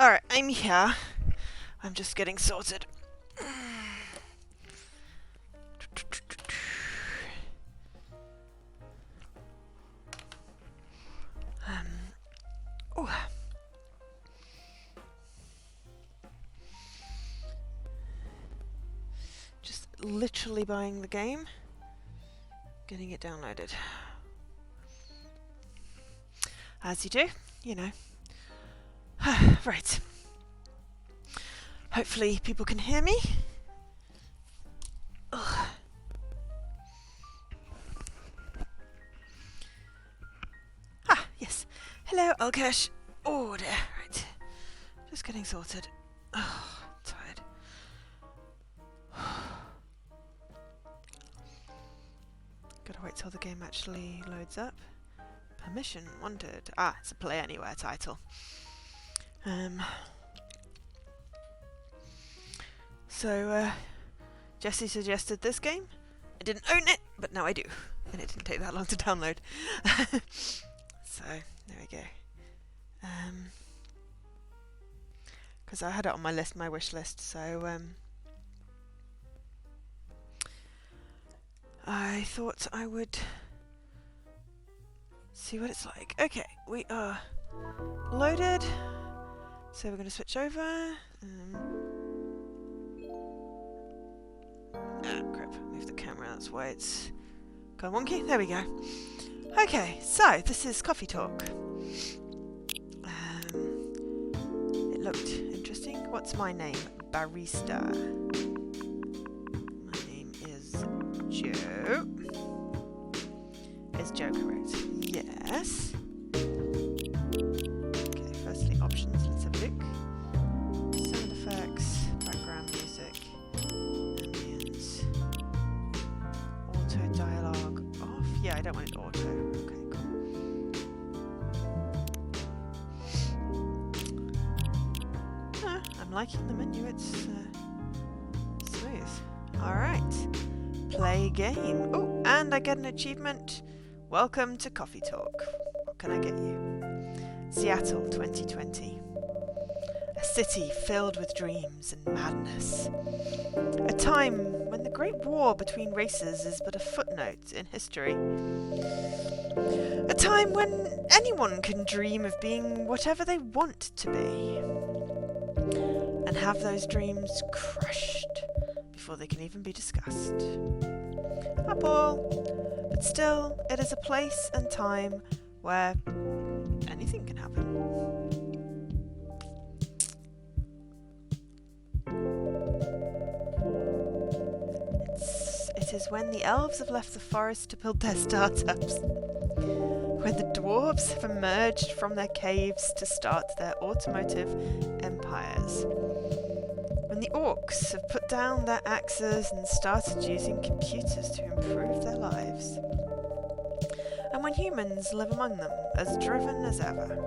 Alright, I'm here. I'm just getting sorted. Oh. Just literally buying the game, getting it downloaded. As you do, you know. Right. Hopefully people can hear me. Ugh. Ah, yes. Hello, Alkesh. Order. Right. Just getting sorted. Oh, I'm tired. Gotta wait till the game actually loads up. Permission wanted. Ah, it's a Play Anywhere title. So, Jesse suggested this game. I didn't own it, but now I do. And it didn't take that long to download. So, there we go. Because I had it on my list, my wish list, so I thought I would see what it's like. Okay, we are loaded. So we're going to switch over. Crap, move the camera, that's why it's gone wonky. There we go. Okay, so this is Coffee Talk. It looked interesting. What's my name? Barista. My name is Joe. Is Joe correct? Yes. Okay, firstly options, let's have a look. Sound effects, background music, ambience, auto dialogue off. Yeah, I don't want it auto. Okay, cool. I'm liking the menu, it's smooth. Alright, play game. Oh, and I get an achievement. Welcome to Coffee Talk. What can I get you? Seattle 2020. A city filled with dreams and madness. A time when the Great War between races is but a footnote in history. A time when anyone can dream of being whatever they want to be. And have those dreams crushed before they can even be discussed. Apple. But still, it is a place and time where anything can happen. It is when the elves have left the forest to build their startups. When the dwarves have emerged from their caves to start their automotive empires. When the orcs have put down their axes and started using computers to improve their lives. And when humans live among them, as driven as ever.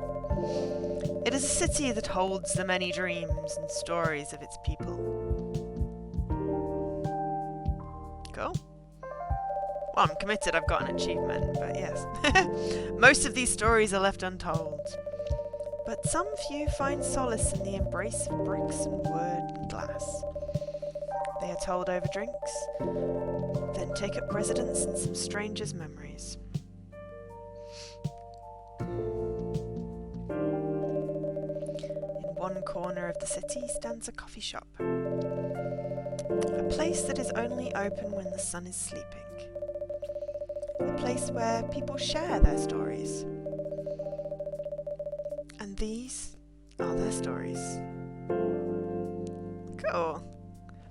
It is a city that holds the many dreams and stories of its people. Cool. Well, I'm committed, I've got an achievement, but yes. Most of these stories are left untold. But some few find solace in the embrace of bricks and wood and glass. They are told over drinks, then take up residence in some strangers' memories. In one corner of the city stands a coffee shop. A place that is only open when the sun is sleeping. A place where people share their stories. And these are their stories. Cool.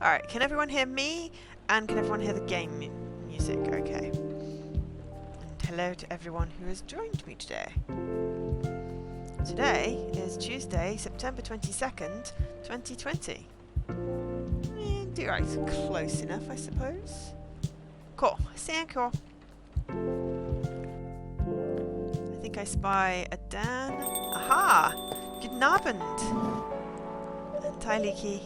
Alright, can everyone hear me? And can everyone hear the game music? Okay. And hello to everyone who has joined me today. Today is Tuesday, September 22nd, 2020. Right, close enough, I suppose. Cool. Thank you. think I spy a Dan. Aha! Guten Abend! And Tailiki.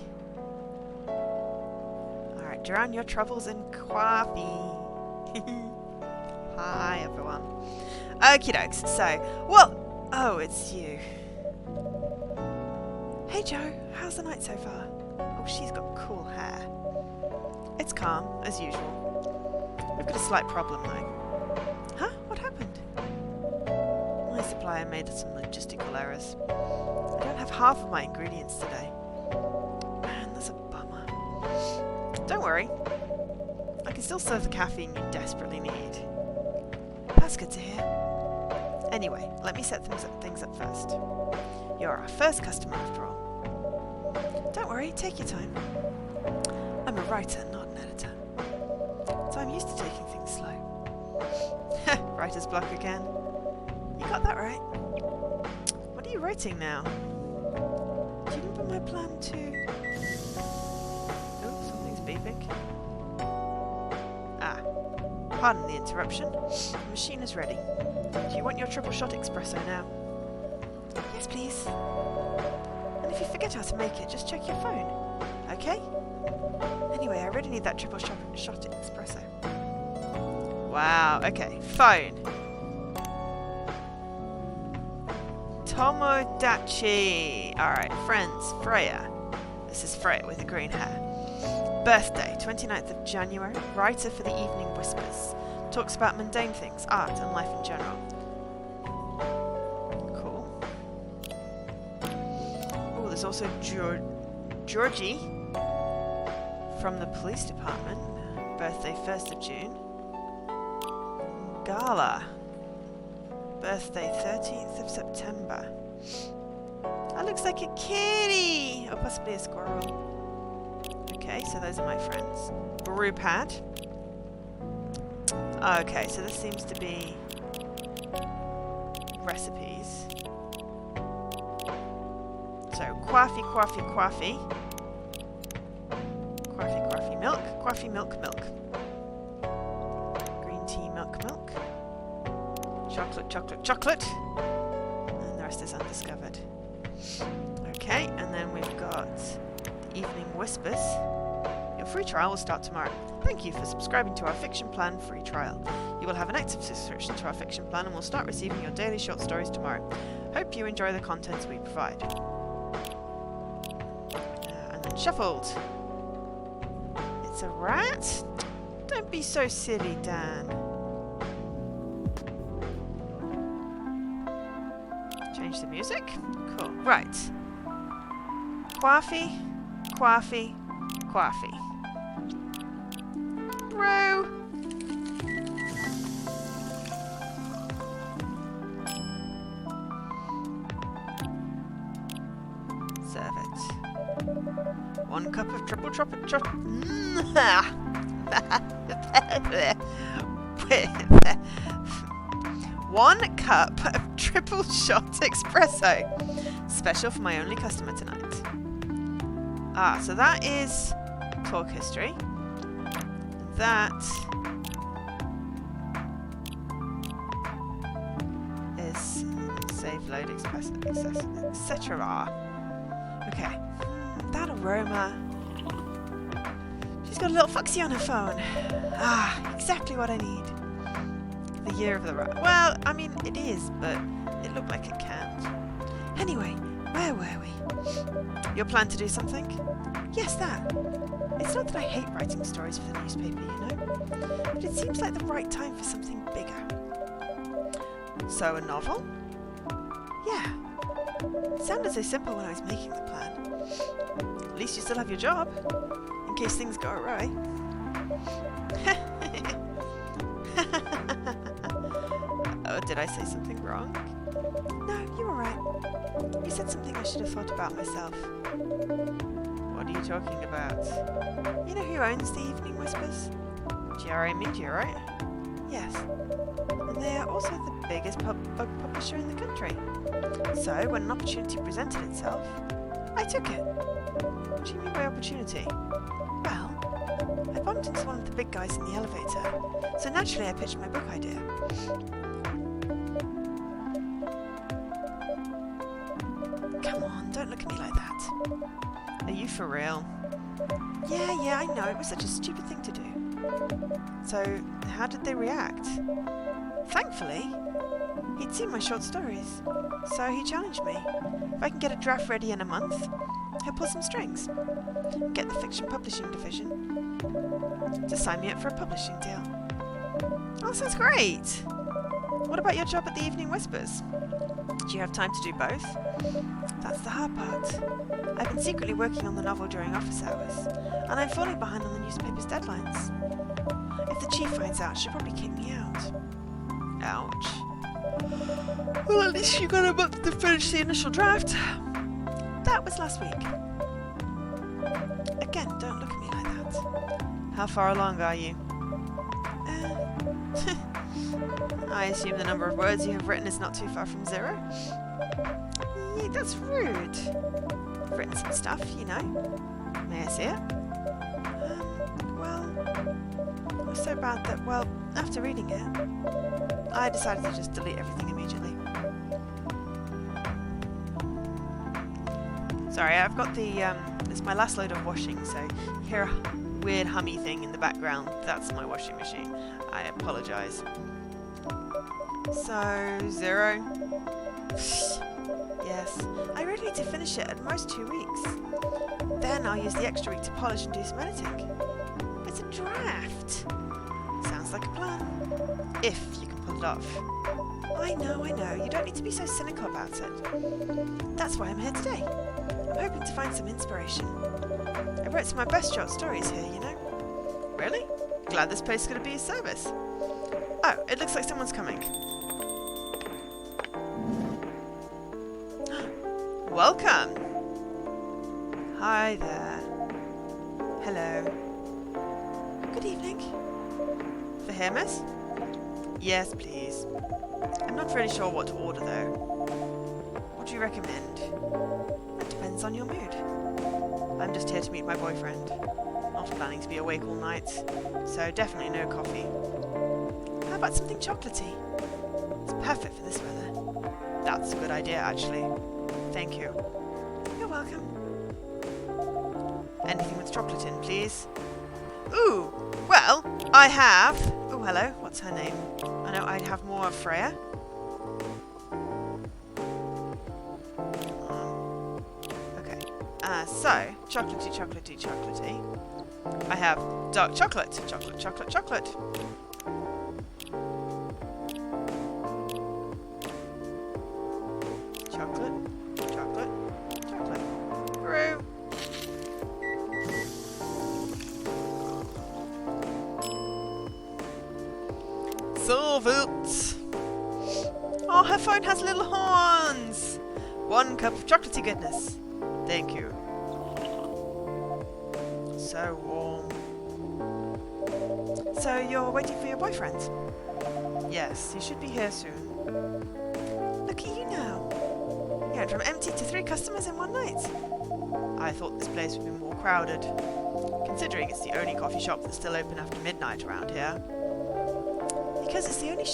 Alright, drown your troubles in coffee. Hi, everyone. Okie dokes. So, well, oh, it's you. Hey, Joe. How's the night so far? Oh, she's got cool hair. It's calm, as usual. We've got a slight problem, though. Huh? What happened? My supplier made some logistical errors. I don't have half of my ingredients today. Man, that's a bummer. Don't worry. I can still serve the caffeine you desperately need. That's good to hear. Anyway, let me set things up first. You're our first customer, after all. Don't worry, take your time. I'm a writer, not an editor. So I'm used to taking things slow. Writer's block again. You got that right. What are you writing now? Do you remember my plan to... Oh, something's beeping. Ah. Pardon the interruption. The machine is ready. Do you want your triple shot espresso now? Yes, please. And if you forget how to make it, just check your phone. Okay? Anyway, I really need that triple shot espresso. Wow, okay. Phone. Tomodachi. Alright, friends. Freya. This is Freya with the green hair. Birthday, 29th of January. Writer for the Evening Whispers. Talks about mundane things, art, and life in general. Cool. Oh, there's also Georgie from the police department. Birthday, 1st of June. Gala. Birthday, 13th of September. That looks like a kitty! Or possibly a squirrel. Okay, so those are my friends. Brew pad. Okay, so this seems to be recipes. So, coffee, coffee, coffee. Coffee, coffee, milk. Coffee, milk, milk. Green tea, milk, milk. Chocolate, chocolate, chocolate. And the rest is undiscovered. Okay, and then we've got the Evening Whispers. Your free trial will start tomorrow. Thank you for subscribing to our Fiction Plan free trial. You will have an active subscription to our Fiction Plan and will start receiving your daily short stories tomorrow. Hope you enjoy the contents we provide. And then shuffled. It's a rat? Don't be so silly, Dan. Change the music. Cool. Right. Coffee, coffee, coffee. Bro! Serve it. 1 cup of triple chocolate chocolate. 1 cup of triple shot espresso. Special for my only customer tonight. Ah, so that is talk history. That is save load etc. Okay. That aroma. She's got a little foxy on her phone. Ah, exactly what I need. The year of the rat. Well, I mean, it is, but it looked like it can't. Anyway, where were we? Your plan to do something? Yes, that. It's not that I hate writing stories for the newspaper, you know, but it seems like the right time for something bigger. So, a novel? Yeah. It sounded so simple when I was making the plan. At least you still have your job, in case things go awry. Oh, did I say something wrong? No, you were right. You said something I should have thought about myself. What are you talking about? You know who owns the Evening Whispers? GRA Media, right? Yes. And they are also the biggest bug publisher in the country. So, when an opportunity presented itself, I took it. What do you mean by opportunity? Well, I bumped into one of the big guys in the elevator, so naturally I pitched my book idea. for real. Yeah, I know. It was such a stupid thing to do. So, how did they react? Thankfully, he'd seen my short stories, so he challenged me. If I can get a draft ready in a month, he'll pull some strings. Get the fiction publishing division to sign me up for a publishing deal. Oh, sounds great! What about your job at the Evening Whispers? Do you have time to do both? That's the hard part. I've been secretly working on the novel during office hours, and I'm falling behind on the newspaper's deadlines. If the chief finds out, she'll probably kick me out. Ouch. Well, at least you got a month to finish the initial draft. That was last week. Again, don't look at me like that. How far along are you? I assume the number of words you have written is not too far from 0? Yeah, that's rude. I've written some stuff, you know. May I see it? Well, it was so bad that, well, after reading it, I decided to just delete everything immediately. Sorry, I've got the, it's my last load of washing, so you hear a weird hummy thing in the background. That's my washing machine. I apologise. So, 0? Yes, I really need to finish it at most 2 weeks. Then I'll use the extra week to polish and do some editing. It's a draft. Sounds like a plan. If you can pull it off. I know. You don't need to be so cynical about it. That's why I'm here today. I'm hoping to find some inspiration. I wrote some of my best short stories here, you know. Really? Glad this place is going to be a service. Oh, it looks like someone's coming. Welcome! Hi there. Hello. Good evening. For here, miss? Yes, please. I'm not really sure what to order, though. What do you recommend? It depends on your mood. I'm just here to meet my boyfriend. Not planning to be awake all night, so definitely no coffee. How about something chocolatey? It's perfect for this weather. That's a good idea, actually. Thank you. You're welcome. Anything with chocolate in, please? Ooh, well, I have... Oh, hello. What's her name? I know I have more of Freya. Okay. So, chocolatey. I have dark chocolate. Chocolate. Chocolate. Through. Solve it. Oh, her phone has little horns. 1 cup of chocolatey goodness. Thank you. So warm. So you're waiting for your boyfriend? Yes, he should be here soon. Look at you now. You went from empty to 3 customers in one night. I thought this place would be more crowded, considering it's the only coffee shop that's still open after midnight around here. Because it's the only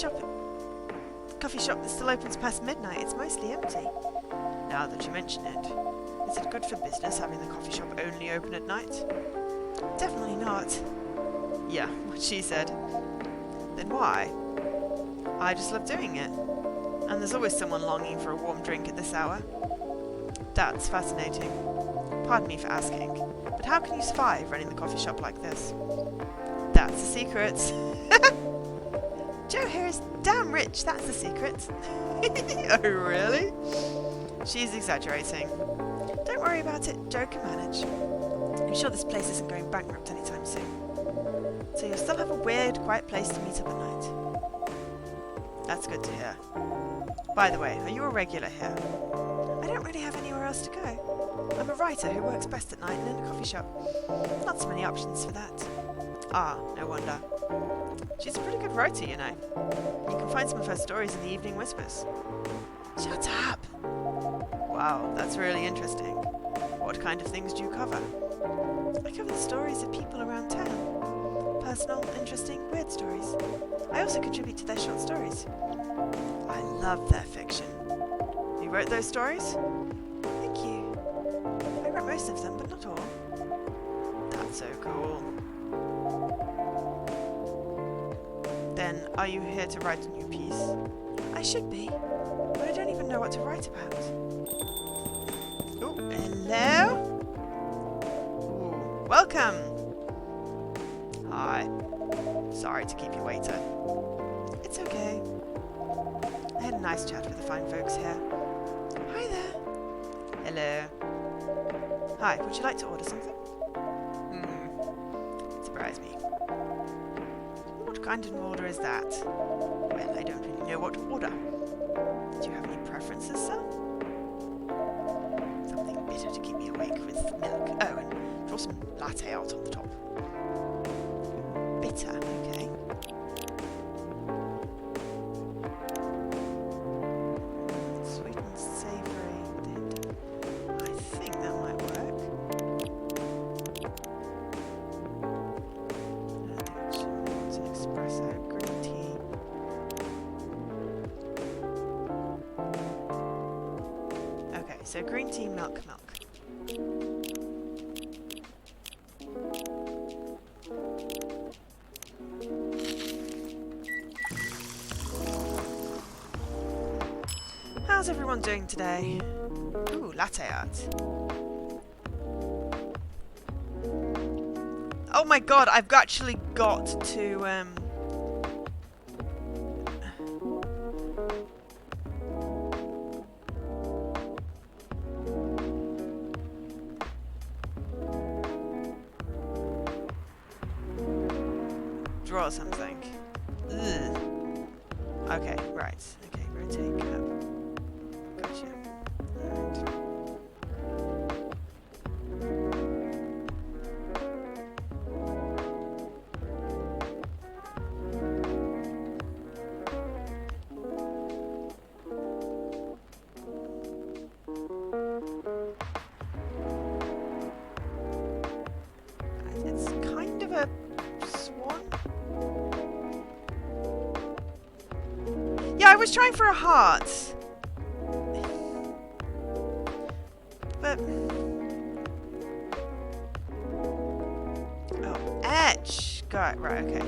coffee shop that still opens past midnight, it's mostly empty. Now that you mention it, is it good for business having the coffee shop only open at night? Definitely not. Yeah, what she said. Then why? I just love doing it. And there's always someone longing for a warm drink at this hour. That's fascinating. Pardon me for asking, but how can you survive running the coffee shop like this? That's the secret. Joe here is damn rich, that's the secret. Oh, really? She's exaggerating. Don't worry about it, Joe can manage. I'm sure this place isn't going bankrupt anytime soon. So you'll still have a weird, quiet place to meet up at night. That's good to hear. By the way, are you a regular here? I don't really have anywhere else to go. I'm a writer who works best at night and in a coffee shop. Not so many options for that. Ah, no wonder. She's a pretty good writer, you know. You can find some of her stories in the Evening Whispers. Shut up! Wow, that's really interesting. What kind of things do you cover? I cover the stories of people around town. Personal, interesting, weird stories. I also contribute to their short stories. I love their fiction. You wrote those stories? Thank you. I wrote most of them, but not all. So cool. Then, are you here to write a new piece? I should be, but I don't even know what to write about. Oh, hello? Ooh, welcome! Hi. Sorry to keep you waiting. It's okay. I had a nice chat with the fine folks here. Hi there. Hello. Hi, would you like to order something? Surprise me. What kind of order is that? Well, I don't really know what to order. Do you have any preferences, sir? Something bitter to keep me awake with milk. Oh, and draw some latte art on the top. Bitter, okay. Sweet and savoury. I think that might work. Espresso, green tea. Okay, so green tea, milk. How's everyone doing today? Ooh, latte art. Oh my god, I've actually got to, draw something. Ugh. Okay, right. Okay, rotate cap. Gotcha. Alright. It's kind of a swan. Yeah, I was trying for a heart. But... oh, edge! Got it, right, okay.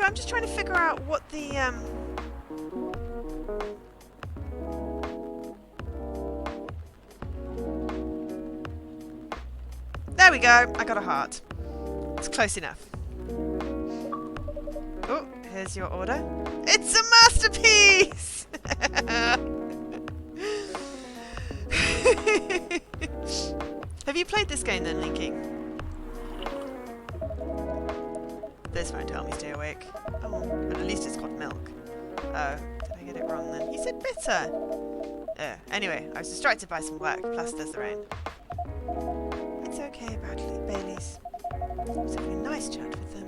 I'm just trying to figure out what the there we go, I got a heart. It's close enough. Oh, here's your order. It's a masterpiece! Have you played this game then, Linky? This won't tell me stay awake. Oh, but at least it's got milk. Oh, did I get it wrong then? You said bitter! Anyway, I was distracted by some work, plus there's the rain. It's okay, Baileys. I was having a nice chat with them.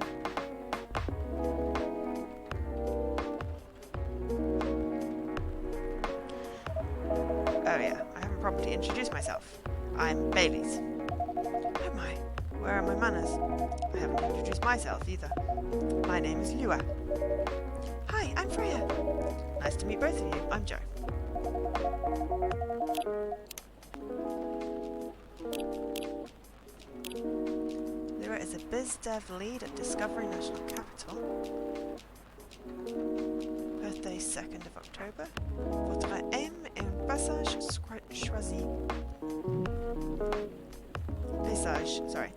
Oh yeah, I haven't properly introduced myself. I'm Baileys. Oh my, where are my manners? I haven't introduced myself either. My name is Lua. Hi, I'm Freya. Nice to meet both of you. I'm Joe. Lua is a biz dev lead at Discovery National Capital. Birthday 2nd of October. Votre aim est un passage choisi. Paysage, sorry.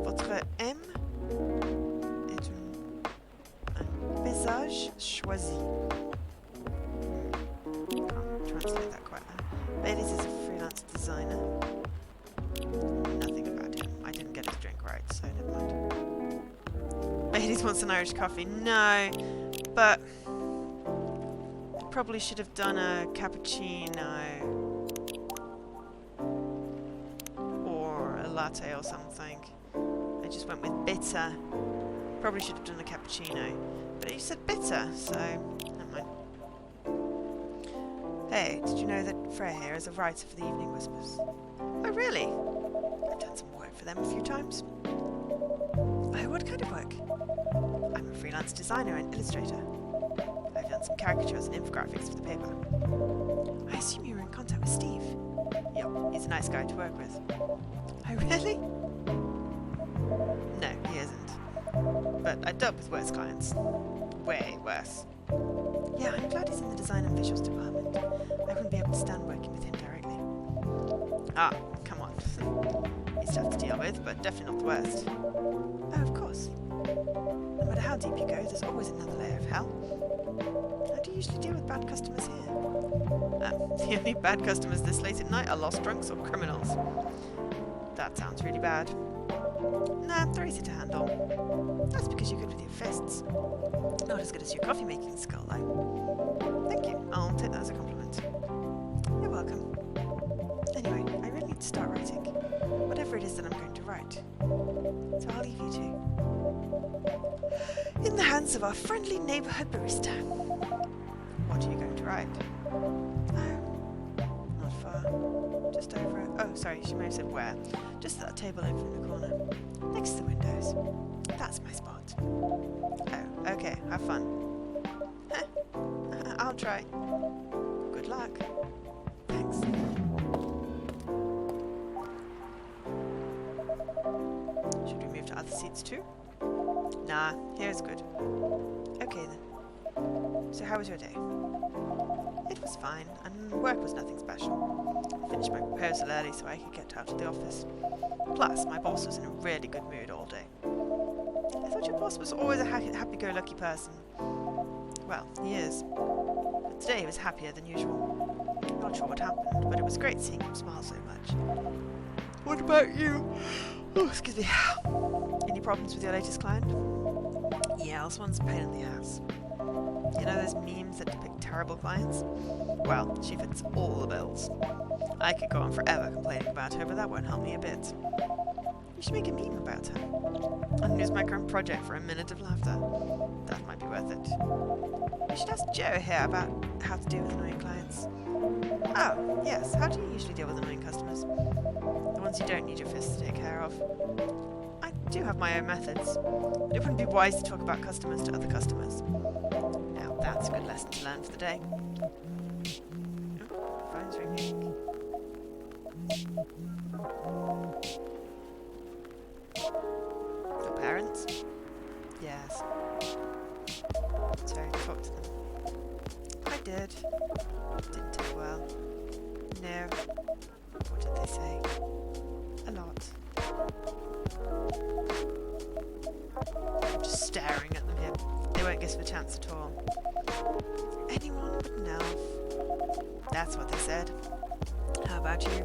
Votre aim est un paysage choisi. Can't translate that quite well. Baileys is a freelance designer. Nothing about him. I didn't get his drink right, so never mind. Baileys wants an Irish coffee. No, but probably should have done a cappuccino. Or a latte or something. I just went with bitter. Probably should have done a cappuccino. But you said bitter, so never mind. Hey, did you know that Freya here is a writer for the Evening Whispers? Oh, really? I've done some work for them a few times. Oh, what kind of work? I'm a freelance designer and illustrator. I've done some caricatures and infographics for the paper. I assume you were in contact with Steve? Yep, he's a nice guy to work with. Oh, really? No, he isn't. But I dealt with worse clients. Way worse. Yeah, I'm glad he's in the design and visuals department. I wouldn't be able to stand working with him directly. Ah, come on. He's tough to deal with, but definitely not the worst. Oh, of course. No matter how deep you go, there's always another layer of hell. How do you usually deal with bad customers here? The only bad customers this late at night are lost drunks or criminals. That sounds really bad. Nah, they're easy to handle. That's because you're good with your fists. Not as good as your coffee making skill, though. Thank you. I'll take that as a compliment. You're welcome. Anyway, I really need to start writing. Whatever it is that I'm going to write. So I'll leave you two in the hands of our friendly neighbourhood barista. What are you going to write? Not far. Just over it. Oh, sorry, she may have said where. Just at that table over in the corner. Next to the windows. That's my spot. Oh, okay, have fun. I'll try. Good luck. Thanks. Should we move to other seats too? Nah, here's good. Okay then. So how was your day? It was fine, and work was nothing special. I finished my proposal early so I could get out of the office. Plus, my boss was in a really good mood all day. I thought your boss was always a happy-go-lucky person. Well, he is. But today he was happier than usual. Not sure what happened, but it was great seeing him smile so much. What about you? Oh, excuse me. Any problems with your latest client? Yeah, this one's a pain in the ass. You know those memes that depict terrible clients? Well, she fits all the bills. I could go on forever complaining about her, but that won't help me a bit. You should make a meme about her. And use my current project for a minute of laughter. That might be worth it. You should ask Joe here about how to deal with annoying clients. Oh, yes. How do you usually deal with annoying customers? The ones you don't need your fists to take care of. I do have my own methods, but it wouldn't be wise to talk about customers to other customers. Now that's a good lesson to learn for the day. Oh, phone's ringing. Your parents? Yes. Sorry, talk to them. I did. Didn't take well. No. What did they say? A lot. I'm just staring at them here. They won't give us a chance at all. Anyone but an elf. That's what they said. How about you?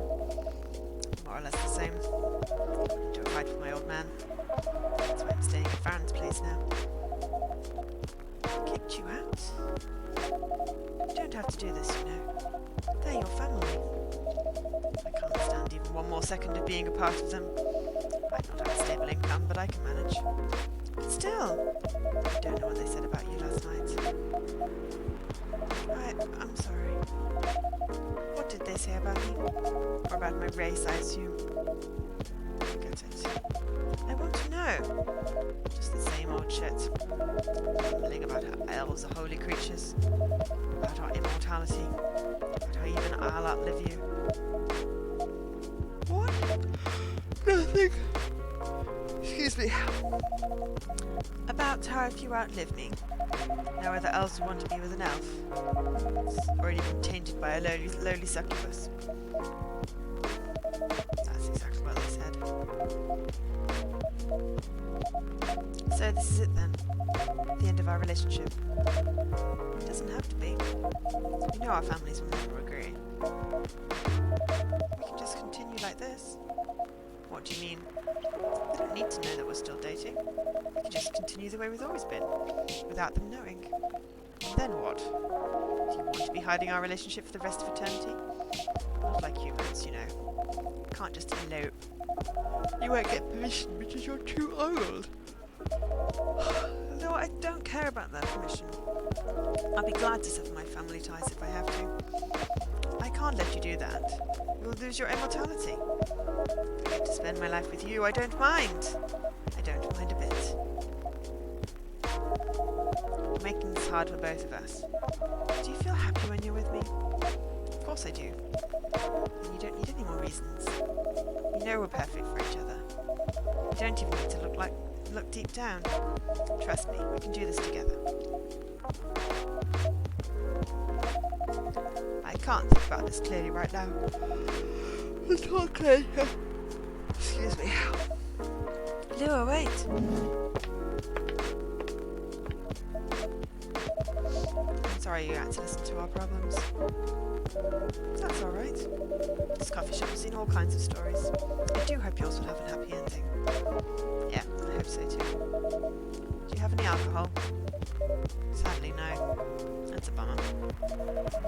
More or less the same. Do a fight with my old man. That's why I'm staying at Farron's place now. Kicked you out? You don't have to do this, you know. They're your family. I can't stand even one more second of being a part of them. Might not have a stable income, but I can manage. Still, I don't know what they said about you last night. I'm sorry. What did they say about me? Or about my race, I assume? Forget it. I want to know. Just the same old shit. Mumbling about how elves are holy creatures. About our immortality. About how even I'll outlive you. What? Nothing. Excuse me. About how if you outlive me, no other elves would want to be with an elf. It's already been tainted by a lowly succubus. That's exactly what they said. So this is it then? The end of our relationship? It doesn't have to be. You know our families will never agree. We can just continue like this. What do you mean? They don't need to know that we're still dating. We can just continue the way we've always been, without them knowing. And then what? Do you want to be hiding our relationship for the rest of eternity? Not like humans, you know. Can't just elope. You won't get permission because you're too old. No, I don't care about that permission. I'll be glad to sever my family ties if I have to. I can't let you do that. You'll lose your immortality. If I get to spend my life with you, I don't mind. I don't mind a bit. You're making this hard for both of us. Do you feel happy when you're with me? Of course I do. And you don't need any more reasons. You know we're perfect for each other. You don't even need to look deep down. Trust me, we can do this together. I can't think about this clearly right now. It's not clear. Excuse me. Lua, wait. I'm sorry you had to listen to our problems. That's alright. This coffee shop has seen all kinds of stories. I do hope yours will have a happy ending. Yeah, I hope so too. Do you have any alcohol? Sadly, no. That's a bummer.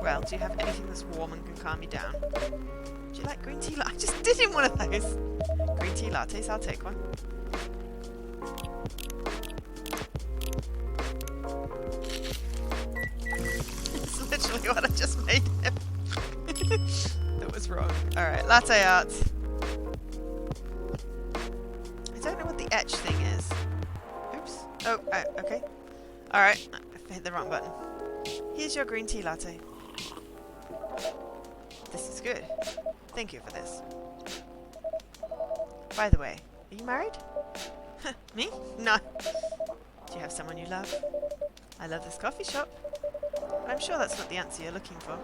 Well, do you have anything that's warm and can calm you down? Do you like green tea lattes? I just did in one of those! Green tea lattes, I'll take one. It's literally what I just made him. That was wrong. Alright, latte art. I don't know what the etch thing is. Oops. Oh, okay. Alright, I hit the wrong button. Here's your green tea latte. This is good. Thank you for this. By the way, are you married? Me? No. Do you have someone you love? I love this coffee shop. But I'm sure that's not the answer you're looking for.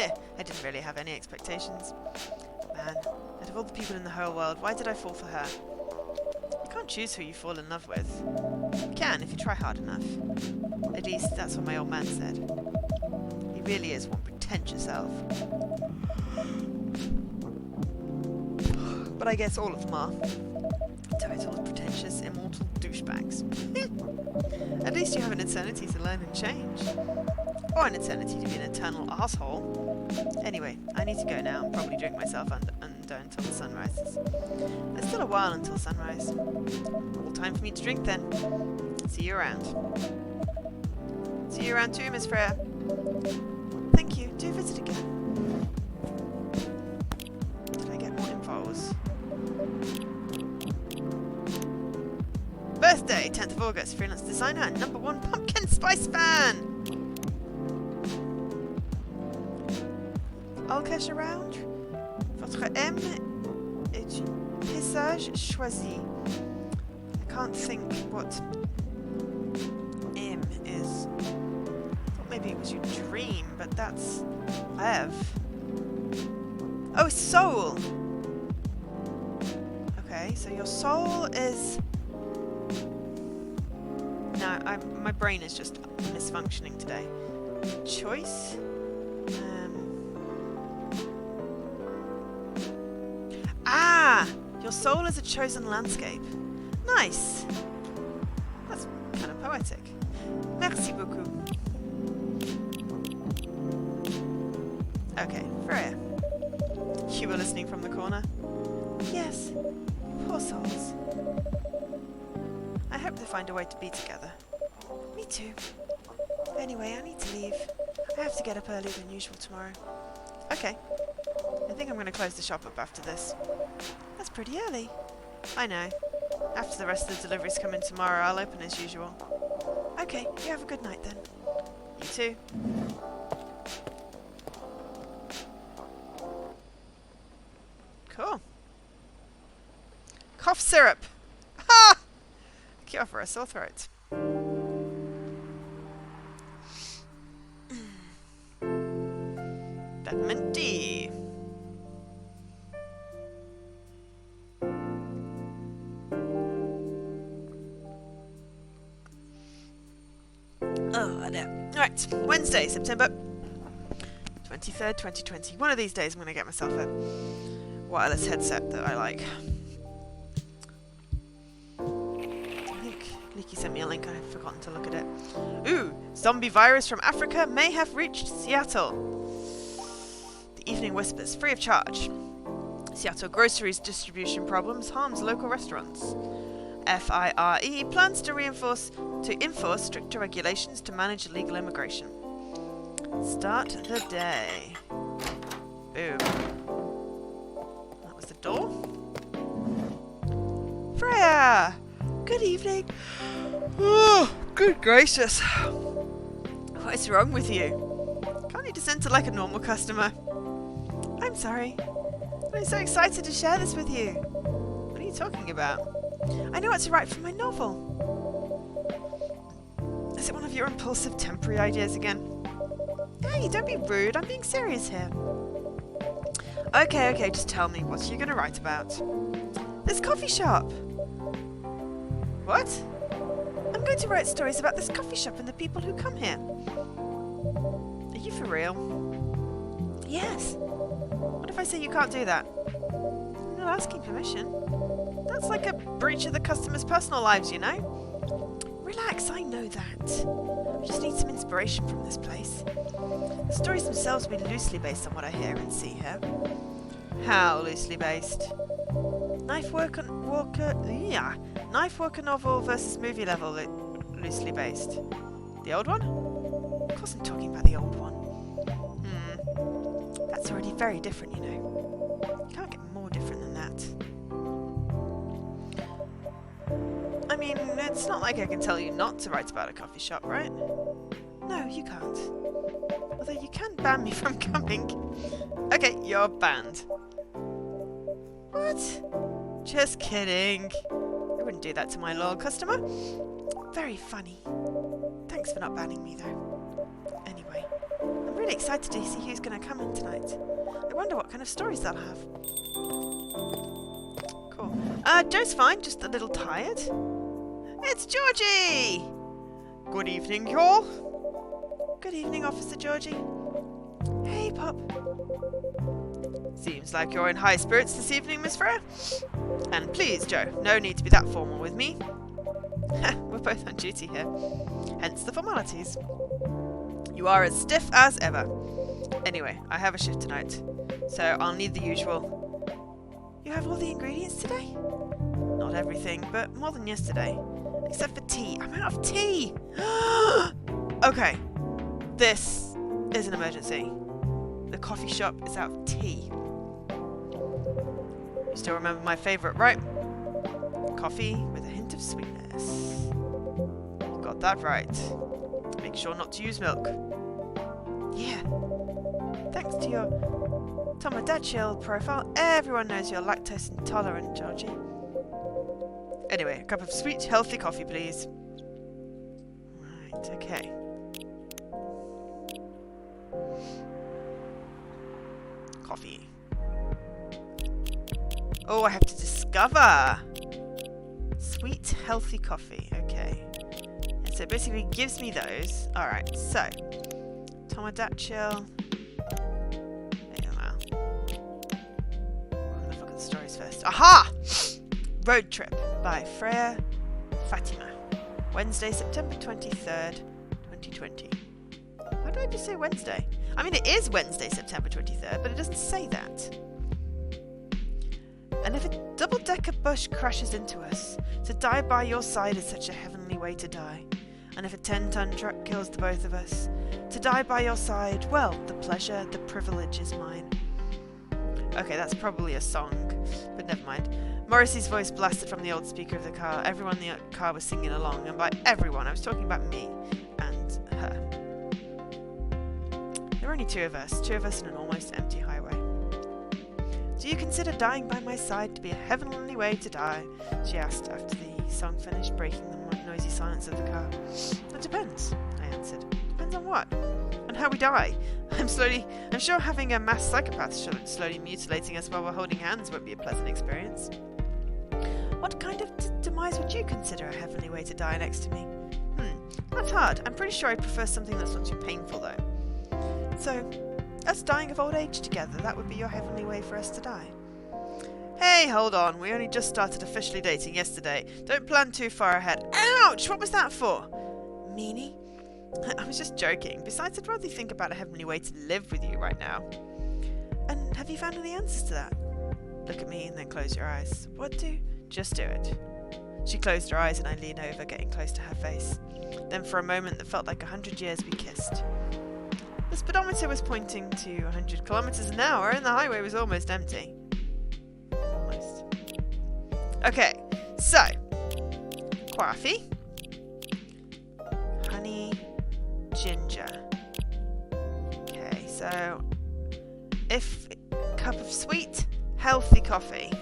I didn't really have any expectations. Man, out of all the people in the whole world, why did I fall for her? You can't choose who you fall in love with. You can if you try hard enough. At least that's what my old man said. He really is one pretentious elf. But I guess all of them are. Total pretentious, immortal douchebags. At least you have an eternity to learn and change. Or an eternity to be an eternal asshole. Anyway, I need to go now and probably drink myself undone until the sun rises. There's still a while until sunrise. All time for me to drink then. See you around. See you around too, Miss Freya. Thank you. Do visit again. Did I get more infos? Birthday, 10th of August, freelance designer and #1 pumpkin spice fan! All cash around? Votre M est un paysage choisi. I can't think what M is. I thought maybe it was your dream, but that's Rev. Oh, soul! Okay, so your soul is... No, my brain is just misfunctioning today. Choice? Your soul is a chosen landscape. Nice! That's kind of poetic. Merci beaucoup. Okay, Freya. You were listening from the corner? Yes. Poor souls. I hope they find a way to be together. Me too. Anyway, I need to leave. I have to get up earlier than usual tomorrow. Okay. I think I'm going to close the shop up after this. That's pretty early. I know. After the rest of the deliveries come in tomorrow, I'll open as usual. Okay, you have a good night then. You too. Cool. Cough syrup! Ha! Cure for a sore throat. Peppermint tea. Oh, I know. Alright, Wednesday, September 23rd, 2020. One of these days I'm going to get myself a wireless headset that I like. I think Leaky sent me a link, I've forgotten to look at it. Ooh! Zombie virus from Africa may have reached Seattle. The Evening Whispers, free of charge. Seattle groceries distribution problems harms local restaurants. FIRE plans to enforce stricter regulations to manage illegal immigration. Start the day. Boom. That was the door. Freya! Good evening. Oh, good gracious. What is wrong with you? Can't you just enter like a normal customer? I'm sorry. I'm so excited to share this with you. What are you talking about? I know what to write for my novel. Is it one of your impulsive temporary ideas again? Hey, don't be rude. I'm being serious here. Okay, just tell me. What are you going to write about? This coffee shop. What? I'm going to write stories about this coffee shop and the people who come here. Are you for real? Yes. What if I say you can't do that? I'm not asking permission. That's like a breach of the customers' personal lives, you know? Relax, I know that. I just need some inspiration from this place. The stories themselves will be loosely based on what I hear and see here. How loosely based? Knife worker novel versus movie level loosely based. The old one? Of course I'm talking about the old one. That's already very different, you know. You can't get more different than that. I mean, it's not like I can tell you not to write about a coffee shop, right? No, you can't. Although you can ban me from coming. Okay, you're banned. What? Just kidding. I wouldn't do that to my loyal customer. Very funny. Thanks for not banning me, though. Anyway, I'm really excited to see who's going to come in tonight. I wonder what kind of stories they'll have. Cool. Joe's fine, just a little tired. It's Georgie! Good evening, y'all. Good evening, Officer Georgie. Hey, Pop. Seems like you're in high spirits this evening, Miss Freya. And please, Joe, no need to be that formal with me. We're both on duty here. Hence the formalities. You are as stiff as ever. Anyway, I have a shift tonight, so I'll need the usual. You have all the ingredients today? Not everything, but more than yesterday. Except for tea. I'm out of tea! Okay. This is an emergency. The coffee shop is out of tea. You still remember my favourite, right? Coffee with a hint of sweetness. You got that right. Make sure not to use milk. Yeah. Thanks to your Tomodachi profile, everyone knows you're lactose intolerant, Georgie. Anyway, a cup of sweet, healthy coffee, please. Right, okay. Coffee. Oh, I have to discover. Sweet, healthy coffee. Okay. And so it basically gives me those. Alright, so. Tomodachi. I'm gonna look at the stories first. Aha! Road Trip by Freya Fatima. Wednesday, September 23rd, 2020. Why did I just say Wednesday? I mean, it is Wednesday, September 23rd, but it doesn't say that. And if a double-decker bus crashes into us, to die by your side is such a heavenly way to die. And if a 10-ton truck kills the both of us, to die by your side, well, the pleasure, the privilege is mine. Okay, that's probably a song, but never mind. Morrissey's voice blasted from the old speaker of the car. Everyone in the car was singing along, and by everyone, I was talking about me and her. There were only two of us in an almost empty highway. Do you consider dying by my side to be a heavenly way to die? She asked after the song finished, breaking the noisy silence of the car. It depends, I answered. Depends on what? On how we die. I'm sure having a mass psychopath slowly mutilating us while we're holding hands won't be a pleasant experience. What kind of demise would you consider a heavenly way to die next to me? That's hard. I'm pretty sure I prefer something that's not too painful, though. So, us dying of old age together, that would be your heavenly way for us to die. Hey, hold on. We only just started officially dating yesterday. Don't plan too far ahead. Ouch! What was that for? Meanie? I was just joking. Besides, I'd rather think about a heavenly way to live with you right now. And have you found any answers to that? Look at me and then close your eyes. What do? Just do it. She closed her eyes and I leaned over, getting close to her face. Then for a moment that felt like 100 years we kissed. The speedometer was pointing to 100 kilometers an hour and the highway was almost empty. Almost. Okay, so. Coffee. Honey. Ginger. Okay, so. If cup of sweet, healthy coffee.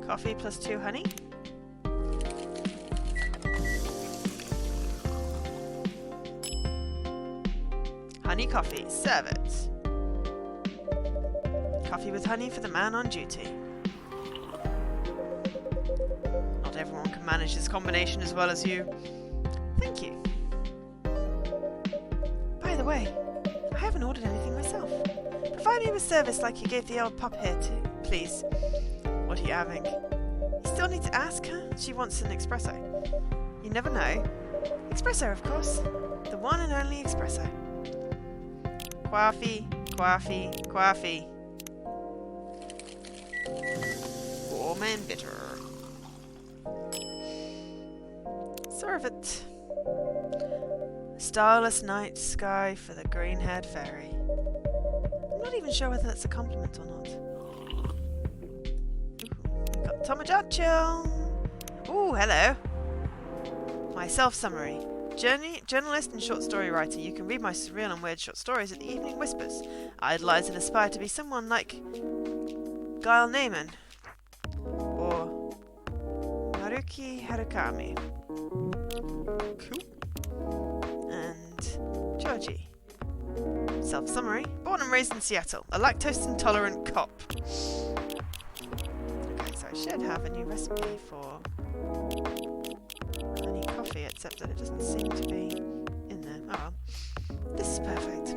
Coffee plus 2 honey. Honey coffee, serve it. Coffee with honey for the man on duty. Not everyone can manage this combination as well as you. Thank you. By the way, I haven't ordered anything myself. Provide me with service like you gave the old pup here to, please. What are you having? You still need to ask her. She wants an espresso. You never know. Espresso, of course. The one and only espresso. Coffee, coffee, coffee. Warm and bitter. Serve it. Starless night sky for the green-haired fairy. I'm not even sure whether that's a compliment or not. Ooh, we got Tomojacho. Ooh, hello. My self-summary. Journalist and short story writer, you can read my surreal and weird short stories at the Evening Whispers. I idolize and aspire to be someone like Gail Naiman or Haruki Harakami. Cool. And Georgie. Self-summary. Born and raised in Seattle. A lactose-intolerant cop. Okay, so I should have a new recipe for honey coffee, except that it doesn't seem to be in there. Oh well. This is perfect.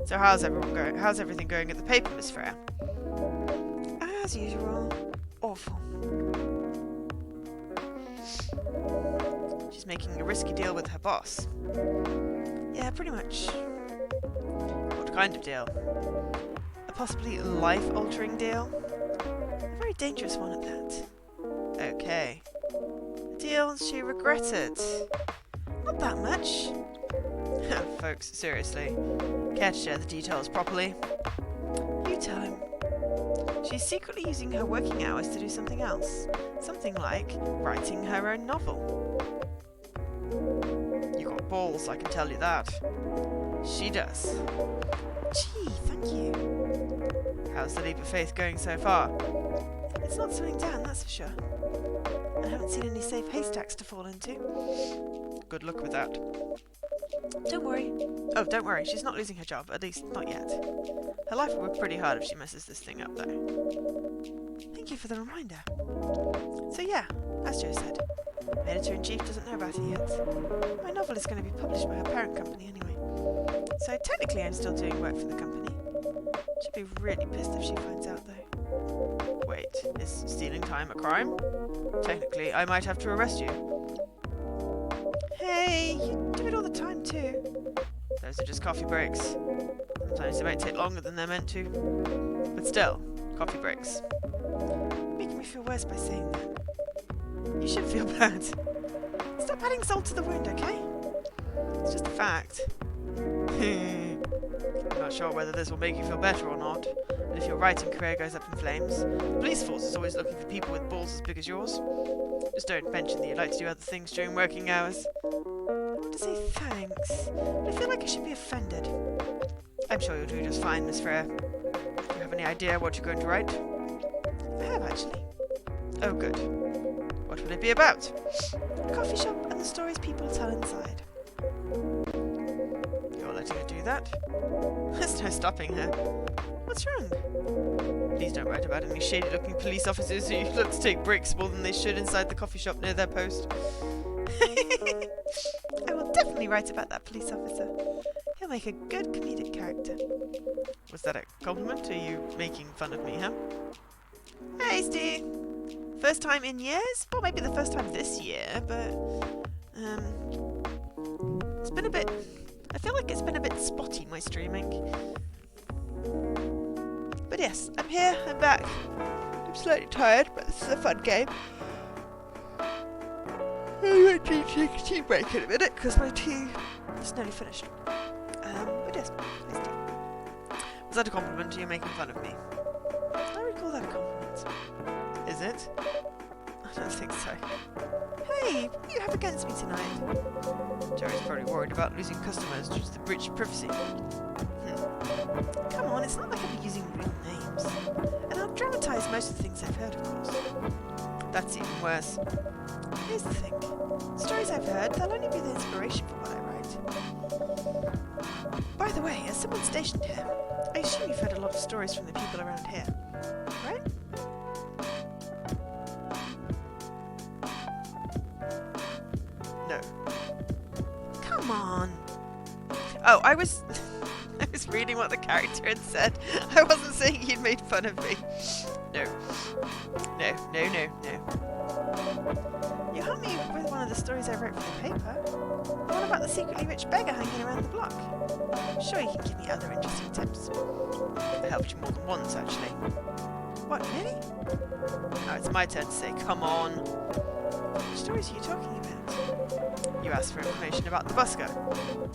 So how's everything going at the Papermas Fair? As usual. Awful. She's making a risky deal with her boss. Yeah, pretty much. What kind of deal? A possibly life-altering deal? A very dangerous one at that. Okay. A deal she regretted. Not that much. Folks, seriously. Care to share the details properly? You tell him. She's secretly using her working hours to do something else. Something like writing her own novel. You got balls, I can tell you that. She does. Gee, thank you. How's the leap of faith going so far? It's not slowing down, that's for sure. I haven't seen any safe haystacks to fall into. Good luck with that. Don't worry. Oh, don't worry, she's not losing her job, at least not yet. Her life will work pretty hard if she messes this thing up, though. Thank you for the reminder. So yeah, as Joe said, Editor-in-Chief doesn't know about it yet. My novel is going to be published by her parent company anyway. So technically I'm still doing work for the company. She'd be really pissed if she finds out, though. Wait, is stealing time a crime? Technically, I might have to arrest you. Hey, you do it all the time too. Those are just coffee breaks. Sometimes they might take longer than they're meant to. But still, coffee breaks. Making me feel worse by saying that. You should feel bad. Stop adding salt to the wound, okay? It's just a fact. I'm not sure whether this will make you feel better or not, but if your writing career goes up in flames, the police force is always looking for people with balls as big as yours. Just don't mention that you like to do other things during working hours. I want to say thanks, but I feel like I should be offended. I'm sure you'll do just fine, Miss Frere. Do you have any idea what you're going to write? I have, actually. Oh, good. What will it be about? A coffee shop and the stories people tell inside. You're letting her do that? There's no stopping her. What's wrong? Please don't write about any shady-looking police officers who look to take breaks more than they should inside the coffee shop near their post. I will definitely write about that police officer. He'll make a good comedic character. Was that a compliment? Are you making fun of me, huh? Hey, Steve! First time in years? Well, maybe the first time this year, but... it's been a bit... I feel like it's been a bit spotty, my streaming. But yes, I'm here, I'm back. I'm slightly tired, but this is a fun game. I'm going to take a tea break in a minute, because my tea is nearly finished. But yes, hey, Steve. Was that a compliment? Are you making fun of me? I would call that a compliment. Is it? I don't think so. Hey, what do you have against me tonight? Jerry's probably worried about losing customers due to the breach of privacy. Come on, it's not like I'm using real names. And I'll dramatise most of the things I've heard, of course. That's even worse. Here's the thing. Stories I've heard, they'll only be the inspiration for what I write. By the way, as someone stationed here, I assume you've heard a lot of stories from the people around here, right? No. Come on. Oh, I was reading what the character had said. I wasn't saying he'd made fun of me. No. No. You helped me with one of the stories I wrote for the paper. The one about the secretly rich beggar hanging around the block. I'm sure you can give me other interesting tips. I helped you more than once, actually. What, really? Now it's my turn to say, come on. Which stories are you talking about? You asked for information about the busker.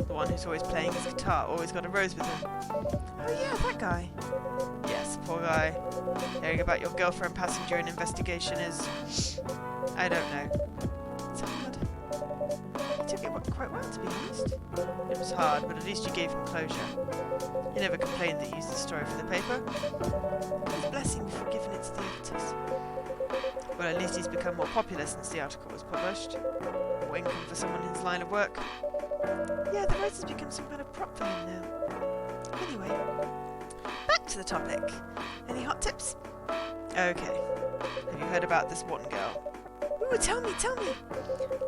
The one who's always playing his guitar, always got a rose with him. Oh yeah, that guy. Yes, poor guy. Hearing about your girlfriend passing during an investigation is... I don't know. It's hard. He took it quite well, to be honest. It was hard, but at least you gave him closure. He never complained that you used the story for the paper. God's blessing before giving it to the editors. Well, at least he's become more popular since the article was published. More income for someone in his line of work. Yeah, the rose has become some kind of prop for him now. Anyway, back to the topic. Any hot tips? Okay. Have you heard about this one girl? Ooh, tell me!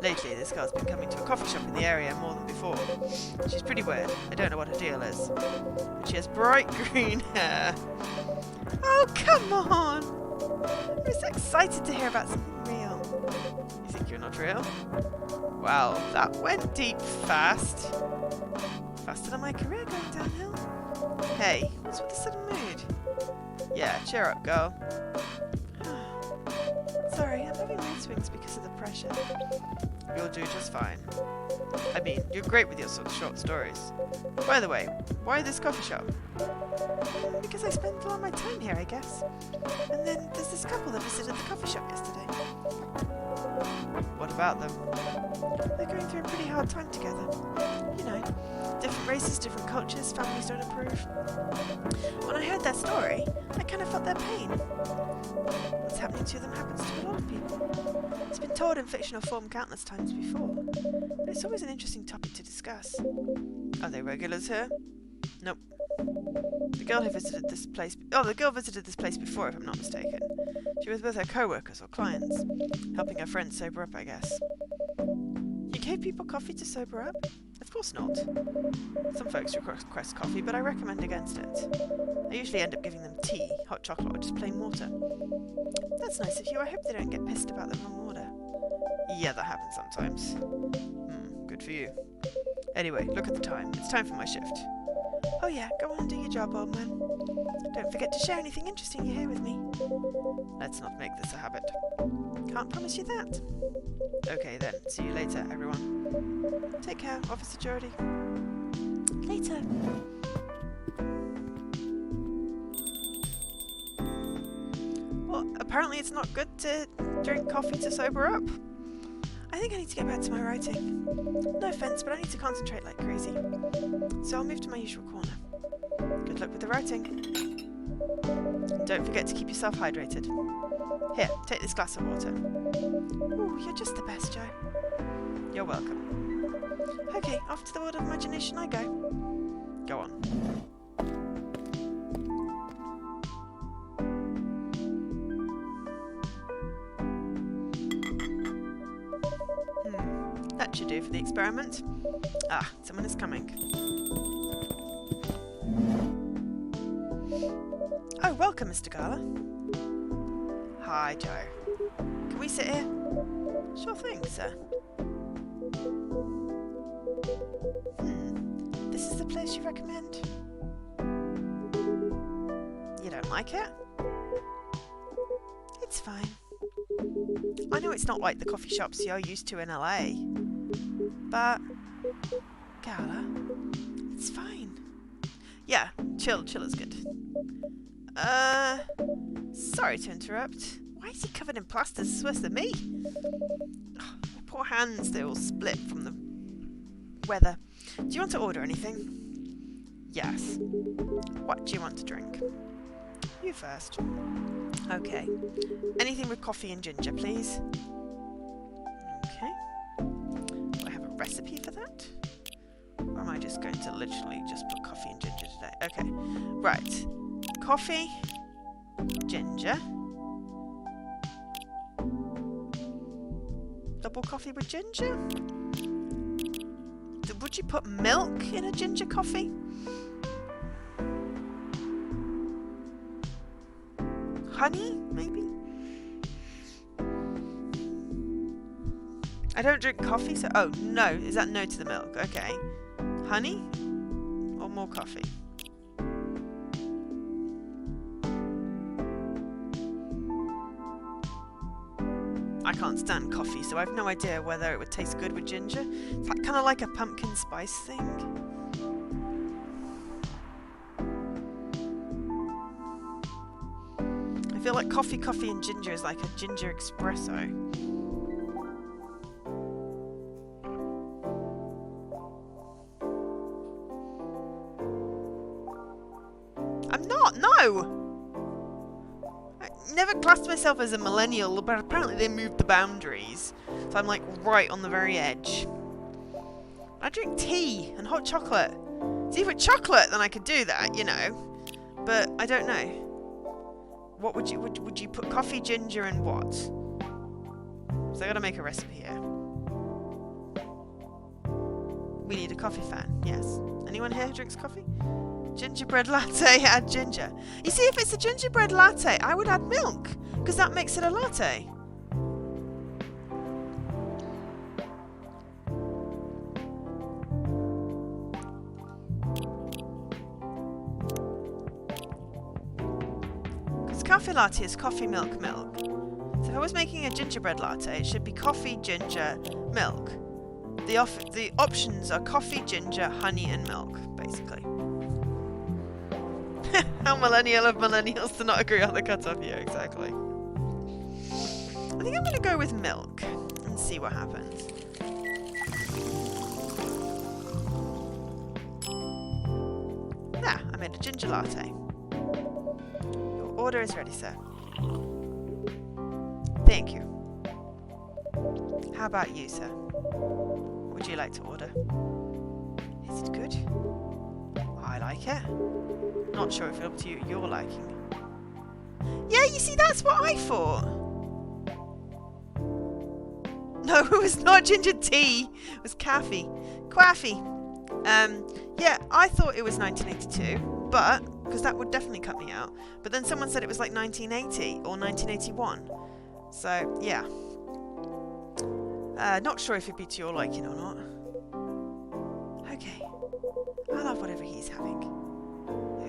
Lately, this girl's been coming to a coffee shop in the area more than before. She's pretty weird. I don't know what her deal is. But she has bright green hair. Oh, come on! I'm so excited to hear about something real. You think you're not real? Wow, that went deep fast. Faster than my career going downhill. Hey, what's with the sudden mood? Yeah, cheer up, girl. Sorry, I'm having mood swings because of the pressure. You'll do just fine. I mean, you're great with your sort of short stories. By the way, why this coffee shop? Because I spend a lot of my time here, I guess. And then there's this couple that visited the coffee shop yesterday. What about them? They're going through a pretty hard time together. You know, different races, different cultures, families don't approve. When I heard their story, I kind of felt their pain. What's happening to them happens to a lot of people. It's been told in fictional form countless times before, but it's always an interesting topic to discuss. Are they regulars here? Nope. The girl visited this place before, if I'm not mistaken. She was with her co-workers or clients, helping her friends sober up, I guess. You gave people coffee to sober up? Of course not. Some folks request coffee, but I recommend against it. I usually end up giving them tea, hot chocolate, or just plain water. That's nice of you. I hope they don't get pissed about the wrong order. Yeah, that happens sometimes. Good for you. Anyway, look at the time. It's time for my shift. Oh yeah, go on and do your job, old man. Don't forget to share anything interesting you hear with me. Let's not make this a habit. Can't promise you that. Okay then, see you later, everyone. Take care, Officer Geordie. Later. Well, apparently it's not good to drink coffee to sober up. I think I need to get back to my writing. No offence, but I need to concentrate like crazy. So I'll move to my usual corner. Good luck with the writing. And don't forget to keep yourself hydrated. Here, take this glass of water. Ooh, you're just the best, Joe. You're welcome. Okay, off to the world of imagination I go. Go on. That should do for the experiment. Ah, someone is coming. welcome, Mr. Gala. Hi, Joe. Can we sit here? Sure thing, sir. This is the place you recommend? You don't like it? It's fine. I know it's not like the coffee shops you're used to in LA, but Gala, it's fine. Yeah, chill is good. Sorry to interrupt. Why is he covered in plaster? It's worse than me. Oh, my poor hands, they're all split from the weather. Do you want to order anything? Yes. What do you want to drink? You first. Okay. Anything with coffee and ginger, please? Okay. Do I have a recipe for that? Or am I just going to literally just put coffee and ginger today? Okay. Right. Coffee, ginger. Double coffee with ginger? Would you put milk in a ginger coffee? Honey, maybe? I don't drink coffee, so... Oh, no. Is that no to the milk? Okay. Honey? Or more coffee? I can't stand coffee, so I have no idea whether it would taste good with ginger. It's like, kind of like a pumpkin spice thing. I feel like coffee and ginger is like a ginger espresso. I'm not, no! I never classed myself as a millennial, but apparently they moved the boundaries. So I'm like right on the very edge. I drink tea and hot chocolate. See, if it's chocolate, then I could do that, you know. But I don't know. What would you put coffee, ginger, and what? So I gotta make a recipe here. We need a coffee fan, yes. Anyone here who drinks coffee? Gingerbread latte, add ginger. You see, if it's a gingerbread latte, I would add milk, because that makes it a latte. Coffee latte is coffee, milk, milk. So if I was making a gingerbread latte, it should be coffee, ginger, milk. The options are coffee, ginger, honey, and milk, basically. How millennial of millennials to not agree on the cutoff here, exactly. I think I'm going to go with milk and see what happens. There, I made a ginger latte. Order is ready, sir. Thank you. How about you, sir? What would you like to order? Is it good? I like it. Not sure if it's up to you, you're liking. Yeah, you see, that's what I thought. No, it was not ginger tea. It was coffee. Coffee. Yeah, I thought it was 1982, but... because that would definitely cut me out. But then someone said it was like 1980 or 1981. So, yeah. Not sure if it'd be to your liking or not. Okay. I'll have whatever he's having.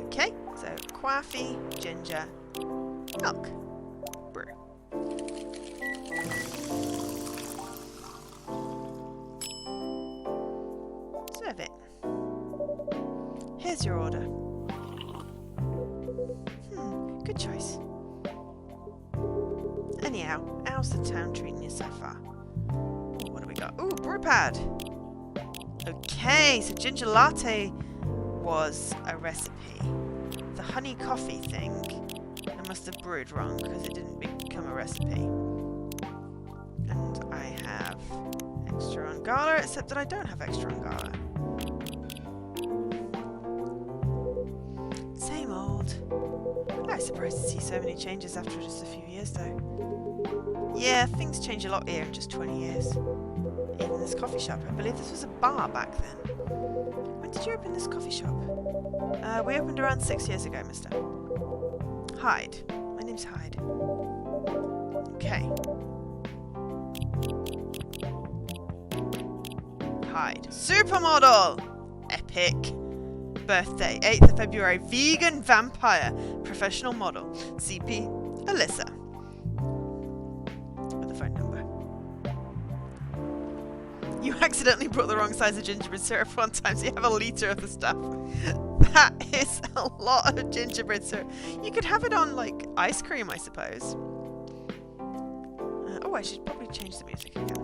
Okay, so coffee, ginger, milk. Brew. Serve it. Here's your order. Good choice. Anyhow, how's the town treating you so far? Ooh, what do we got? Ooh, brew pad. Okay, so ginger latte was a recipe. The honey coffee thing, I must have brewed wrong because it didn't become a recipe. And I have extra on gala, except that I don't have extra on gala. Same old. I was surprised to see so many changes after just a few years though. Yeah, things change a lot here in just 20 years. Even this coffee shop, I believe this was a bar back then. When did you open this coffee shop? We opened around 6 years ago, mister. Hyde. My name's Hyde. Okay. Hyde. Supermodel! Epic. Birthday, 8th of February. Vegan vampire. Professional model. CP Alyssa. With a phone number. You accidentally brought the wrong size of gingerbread syrup one time, so you have a litre of the stuff. That is a lot of gingerbread syrup. You could have it on, like, ice cream, I suppose. Oh, I should probably change the music again.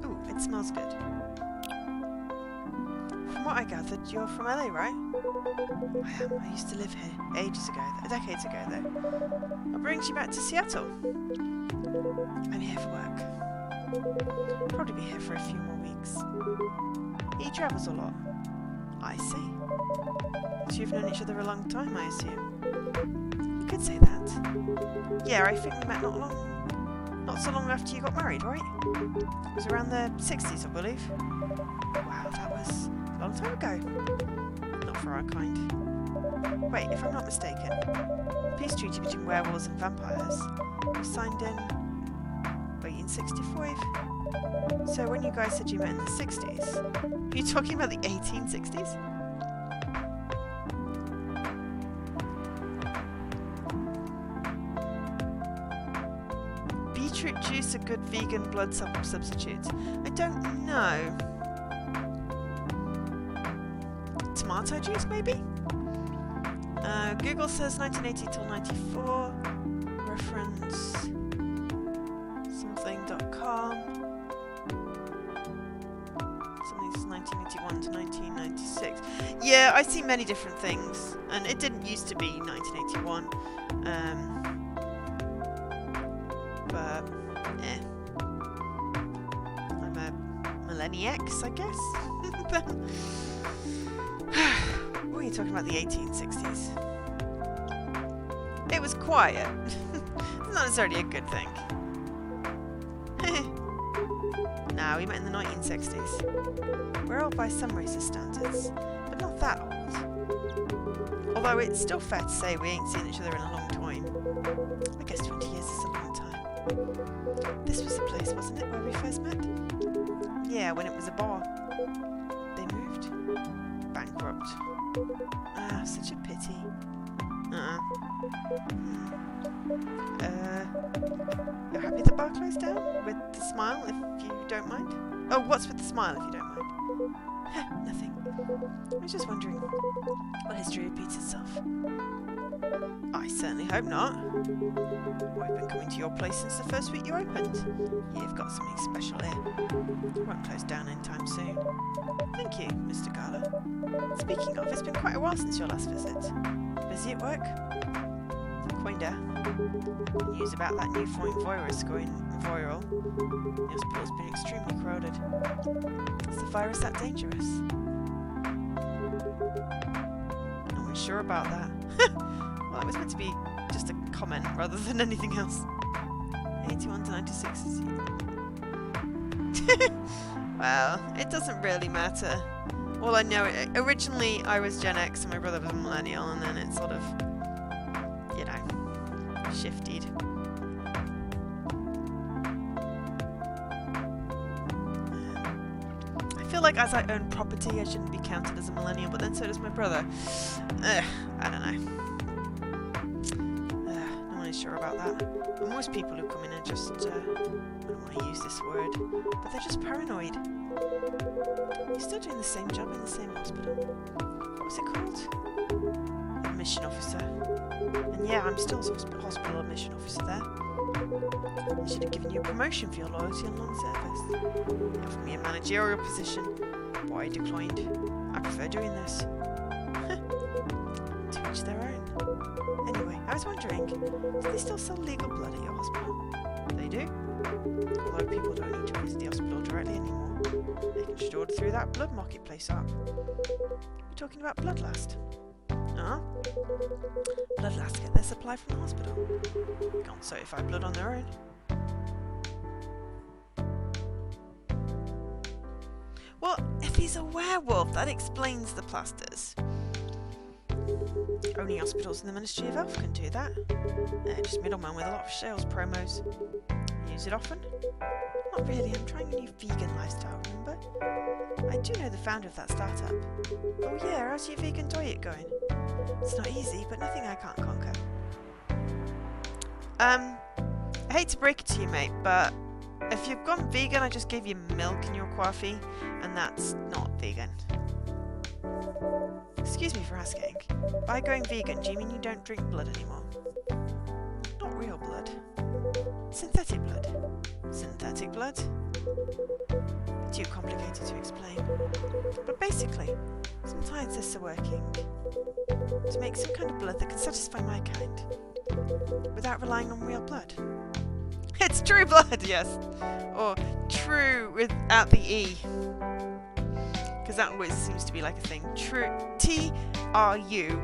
Ooh, it smells good. From what I gathered, you're from LA, right? I am. I used to live here ages ago, decades ago, though. What brings you back to Seattle? I'm here for work. Probably be here for a few more weeks. He travels a lot. I see. So you've known each other a long time, I assume? You could say that. Yeah, I think we met not so long after you got married, right? It was around the 60s, I believe. Wow, that was a long time ago. Not for our kind. Wait, if I'm not mistaken, the peace treaty between werewolves and vampires was signed in 1865. So when you guys said you met in the 60s, are you talking about the 1860s? Beetroot juice a good vegan blood substitute? I don't know. Tomato juice, maybe? Google says 1980 till 94. Reference something.com. Something says 1981 to 1996. Yeah, I see many different things, and it didn't used to be 1981. But I'm a millenniax, I guess. What are you talking about? The 1860s? It was quiet. It's not necessarily a good thing. Nah, we met in the 1960s. We're old by some racist standards, but not that old. Although it's still fair to say we ain't seen each other in a long time. I guess 20 years is a long time. This was the place, wasn't it, where we first met? Yeah, when it was a bar. They moved. Bankrupt. Ah, such a pity. You're happy the bar closed down? With the smile, if you don't mind? Oh, what's with the smile, if you don't mind? Nothing. I was just wondering, what history repeats itself? I certainly hope not. I've been coming to your place since the first week you opened. You've got something special here. It won't close down anytime soon. Thank you, Mr. Gala. Speaking of, it's been quite a while since your last visit. Busy at work? Kinda. News about that new virus going viral. The hospital's been extremely crowded. Is the virus that dangerous? I'm not sure about that. Well, it was meant to be just a comment rather than anything else. 81 to 96 is... Well, it doesn't really matter. All I know, originally I was Gen X and my brother was a millennial, and then it sort of, you know, shifted. I feel like as I own property, I shouldn't be counted as a millennial, but then so does my brother. I don't know. No one is sure about that. But most people who come in are just, I don't want to use this word, but they're just paranoid. You're still doing the same job in the same hospital. What was it called? Admission officer. And yeah, I'm still hospital admission officer there. They should have given you a promotion for your loyalty and long service. They offered me a managerial position, but I declined. I prefer doing this. To each their own. Anyway, I was wondering, do they still sell legal blood at your hospital? They do. Although people don't need to visit the hospital directly anymore. They can just order through that blood marketplace app. We're talking about Bloodlust. Bloodlust get their supply from the hospital. Can't certify blood on their own. Well, if these He's a werewolf. That explains the plasters. Only hospitals in the Ministry of Health can do that. Just middlemen with a lot of sales promos. Use it often? Not really. I'm trying a new vegan lifestyle, remember? I do know the founder of that startup. Oh yeah, how's your vegan diet going? It's not easy, but nothing I can't conquer. I hate to break it to you, mate, but if you've gone vegan, I just gave you milk in your coffee, and that's not vegan. Excuse me for asking. By going vegan, do you mean you don't drink blood anymore? Not real blood. Synthetic blood. Synthetic blood? Too complicated to explain. But basically, some scientists are working to make some kind of blood that can satisfy my kind without relying on real blood. It's true blood, yes. Or true without the E. Because that always seems to be like a thing. True. TRUBLUD.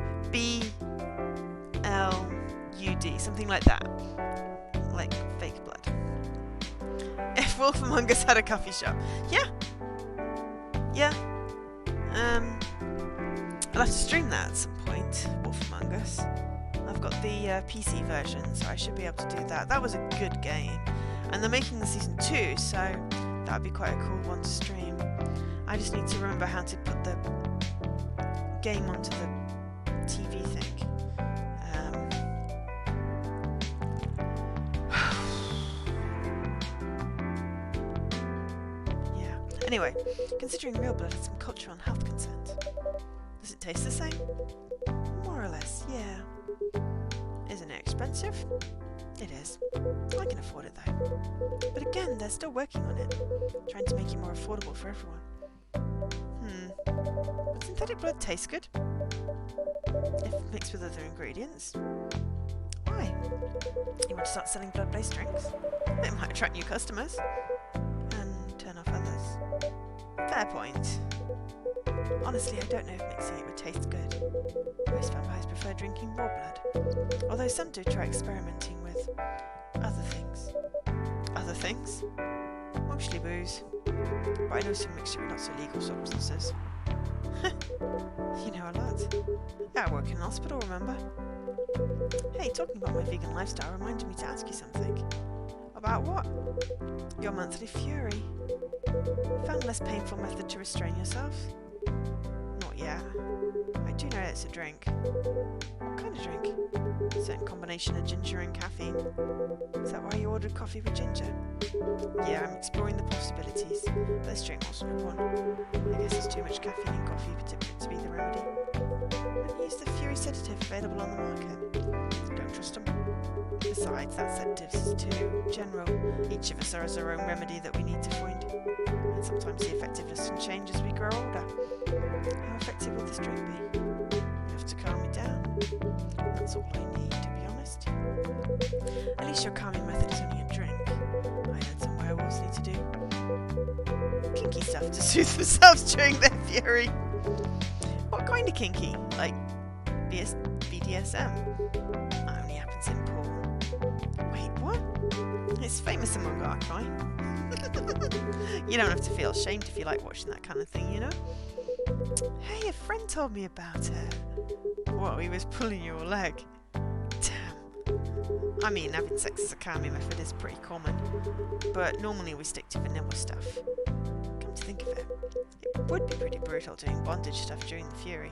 Something like that. Like fake blood. If Wolf Among Us had a coffee shop. Yeah. Yeah. I'll have to stream that at some point. Wolf Among Us. I've got the PC version, so I should be able to do that. That was a good game. And they're making the season 2, so that would be quite a cool one to stream. I just need to remember how to put the game onto the TV thing. Yeah. Anyway, considering real blood has some cultural and health concerns. Does it taste the same? More or less, yeah. Isn't it expensive? It is. I can afford it though. But again, they're still working on it, trying to make it more affordable for everyone. Would synthetic blood taste good? If mixed with other ingredients? Why? You want to start selling blood-based drinks? It might attract new customers. And turn off others. Fair point. Honestly, I don't know if mixing it would taste good. Most vampires prefer drinking raw blood. Although some do try experimenting with other things. Other things? Mostly booze. But I know some mixture with lots of legal substances. You know a lot. Yeah, I work in an hospital, remember? Hey, talking about my vegan lifestyle reminded me to ask you something. About what? Your monthly fury. Found a less painful method to restrain yourself? Not yet. I do know it's a drink. What kind of drink? A certain combination of ginger and caffeine. Is that why you ordered coffee with ginger? Yeah, I'm exploring the possibilities, but this drink wasn't one. I guess there's too much caffeine in coffee for it to be the remedy. And use the Fury sedative available on the market. Don't trust them. Besides, that sedative is too general. Each of us has our own remedy that we need to find. And sometimes the effectiveness can change as we grow older. How effective will this drink be? Enough to calm me down. That's all I need, to be honest. At least your calming method is only a drink. I heard some werewolves need to do kinky stuff to soothe themselves during their fury. What kind of kinky? Like BDSM? That only happens in porn. Wait, what? It's famous among our kind. You don't have to feel ashamed if you like watching that kind of thing, you know? Hey, a friend told me about it. What, he was pulling your leg? Damn. I mean, having sex as a calming method is pretty common, but normally we stick to vanilla stuff. Come to think of it, it would be pretty brutal doing bondage stuff during the fury.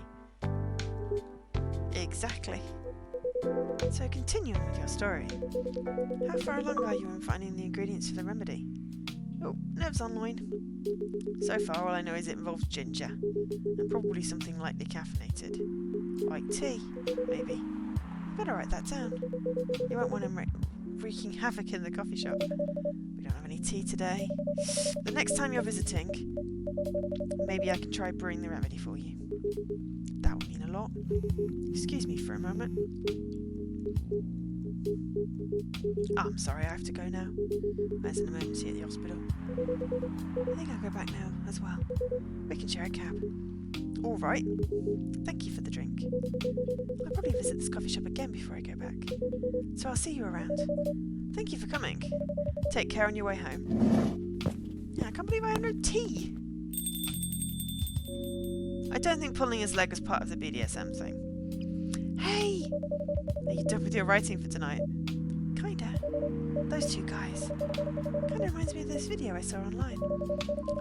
Exactly. So continuing with your story, how far along are you in finding the ingredients for the remedy? Oh, Nev's online. So far all I know is it involves ginger, and probably something lightly caffeinated. Like tea, maybe. Better write that down. You won't want him wreaking havoc in the coffee shop. We don't have any tea today. The next time you're visiting, maybe I can try brewing the remedy for you. That would mean a lot. Excuse me for a moment. I'm sorry, I have to go now. There's an emergency at the hospital. I think I'll go back now as well. We can share a cab. Alright. Thank you for the drink. I'll probably visit this coffee shop again before I go back. So I'll see you around. Thank you for coming. Take care on your way home. I can't believe I have no tea. I don't think pulling his leg is part of the BDSM thing. Hey! Are you done with your writing for tonight? Kinda. Those two guys. Kinda reminds me of this video I saw online.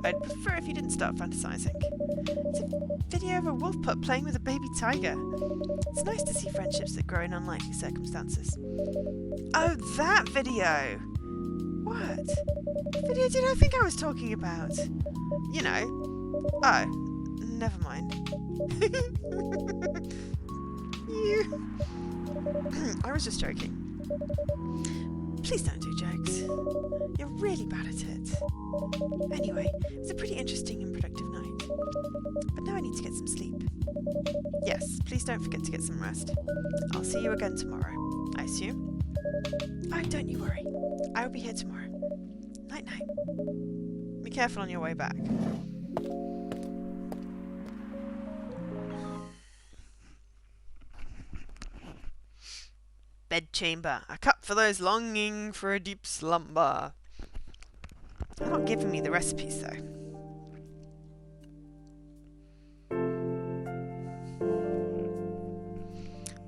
I'd prefer if you didn't start fantasizing. It's a video of a wolf pup playing with a baby tiger. It's nice to see friendships that grow in unlikely circumstances. Oh, that video! What? What video did I think I was talking about? You know. Oh, never mind. You. I was just joking. Please don't do jokes. You're really bad at it. Anyway, it was a pretty interesting and productive night. But now I need to get some sleep. Yes, please don't forget to get some rest. I'll see you again tomorrow, I assume? Oh, don't you worry. I will be here tomorrow. Night-night. Be careful on your way back. Bedchamber, a cup for those longing for a deep slumber. They're not giving me the recipes though.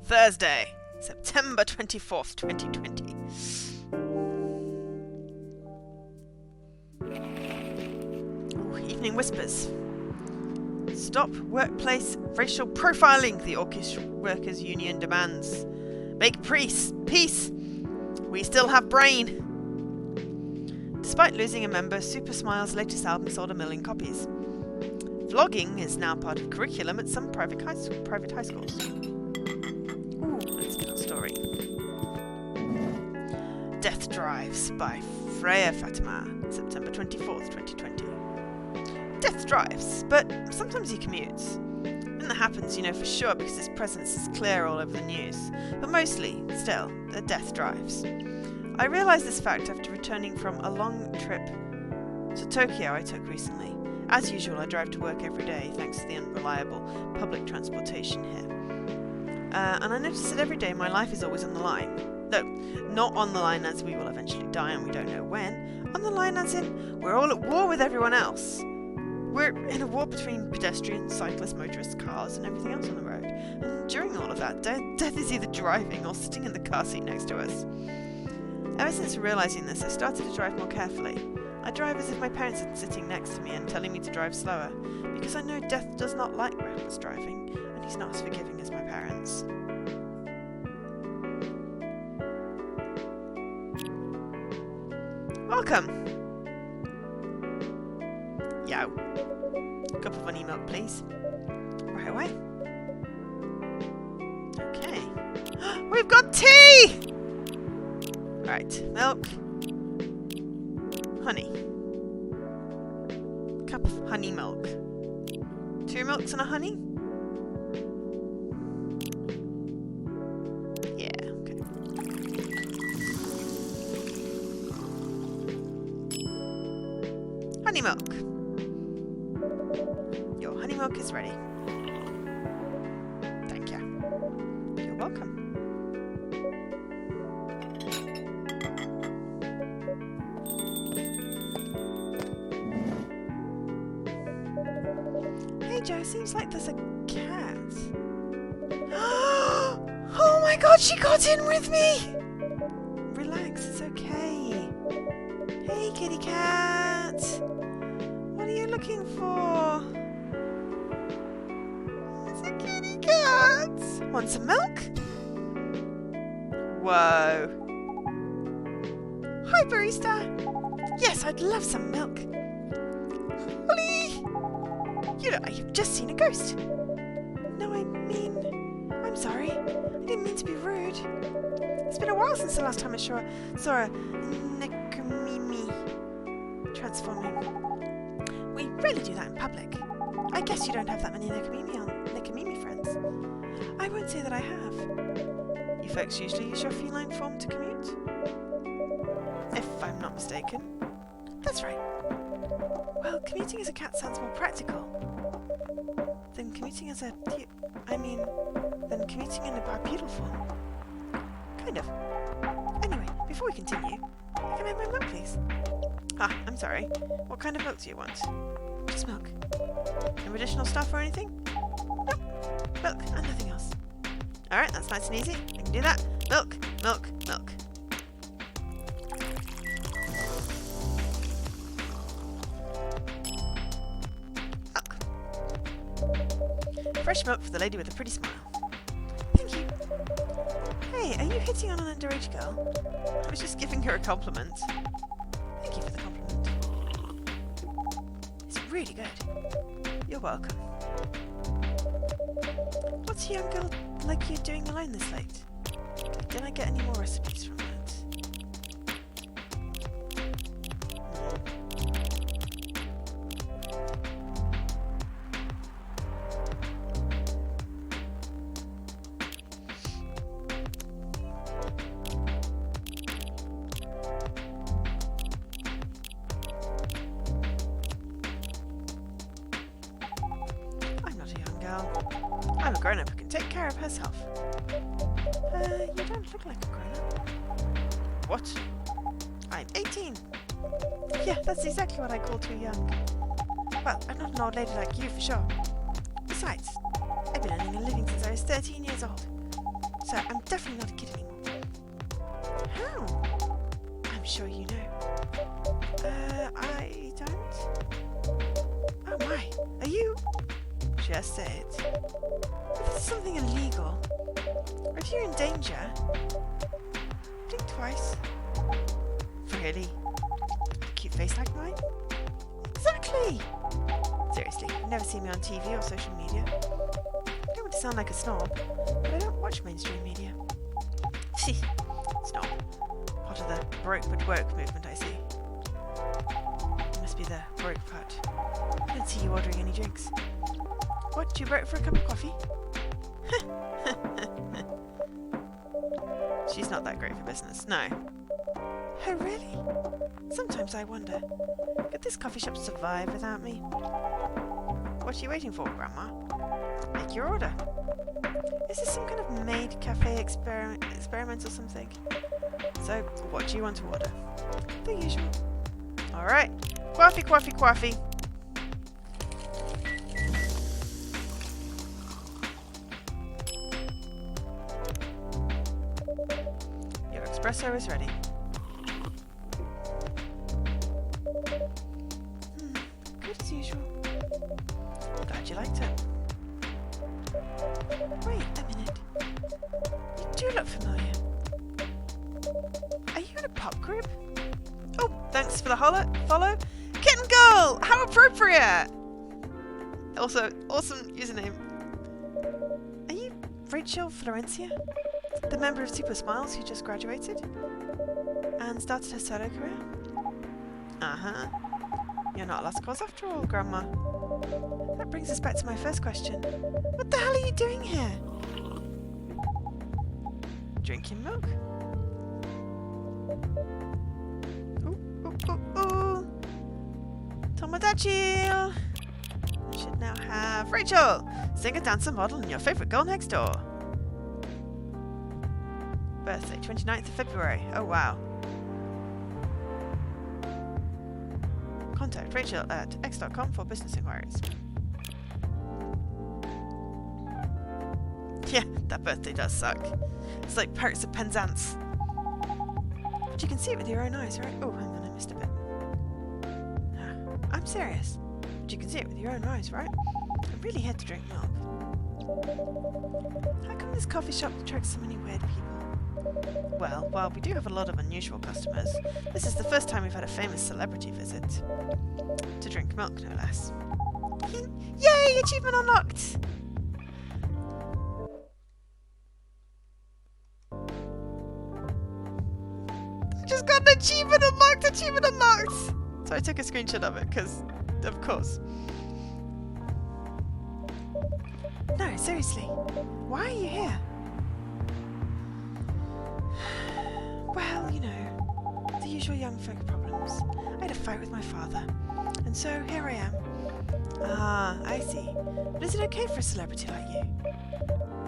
Thursday, September 24th, 2020. Ooh, evening whispers. Stop workplace racial profiling, the Orchestra Workers Union demands. Make peace. We still have brain. Despite losing a member, Super Smile's latest album sold 1 million copies. Vlogging is now part of curriculum at some private high schools. Ooh, let's get a story. Death Drives by Freya Fatima, September 24th, 2020. Death drives, but sometimes he commutes. When that happens, you know for sure because his presence is clear all over the news. But mostly, still, they're death drives. I realised this fact after returning from a long trip to Tokyo I took recently. As usual, I drive to work every day thanks to the unreliable public transportation here. And I notice that every day my life is always on the line. No, not on the line as we will eventually die and we don't know when. On the line as in, we're all at war with everyone else. We're in a war between pedestrians, cyclists, motorists, cars, and everything else on the road. And during all of that, death is either driving or sitting in the car seat next to us. Ever since realising this, I started to drive more carefully. I drive as if my parents are sitting next to me and telling me to drive slower, because I know death does not like reckless driving, and he's not as forgiving as my parents. Welcome! Yo. Cup of honey milk, please. Right away. Okay. We've got tea! Right, milk. Honey. Cup of honey milk. 2 milks and a honey? Yeah, okay. Honey milk. Your honey milk is ready. Thank you. You're welcome. Hey Joe, seems like there's a cat. Oh my god, she got in with me! Relax, it's okay. Hey kitty cat! What are you looking for? It's a kitty cat! Want some milk? Whoa. Hi barista! Yes, I'd love some milk. Holly! You know, I've just seen a ghost. No, I mean... I'm sorry. I didn't mean to be rude. It's been a while since the last time I saw a Nekomimi transforming. We rarely do that in public. I guess you don't have that many Nekomimi friends. I won't say that I have. You folks usually use your feline form to commute? If I'm not mistaken. That's right. Well, commuting as a cat sounds more practical than commuting as a... than commuting in a bipedal form. Kind of. Anyway, before we continue, can I have my milk, please? Ah, I'm sorry. What kind of milk do you want? Just milk. No additional stuff or anything? Milk and nothing else. Alright, that's nice and easy. I can do that. Milk, milk, milk. Fresh milk for the lady with the pretty smile. Thank you. Hey, are you hitting on an underage girl? I was just giving her a compliment. Thank you for the compliment. It's really good. You're welcome. What's a young girl like you doing alone this late? Did I get any more recipes from that? I'm a grown-up who can take care of herself. You don't look like a grown-up. What? I'm 18. Yeah, that's exactly what I call too young. Well, I'm not an old lady like you, for sure. Besides, I've been earning a living since I was 13 years old. So I'm definitely not a kid anymore. How? I'm sure you know. I don't? Oh my, are you... Just say it. If there's something illegal, or if you're in danger, blink twice. Really? A cute face like mine? Exactly! Seriously, you've never seen me on TV or social media. I don't want to sound like a snob, but I don't watch mainstream media. Snob. Part of the broke but woke movement, I see. It must be the broke part. I don't see you ordering any drinks. What, you broke for a cup of coffee? She's not that great for business, no. Oh, really? Sometimes I wonder, could this coffee shop survive without me? What are you waiting for, Grandma? Make your order. Is this some kind of maid cafe experiment or something? So, what do you want to order? The usual. Alright. Coffee, coffee, coffee. Your espresso is ready. Good as usual. Glad you liked it. Wait a minute. You do look familiar. Are you in a pop group? Oh, thanks for the follow. Kitten Girl! How appropriate! Also, awesome username. Are you Rachel Florencia? The member of Super Smiles who just graduated? And started her solo career? Uh-huh. You're not lost cause after all, Grandma. That brings us back to my first question. What the hell are you doing here? Drinking milk? Ooh. Tomodachi! I should now have Rachel! Singer, dancer, model, and your favourite girl next door. Birthday, 29th of February. Oh, wow. Contact Rachel at x.com for business inquiries. Yeah, that birthday does suck. It's like Pirates of Penzance. But you can see it with your own eyes, right? Oh, hang on, I missed a bit. I'm serious. But you can see it with your own eyes, right? I'm really here to drink milk. How come this coffee shop attracts so many weird people? Well, while we do have a lot of unusual customers, this is the first time we've had a famous celebrity visit. To drink milk, no less. Yay! Achievement unlocked! Just got an achievement unlocked! Achievement unlocked! So I took a screenshot of it, because, of course. No, seriously. Why are you here? Well, you know, the usual young folk problems. I had a fight with my father, and so here I am. Ah, I see. But is it okay for a celebrity like you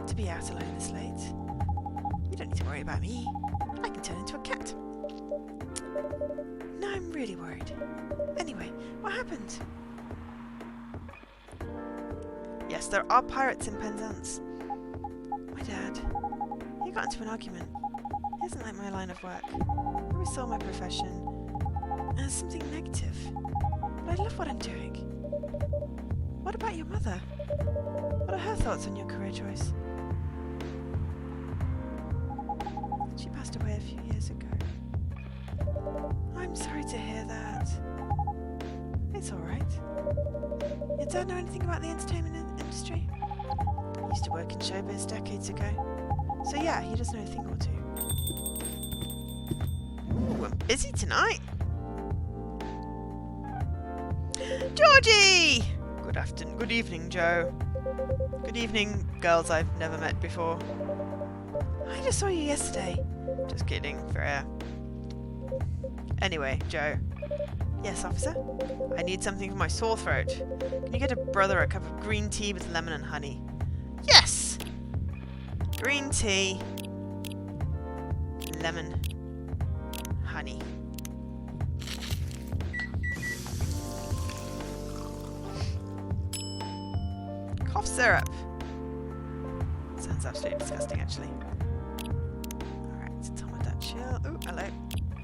to be out alone this late? You don't need to worry about me. I can turn into a cat. No, I'm really worried. Anyway, what happened? Yes, yes, there are pirates in Penzance. My dad, he got into an argument. He doesn't like my line of work. He always saw my profession as something negative. But I love what I'm doing. What about your mother? What are her thoughts on your career choice? She passed away a few years ago. I'm sorry to hear that. It's alright. Your dad know anything about the entertainment industry? He used to work in showbiz decades ago. So yeah, he does know a thing or two. Ooh, I'm busy tonight. Georgie! Good evening, Joe. Good evening, girls I've never met before. I just saw you yesterday. Just kidding, Freya. Anyway, Joe. Yes, officer? I need something for my sore throat. Can you get a brother a cup of green tea with lemon and honey? Yes! Green tea, lemon, honey. Cough syrup. Sounds absolutely disgusting, actually. Alright, tell my dad chill. Oh, hello.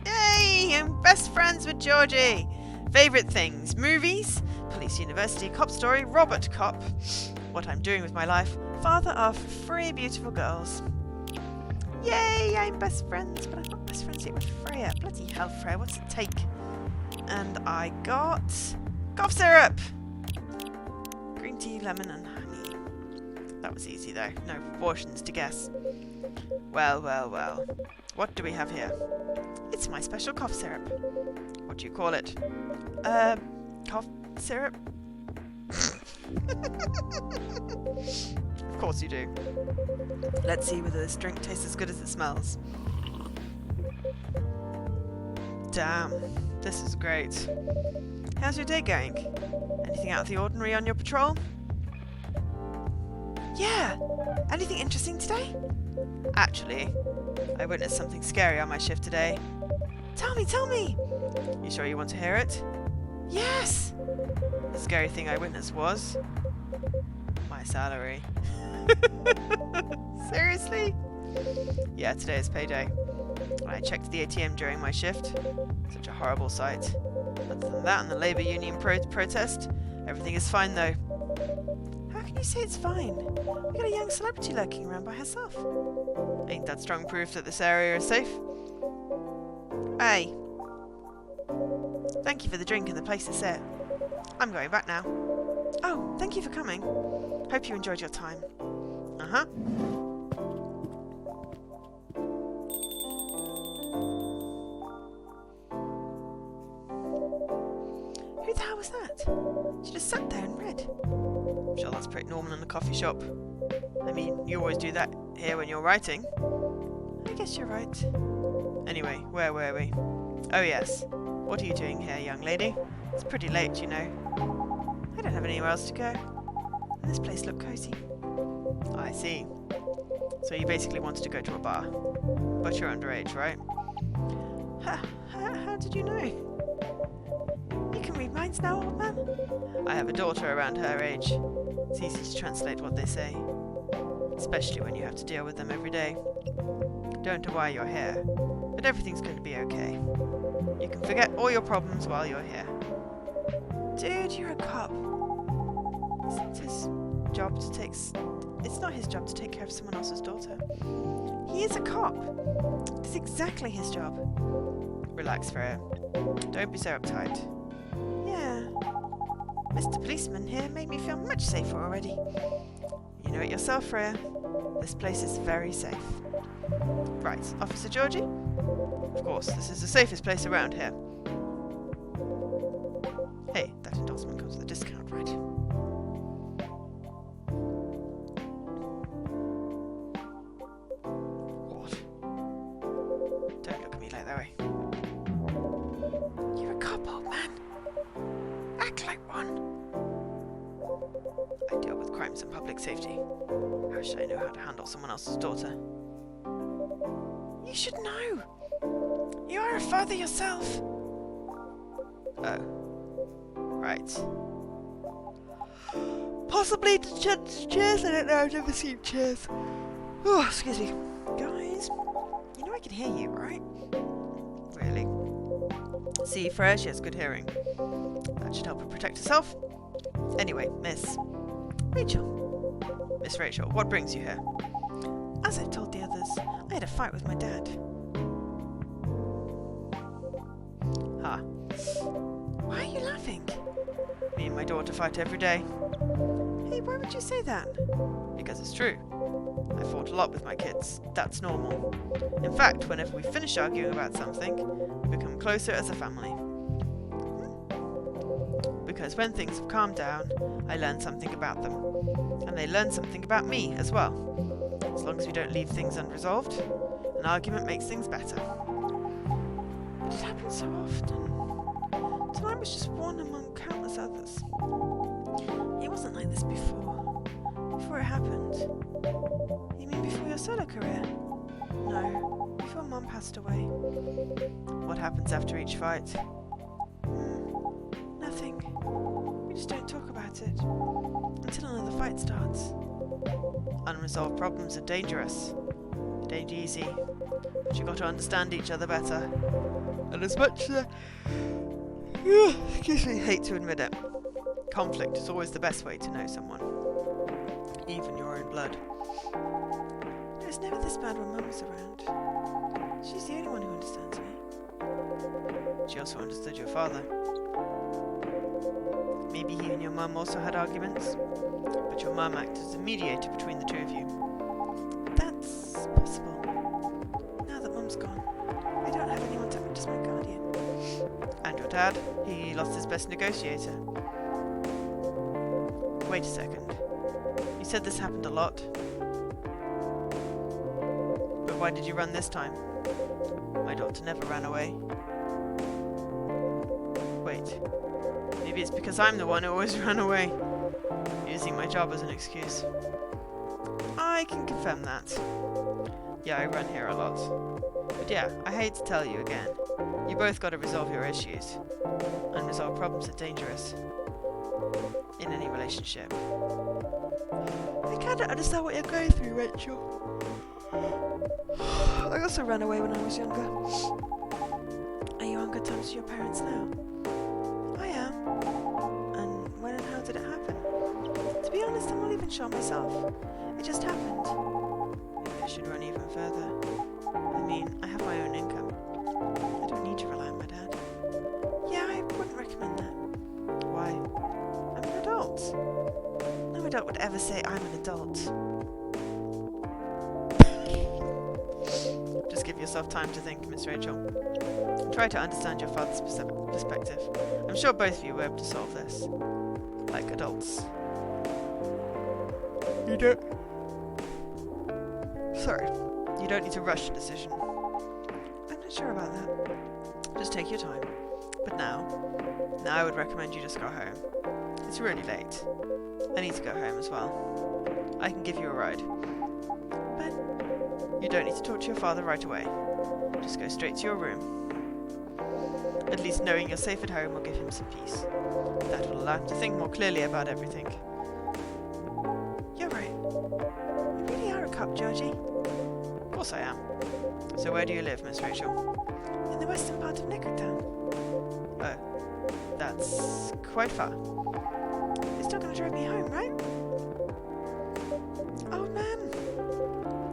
Yay! I'm best friends with Georgie. Favourite things: movies, police university, cop story, Robert Cop, what I'm doing with my life, father of 3 beautiful girls. Yay! I'm best friends, but I'm not best friends yet with Freya. Bloody hell, Freya, what's it take? And I got cough syrup. Green tea, lemon and honey. That was easy though, no proportions to guess. Well, well, well. What do we have here? It's my special cough syrup. What do you call it? Cough syrup? Of course you do. Let's see whether this drink tastes as good as it smells. Damn, this is great. How's your day going? Anything out of the ordinary on your patrol? Yeah! Anything interesting today? Actually, I witnessed something scary on my shift today. Tell me! You sure you want to hear it? Yes! The scary thing I witnessed was my salary. Seriously? Yeah, today is payday. I checked the ATM during my shift. Such a horrible sight. Other than that and the Labour Union protest, everything is fine though. How can you say it's fine? We got a young celebrity lurking around by herself. Ain't that strong proof that this area is safe? Hey. Thank you for the drink and the place to sit. I'm going back now. Oh, thank you for coming. Hope you enjoyed your time. Uh-huh. Who the hell was that? She just sat there and read. I'm sure that's pretty normal in a coffee shop. I mean, you always do that here when you're writing. I guess you're right. Anyway, where were we? Oh yes. What are you doing here, young lady? It's pretty late, you know. I don't have anywhere else to go. And this place looked cozy. I see. So you basically wanted to go to a bar. But you're underage, right? How did you know? You can read minds now, old man. I have a daughter around her age. It's easy to translate what they say. Especially when you have to deal with them every day. Don't know why you're here, but everything's going to be okay. You can forget all your problems while you're here. Dude, you're a cop. It's his job to take... It's not his job to take care of someone else's daughter. He is a cop. It's exactly his job. Relax, Freya. Don't be so uptight. Yeah. Mr. Policeman here made me feel much safer already. You know it yourself, Freya. This place is very safe. Right, Officer Georgie? Of course, this is the safest place around here. Hey, that endorsement comes with a discount, right? What? Don't look at me like that way. You're a cop, old man. Act like one. I deal with crimes and public safety. How should I know how to handle someone else's daughter? You should know. You are a father yourself. Oh. Right. Possibly to chairs. I don't know. I've never seen chairs. Oh, excuse me. Guys, you know I can hear you, right? Really? See, Freya, she has good hearing. That should help her protect herself. Anyway, Miss Rachel. Miss Rachel, what brings you here? As I've told the others, I had a fight with my dad. Ha. Why are you laughing? Me and my daughter fight every day. Hey, why would you say that? Because it's true. I fought a lot with my kids. That's normal. In fact, whenever we finish arguing about something, we become closer as a family. Because when things have calmed down, I learn something about them. And they learn something about me as well. As long as we don't leave things unresolved, an argument makes things better. But it happens so often. Tonight was just one among countless others. It wasn't like this before. Before it happened. You mean before your solo career? No, before Mum passed away. What happens after each fight? Nothing. We just don't talk about it. Until another fight starts. Unresolved problems are dangerous. It ain't easy. But you got to understand each other better. And as much as excuse me, hate to admit it, conflict is always the best way to know someone. Even your own blood. It was never this bad when Mum was around. She's the only one who understands me. She also understood your father. Maybe he and your mum also had arguments, but your mum acted as a mediator between the two of you. That's possible. Now that Mum's gone, I don't have anyone to act as my guardian. And your dad, he lost his best negotiator. Wait a second. You said this happened a lot. But why did you run this time? My daughter never ran away. Wait. Maybe it's because I'm the one who always ran away. Using my job as an excuse. I can confirm that. Yeah, I run here a lot. But yeah, I hate to tell you again. You both gotta resolve your issues. Unresolved problems are dangerous. In any relationship. I kinda understand what you're going through, Rachel. I also ran away when I was younger. Are you on good terms with your parents now? I am. And when and how did it happen? To be honest, I'm not even sure myself. It just happened. Maybe I should run even further. I mean, I have my own income. I don't need to rely on my dad. Yeah, I wouldn't recommend that. Why? I'm an adult. No adult would ever say I'm an adult. Just give yourself time to think, Miss Rachel. And try to understand your father's perspective. I'm sure both of you will be able to solve this. Like adults. You don't... Sorry. You don't need to rush a decision. I'm not sure about that. Just take your time. But now I would recommend you just go home. It's really late. I need to go home as well. I can give you a ride. But you don't need to talk to your father right away. Just go straight to your room. At least knowing you're safe at home will give him some peace. That will allow him to think more clearly about everything. You're right. You really are a cop, Georgie. Of course I am. So where do you live, Miss Rachel? In the western part of Nickertown. Oh, that's quite far. You're still going to drive me home, right? Oh, man.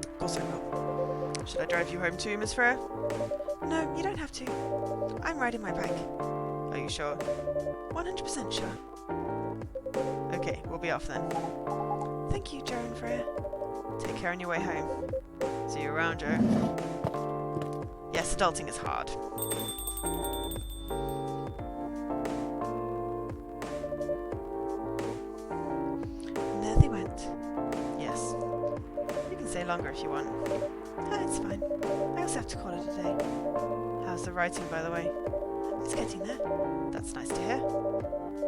Of course I will. Should I drive you home too, Miss Freya? No, you don't have to. I'm riding my bike. Are you sure? 100% sure. Okay, we'll be off then. Thank you, Joe and Freya. Take care on your way home. See you around, Joe. Yes, adulting is hard. And there they went. Yes. You can stay longer if you want. Ah, it's fine. I also have to call it a day. How's the writing, by the way? It's getting there. That's nice to hear.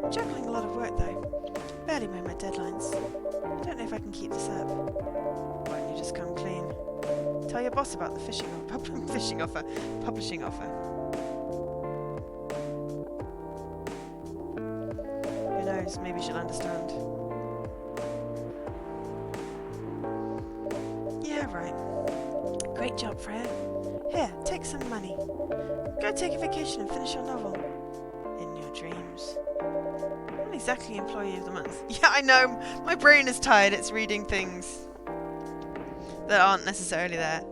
I'm juggling a lot of work, though. Barely made my deadlines. I don't know if I can keep this up. Why don't you just come clean? Tell your boss about the publishing offer. Who knows, maybe she'll understand. Great job, Freya. Here, take some money. Go take a vacation and finish your novel. In your dreams. Not exactly Employee of the Month. Yeah, I know. My brain is tired. It's reading things that aren't necessarily there.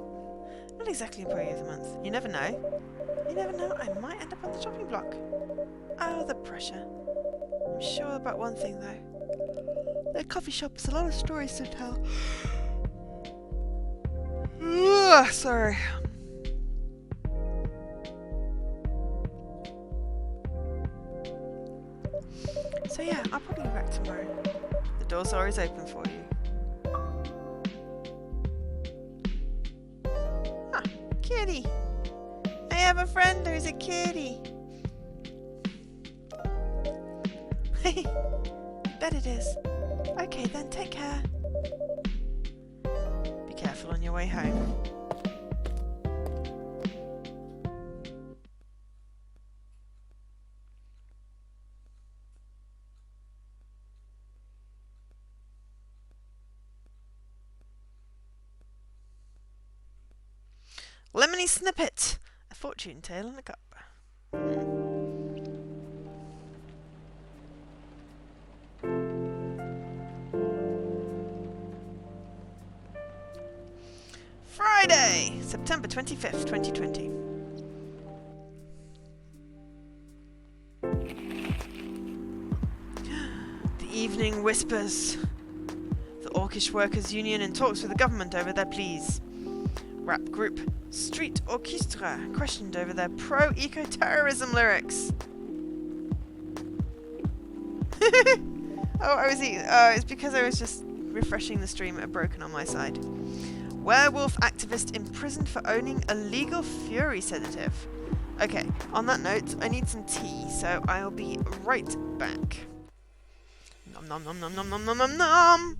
Not exactly Employee of the Month. You never know. You never know. I might end up on the chopping block. Oh, the pressure. I'm sure about one thing, though. Their coffee shop has a lot of stories to tell. Ugh, sorry. So yeah, I'll probably be back tomorrow. The door's always open for you. Huh, kitty. I have a friend who's a kitty. Bet it is. Okay then, take care. Be careful on your way home. Lemony Snippet! A fortune tale in a cup. Friday, September 25th, 2020. The evening whispers. The Orcish Workers' Union in talks with the government over their pleas. Rap group Street Orchestra questioned over their pro-eco-terrorism lyrics. It's because I was just refreshing the stream. It had broken on my side. Werewolf activist imprisoned for owning a legal fury sedative. Okay, on that note, I need some tea, so I'll be right back. Nom nom nom nom nom nom nom nom nom!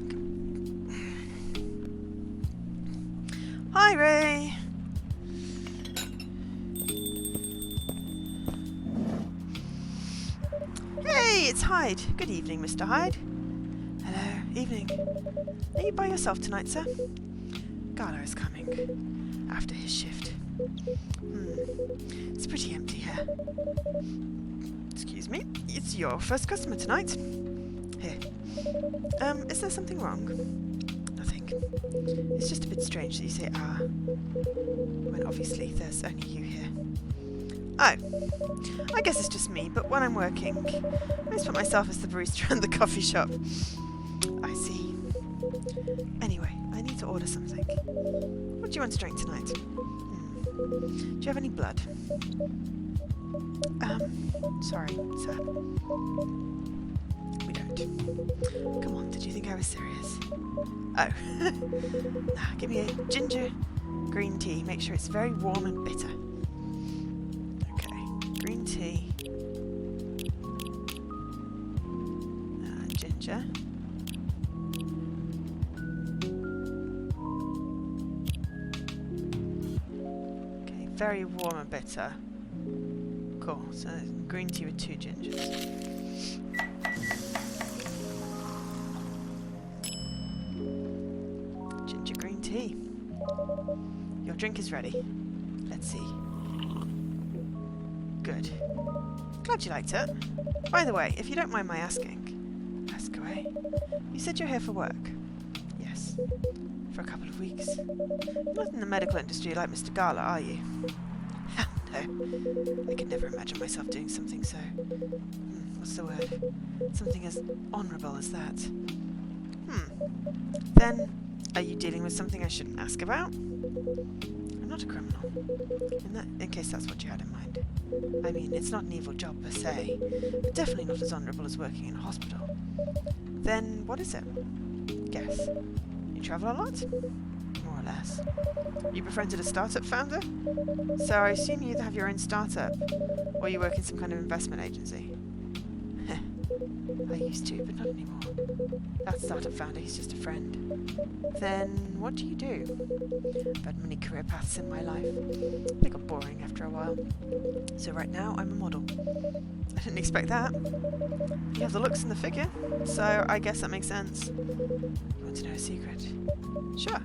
back. Hi, Ray. Hey, it's Hyde. Good evening, Mr. Hyde. Hello. Evening. Are you by yourself tonight, sir? Gala is coming. After his shift. It's pretty empty here. Excuse me. It's your first customer tonight. Here. Is there something wrong? Nothing. It's just a bit strange that you say when obviously there's only you here. Oh. I guess it's just me, but when I'm working, I always put myself as the barista at the coffee shop. I see. Anyway, I need to order something. What do you want to drink tonight? Do you have any blood? Sorry, sir. We don't. Come on, did you think I was serious? Oh. Nah, give me a ginger green tea. Make sure it's very warm and bitter. Okay, green tea. Ginger. Okay, very warm and bitter. Cool, so green tea with 2 gingers. Ginger green tea. Your drink is ready. Let's see. Good. Glad you liked it. By the way, if you don't mind my asking, ask away. You said you're here for work? Yes. For a couple of weeks. Not in the medical industry like Mr. Gala, are you? No. I could never imagine myself doing something so... what's the word? Something as honourable as that. Then, are you dealing with something I shouldn't ask about? I'm not a criminal. In case that's what you had in mind. I mean, it's not an evil job per se, but definitely not as honourable as working in a hospital. Then, what is it? Guess. You travel a lot? More or less. You befriended a startup founder? So I assume you either have your own startup, or you work in some kind of investment agency. I used to, but not anymore. That startup founder, he's just a friend. Then, what do you do? I've had many career paths in my life. They got boring after a while. So right now, I'm a model. I didn't expect that. You have the looks and the figure, so I guess that makes sense. You want to know a secret? Sure.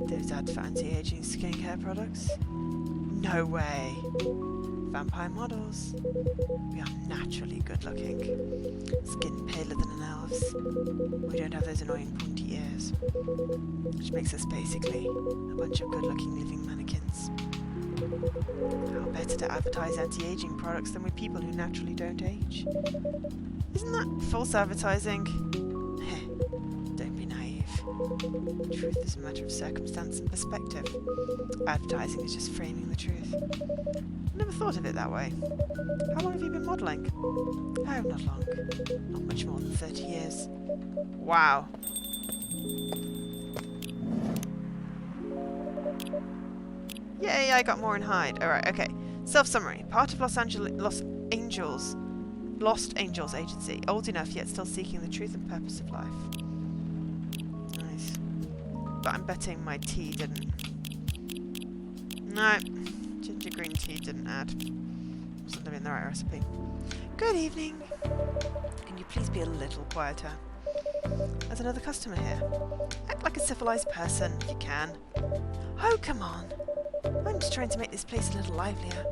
Those ads for anti-aging skincare products? No way. Vampire models. We are naturally good looking. Skin paler than an elf's. We don't have those annoying pointy ears. Which makes us basically a bunch of good looking living mannequins. How better to advertise anti-aging products than with people who naturally don't age? Isn't that false advertising? Don't be naive. Truth is a matter of circumstance and perspective. Advertising is just framing the truth. Never thought of it that way. How long have you been modelling? Oh, not long. Not much more than 30 years. Wow. Yay, I got more in Hyde. Alright, okay. Self-summary. Part of Lost Angels Agency. Old enough yet still seeking the truth and purpose of life. Nice. But I'm betting my tea didn't. No. Ginger green tea didn't add. Wasn't in the right recipe. Good evening. Can you please be a little quieter? There's another customer here. Act like a civilized person if you can. Oh, come on. I'm just trying to make this place a little livelier.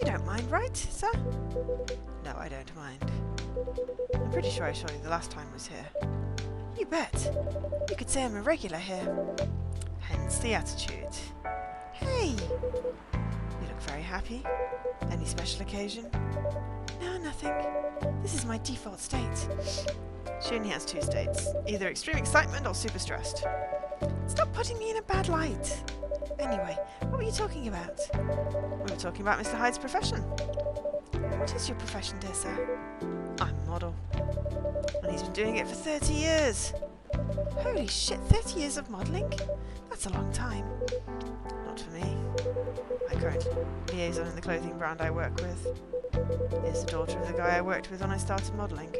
You don't mind, right, sir? No, I don't mind. I'm pretty sure I saw you the last time I was here. You bet. You could say I'm a regular here. Hence the attitude. Hey! You look very happy. Any special occasion? No, nothing. This is my default state. She only has 2 states. Either extreme excitement or super stressed. Stop putting me in a bad light. Anyway, what were you talking about? We were talking about Mr. Hyde's profession. What is your profession, dear sir? I'm a model. And he's been doing it for 30 years. Oh, Holy shit, 30 years of modelling? That's a long time. Not for me. My current liaison in the clothing brand I work with is the daughter of the guy I worked with when I started modelling.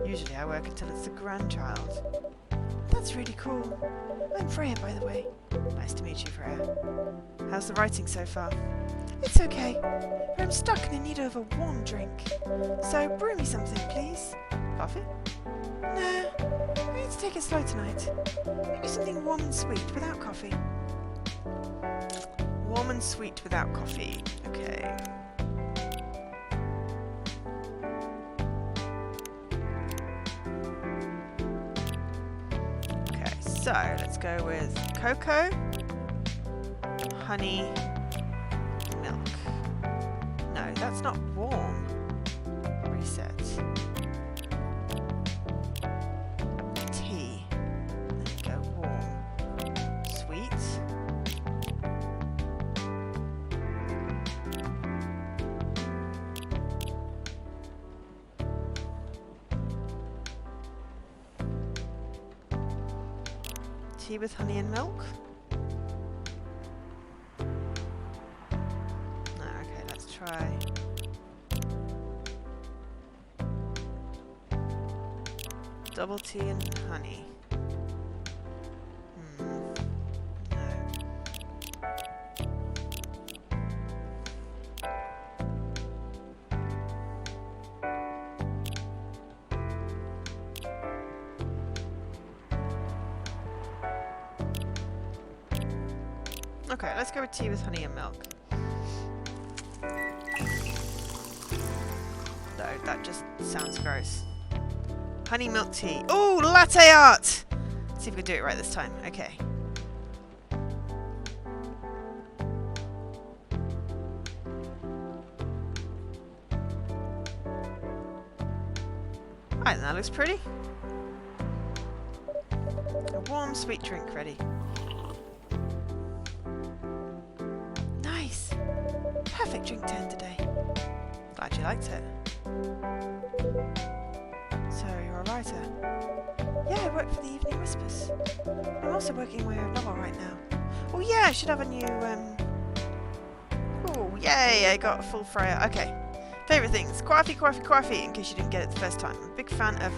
Usually I work until it's the grandchild. That's really cool. I'm Freya, by the way. Nice to meet you, Freya. How's the writing so far? It's okay, but I'm stuck and in need of a warm drink. So brew me something, please. Coffee? No, I need to take it slow tonight. Maybe something warm and sweet without coffee. Warm and sweet without coffee. Okay. Okay, so let's go with cocoa, honey, milk. No, that's not warm. Reset. Tea. There you go, warm. Sweet. Tea with honey and milk. No, okay, let's try. Double tea and honey. No. Okay, let's go with tea with honey and milk. No, that just sounds gross. Honey milk tea. Oh, latte art! Let's see if we can do it right this time. Okay. I think that looks pretty. A warm, sweet drink ready. Nice. Perfect drink to end today. Glad you liked it. So, you're a writer? Yeah, I work for the Evening Whispers. I'm also working my own novel right now. Oh yeah, I should have a new, Oh, yay, I got a full Freya. Okay. Favourite things. Coffee, in case you didn't get it the first time. I'm a big fan of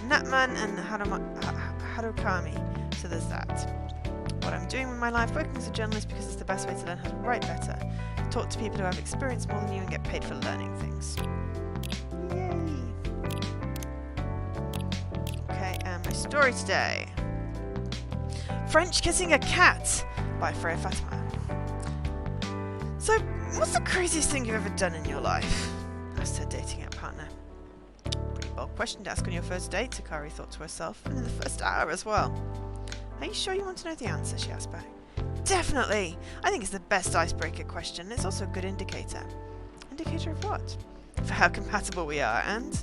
Natman and Harukami, so there's that. What I'm doing with my life, working as a journalist because it's the best way to learn how to write better. Talk to people who have experience more than you and get paid for learning things. My story today. French Kissing a Cat by Freya Fatima. So, what's the craziest thing you've ever done in your life? Asked her dating app partner. Pretty bold question to ask on your first date, Sakari thought to herself, and in the first hour as well. Are you sure you want to know the answer? She asked back. Definitely! I think it's the best icebreaker question. It's also a good indicator. Indicator of what? For how compatible we are, and...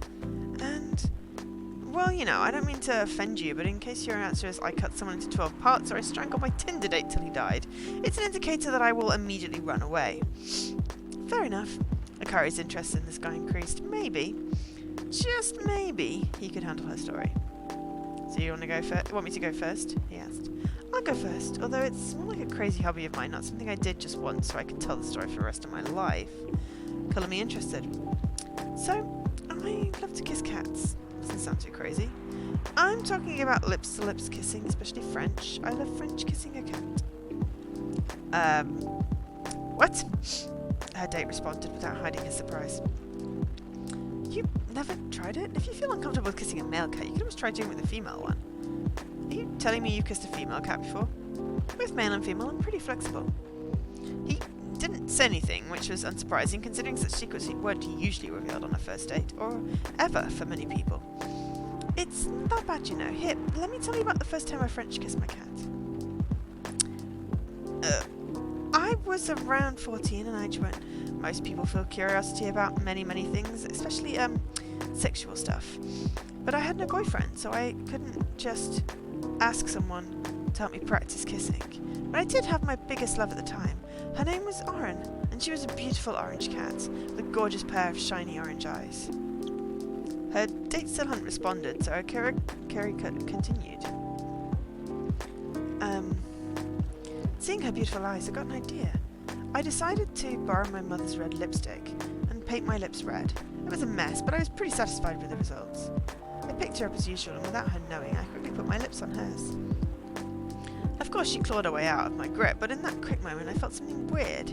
Well, you know, I don't mean to offend you, but in case your answer is I cut someone into 12 parts or I strangled my Tinder date till he died, it's an indicator that I will immediately run away. Fair enough. Akari's interest in this guy increased. Maybe, just maybe, he could handle her story. So you want to go first? Want me to go first? He asked. I'll go first, although it's more like a crazy hobby of mine, not something I did just once so I could tell the story for the rest of my life. Colour me interested. So, I love to kiss cats. Doesn't sound too crazy. I'm talking about lips-to-lips kissing, especially French. I love French kissing a cat. What? Her date responded without hiding his surprise. You never tried it? If you feel uncomfortable with kissing a male cat, you could always try doing it with a female one. Are you telling me you kissed a female cat before? With male and female, I'm pretty flexible. He didn't say anything, which was unsurprising considering such secrets weren't usually revealed on a first date, or ever for many people. It's not bad, you know. Here, let me tell you about the first time I French kissed my cat. I was around 14 and age when most people feel curiosity about many things, especially sexual stuff. But I had no boyfriend, so I couldn't just ask someone to help me practice kissing. But I did have my biggest love at the time. Her name was Oren, and she was a beautiful orange cat with a gorgeous pair of shiny orange eyes. Her date still hadn't responded, so Akari continued. Seeing her beautiful eyes, I got an idea. I decided to borrow my mother's red lipstick and paint my lips red. It was a mess, but I was pretty satisfied with the results. I picked her up as usual, and without her knowing, I quickly put my lips on hers. Of course, she clawed her way out of my grip, but in that quick moment, I felt something weird.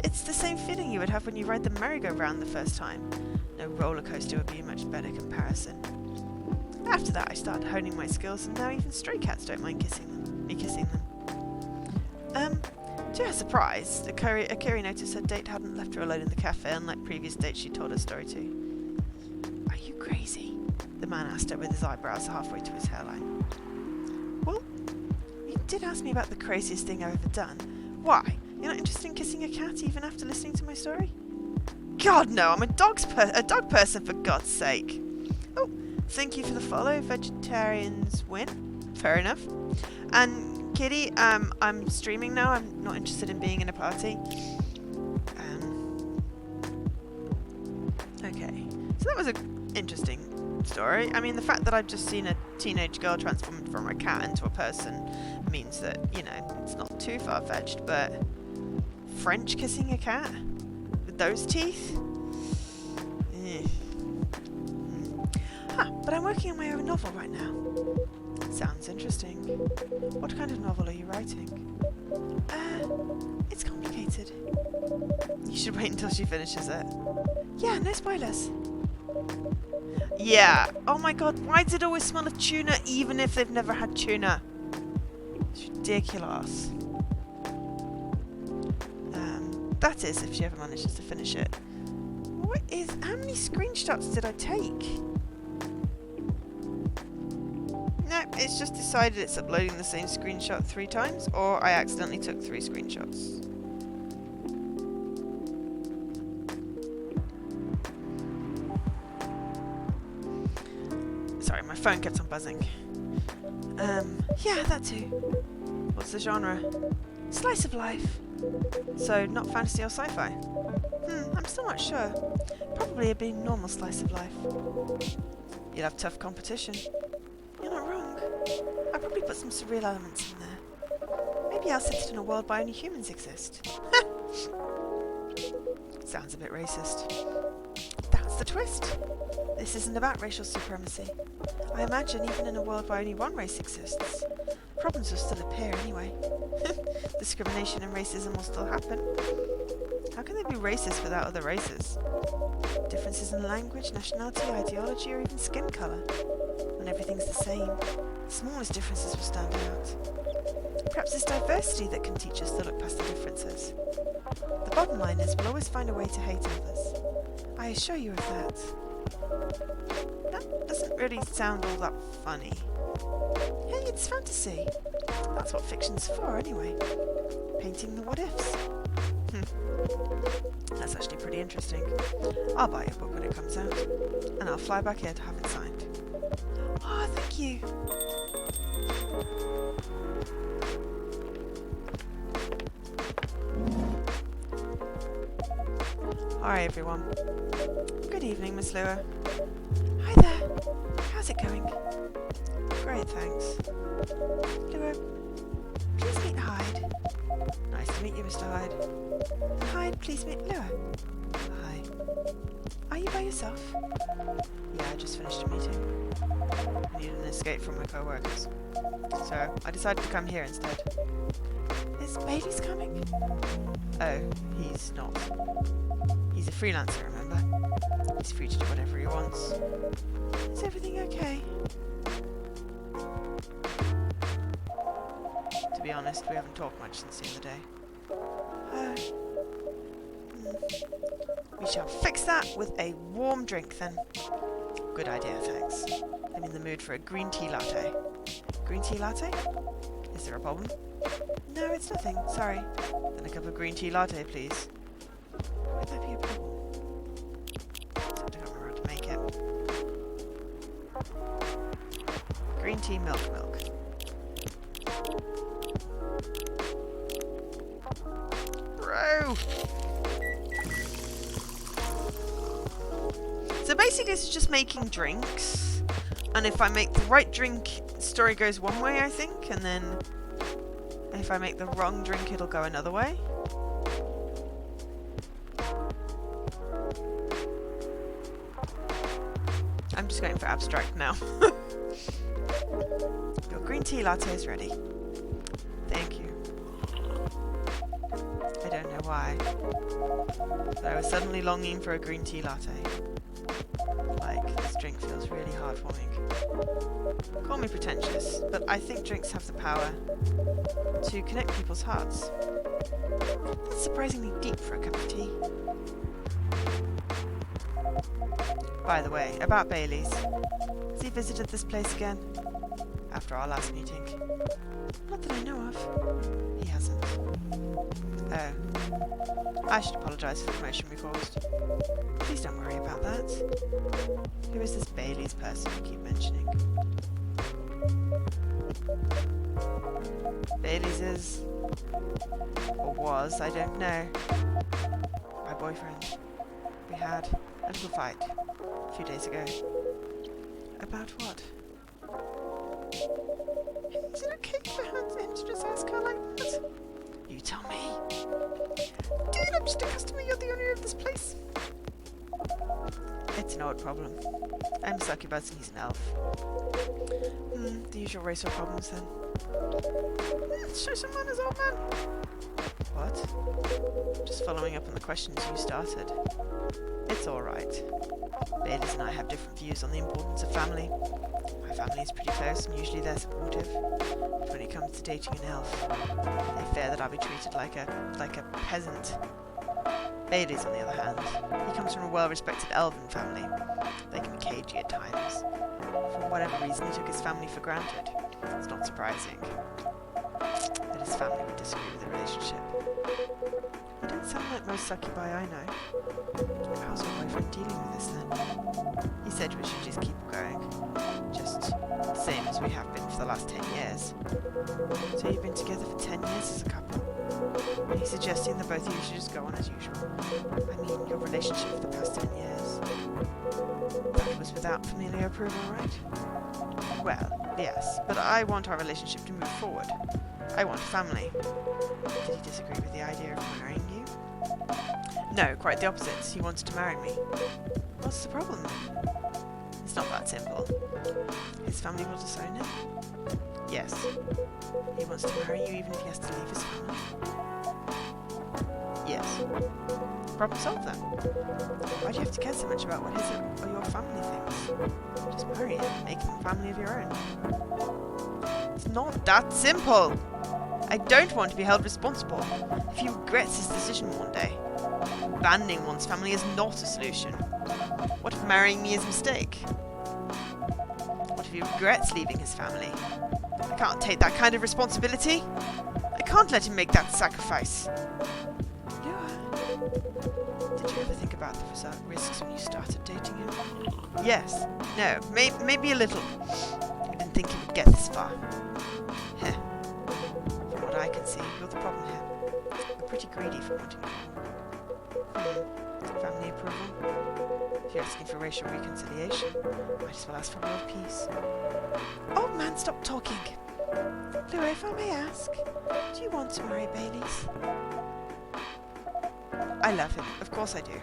It's the same feeling you would have when you ride the merry-go-round the first time. No roller coaster would be a much better comparison. After that, I started honing my skills, and now even stray cats don't mind me kissing them. To her surprise, Akiri noticed her date hadn't left her alone in the cafe, unlike previous dates she told her story to. Are you crazy? The man asked her with his eyebrows halfway to his hairline. Well, you did ask me about the craziest thing I've ever done. Why? You're not interested in kissing a cat even after listening to my story? God, no, I'm a dog person, for God's sake. Oh, thank you for the follow. Vegetarians win. Fair enough. And Kitty, I'm streaming now. I'm not interested in being in a party. Okay. So that was an interesting story. I mean, the fact that I've just seen a teenage girl transform from a cat into a person means that, you know, it's not too far-fetched, but French kissing a cat? With those teeth? But I'm working on my own novel right now. Sounds interesting. What kind of novel are you writing? It's complicated. You should wait until she finishes it. Yeah, no spoilers. Yeah. Oh my god, why does it always smell of tuna even if they've never had tuna? It's ridiculous. That is, if she ever manages to finish it. How many screenshots did I take? No, it's just decided it's uploading the same screenshot 3 times, or I accidentally took 3 screenshots. Sorry, my phone kept on buzzing. Yeah, that too. What's the genre? Slice of life. So, not fantasy or sci-fi? I'm still not sure. Probably a big normal slice of life. You'll have tough competition. You're not wrong. I'll probably put some surreal elements in there. Maybe I'll set it in a world where only humans exist. Sounds a bit racist. That's the twist. This isn't about racial supremacy. I imagine even in a world where only one race exists, problems will still appear anyway. Discrimination and racism will still happen. How can they be racist without other races? Differences in language, nationality, ideology, or even skin colour. When everything's the same, the smallest differences will stand out. Perhaps it's diversity that can teach us to look past the differences. The bottom line is we'll always find a way to hate others. I assure you of that. That doesn't really sound all that funny. Hey, it's fantasy. That's what fiction's for, anyway. Painting the what-ifs. That's actually pretty interesting. I'll buy your book when it comes out, and I'll fly back here to have it signed. Oh, thank you. Alright, everyone. Good evening, Miss Lua. Hi there. How's it going? Great, thanks. Lua, please meet Hyde. Nice to meet you, Mr. Hyde. And Hyde, please meet Lua. Hi. Are you by yourself? Yeah, I just finished a meeting. I needed an escape from my co-workers. So, I decided to come here instead. Is Bailey's coming? Oh, he's not. He's a freelancer, remember? He's free to do whatever he wants. Is everything okay? To be honest, we haven't talked much since the other day. Oh. We shall fix that with a warm drink then. Good idea, thanks. I'm in the mood for a green tea latte. Green tea latte? Is there a problem? No, it's nothing, sorry. Then a cup of green tea latte, please. Would that be a problem? I don't remember how to make it. Green tea, milk. Bro! So basically this is just making drinks. And if I make the right drink, the story goes one way, I think. And then If I make the wrong drink, it'll go another way. I'm just going for abstract now. Your green tea latte is ready. Thank you. I don't know why, but I was suddenly longing for a green tea latte. Like, this drink feels really heartwarming. Call me pretentious, but I think drinks have the power to connect people's hearts. That's surprisingly deep for a cup of tea. By the way, about Bailey's. Has he visited this place again? After our last meeting? Not that I know of. He hasn't. Oh. I should apologise for the commotion we caused. Please don't worry about that. Who is this Bailey's person you keep mentioning? Bailey's is... or was, I don't know. My boyfriend. We had a little fight a few days ago. About what? Is it okay for him to just ask her like that? You tell me. Dude, I'm just a customer, you're the owner of this place. It's an odd problem. I'm a succubus and he's an elf. The usual racial problems then. Show some manners, old man. What? Just following up on the questions you started. It's alright. Bailey's and I have different views on the importance of family. My family is pretty close and usually they're supportive. But when it comes to dating an elf, they fear that I'll be treated like a peasant. Bailey's, on the other hand, he comes from a well-respected elven family. They can be cagey at times. For whatever reason, he took his family for granted. It's not surprising that his family would disagree with the relationship. You don't sound like most succubi I know. How's your boyfriend dealing with this then? He said we should just keep going. Just the same as we have been for the last 10 years. So you've been together for 10 years as a couple? Are you suggesting that both of you should just go on as usual? I mean, your relationship for the past 10 years. That was without familiar approval, right? Well, yes, but I want our relationship to move forward. I want family. Did he disagree with the idea of marrying you? No, quite the opposite. He wanted to marry me. What's the problem? It's not that simple. His family will disown him? Yes. He wants to marry you even if he has to leave his family? Yes. Problem solved then. Why do you have to care so much about what his or your family thinks? Just marry him and make him a family of your own. It's not that simple! I don't want to be held responsible if he regrets his decision one day. Abandoning one's family is not a solution. What if marrying me is a mistake? What if he regrets leaving his family? I can't take that kind of responsibility. I can't let him make that sacrifice. Did you ever think about the risks when you started dating him? Yes. No. Maybe a little. I didn't think he would get this far. Heh. From what I can see, you're the problem here. You're pretty greedy for wanting family approval. If you're asking for racial reconciliation, might as well ask for world peace. Old man, stop talking. Louis, if I may ask, do you want to marry Bailey's? I love him, of course I do.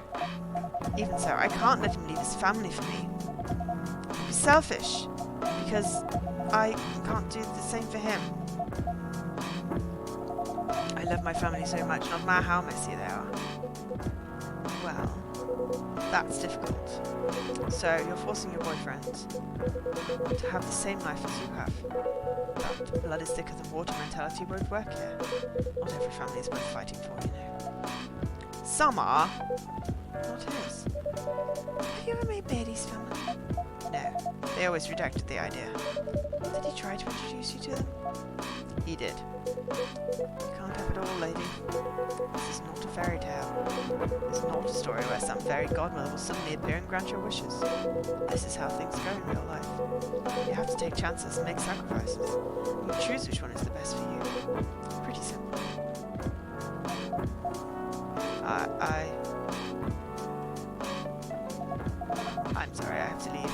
Even so, I can't let him leave his family for me. It'd be selfish, because I can't do the same for him. I love my family so much, no matter how messy they are. Well, that's difficult. So you're forcing your boyfriend to have the same life as you have. That blood is thicker than water mentality won't work here. Not every family is worth fighting for, you know. Some are. Not his. Have you ever made Bailey's family? No. They always rejected the idea. Did he try to introduce you to them? He did. You can't have it all, lady. This is not a fairy tale. This is not a story where some fairy godmother will suddenly appear and grant your wishes. This is how things go in real life. You have to take chances and make sacrifices. And you choose which one is the best for you. Pretty simple. I'm sorry, I have to leave.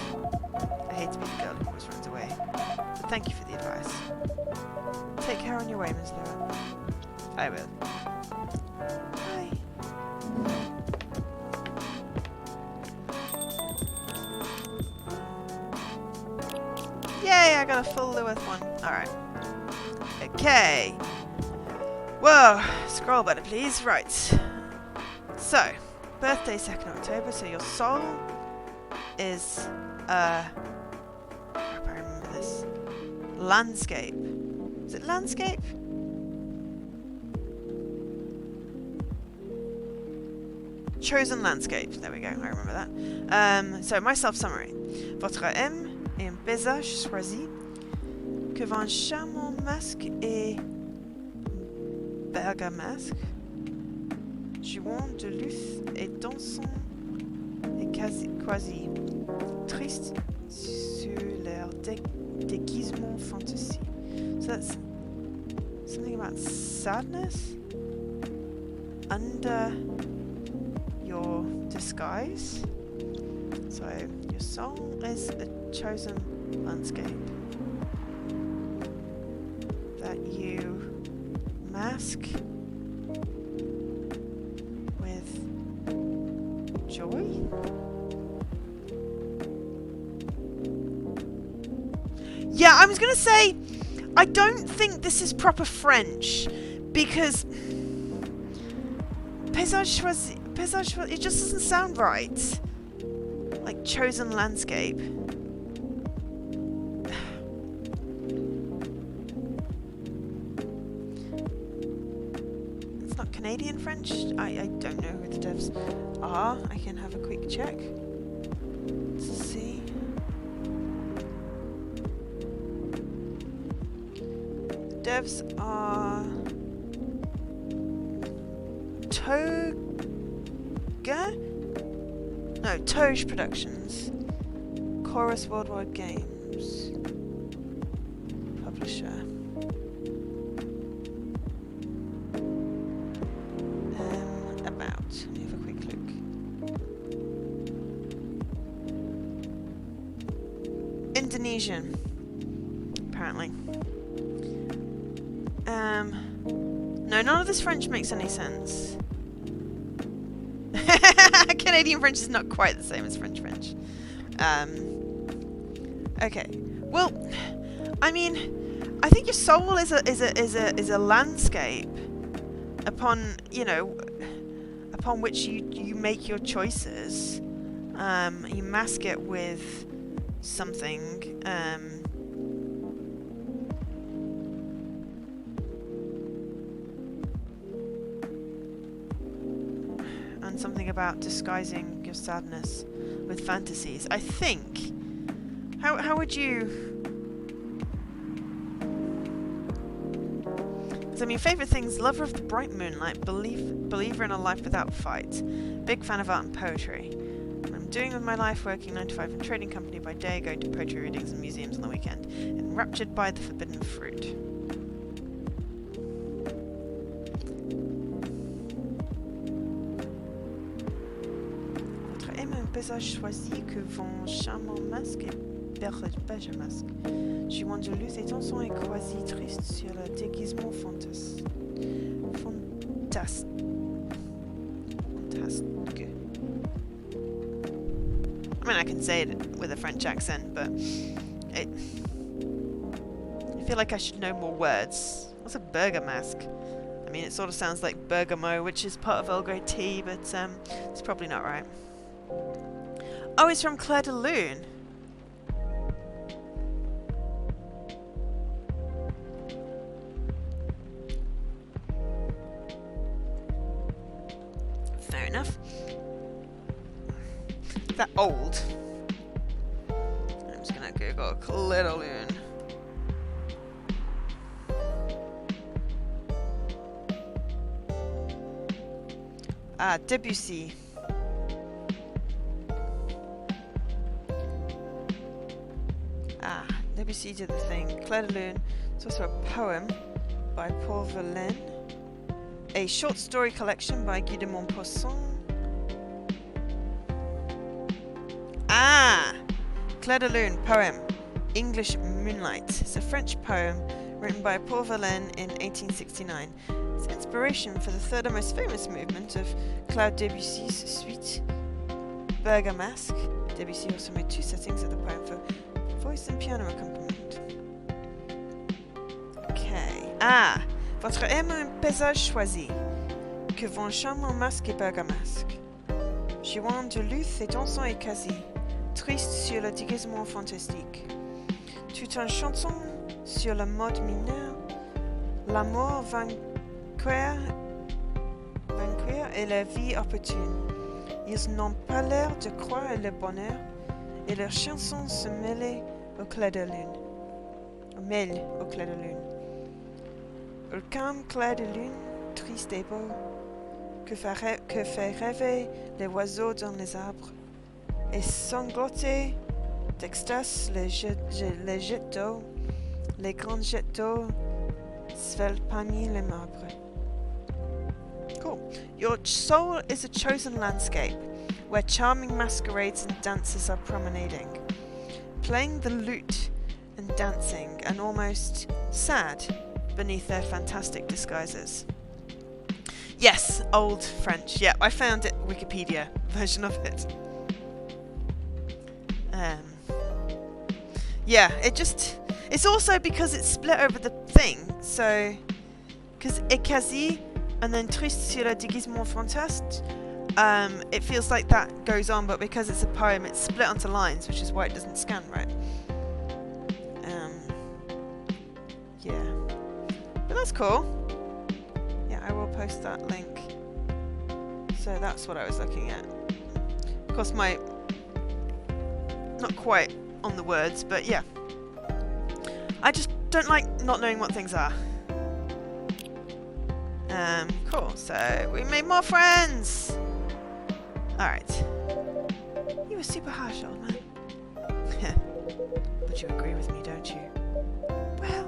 I hate to be the girl who always runs away. But thank you for the advice. Take care on your way, Miss Lua. I will. Bye. Yay, I got a full Lewis one. Alright. Okay. Whoa, scroll better, please. Right. So, birthday 2nd October, so your soul is, I remember this. Landscape. Is it landscape? Chosen landscape. There we go, I remember that. So, my self-summary. Votre M est un paysage choisi que vont charmant masque et bergamasque, jouant de luth et dansant et quasi triste sur leur déguisement fantasy. So that's something about sadness under your disguise. So your soul is a chosen landscape that you mask with joy. Yeah, I was gonna say I don't think this is proper French because paysage choisi, it just doesn't sound right. Like chosen landscape. It's not Canadian French. I don't know who the devs are. I can have a quick check to see. The devs are Toge Productions, Chorus Worldwide Games, publisher. About. Let me have a quick look. Indonesian, apparently. No, none of this French makes any sense. Canadian French is not quite the same as French. Okay. Well, I mean, I think your soul is a landscape upon, you know, upon which you make your choices. You mask it with something. And something about disguising your sadness with fantasies. I think. How would you? Because I mean, favorite things: lover of the bright moonlight, believer in a life without fight, big fan of art and poetry. I'm doing with my life, working 9 to 5 in a trading company by day, going to poetry readings and museums on the weekend, enraptured by the forbidden fruit. Paysage choisi que vont charmant masque et bergamasque, jouant de luth et dansant et quasi triste sur le déguisement fantastique. I mean, I can say it with a French accent, but I feel like I should know more words. What's a bergamasque? I mean, it sort of sounds like bergamot, which is part of Earl Grey tea, but it's probably not right. Oh, it's from Claire de Lune. Fair enough. Is that old? I'm just gonna Google Claire de Lune. Ah, Debussy. Debussy did the thing. Claire de Lune. It's also a poem by Paul Verlaine. A short story collection by Guy de Maupassant. Ah! Claire de Lune, poem. English Moonlight. It's a French poem written by Paul Verlaine in 1869. It's inspiration for the third and most famous movement of Claude Debussy's suite Bergamasque. Debussy also made 2 settings of the poem for voice and piano accompaniment. Okay. Ah! Votre aime un paysage choisi, que vont charmant masque et bergamasque. Jouant de luth et dansant et quasi, triste sur le déguisement fantastique. Tout en chantant sur le mode mineur, l'amour vainqueur et la vie opportune. Ils n'ont pas l'air de croire le bonheur, et leurs chansons se mêlent au clair de lune. Le calme clair de lune, triste et beau, que fait rêver les oiseaux dans les arbres, et sangloter d'extase les jets d'eau, les grands jets d'eau svelte parmi les marbres. Cool. Your soul is a chosen landscape, where charming masquerades and dancers are promenading, playing the lute and dancing, and almost sad beneath their fantastic disguises. Yes, old French. Yeah, I found it, Wikipedia version of it. Yeah, it's also because it's split over the thing, so, because et quasi, and then triste sur le déguisement fantastique, it feels like that goes on, but because it's a poem, it's split onto lines, which is why it doesn't scan right. Yeah. But that's cool. Yeah, I will post that link. So that's what I was looking at. Of course, not quite on the words, but yeah. I just don't like not knowing what things are. Cool, so we made more friends! Alright. You were super harsh, old man. But you agree with me, don't you? Well...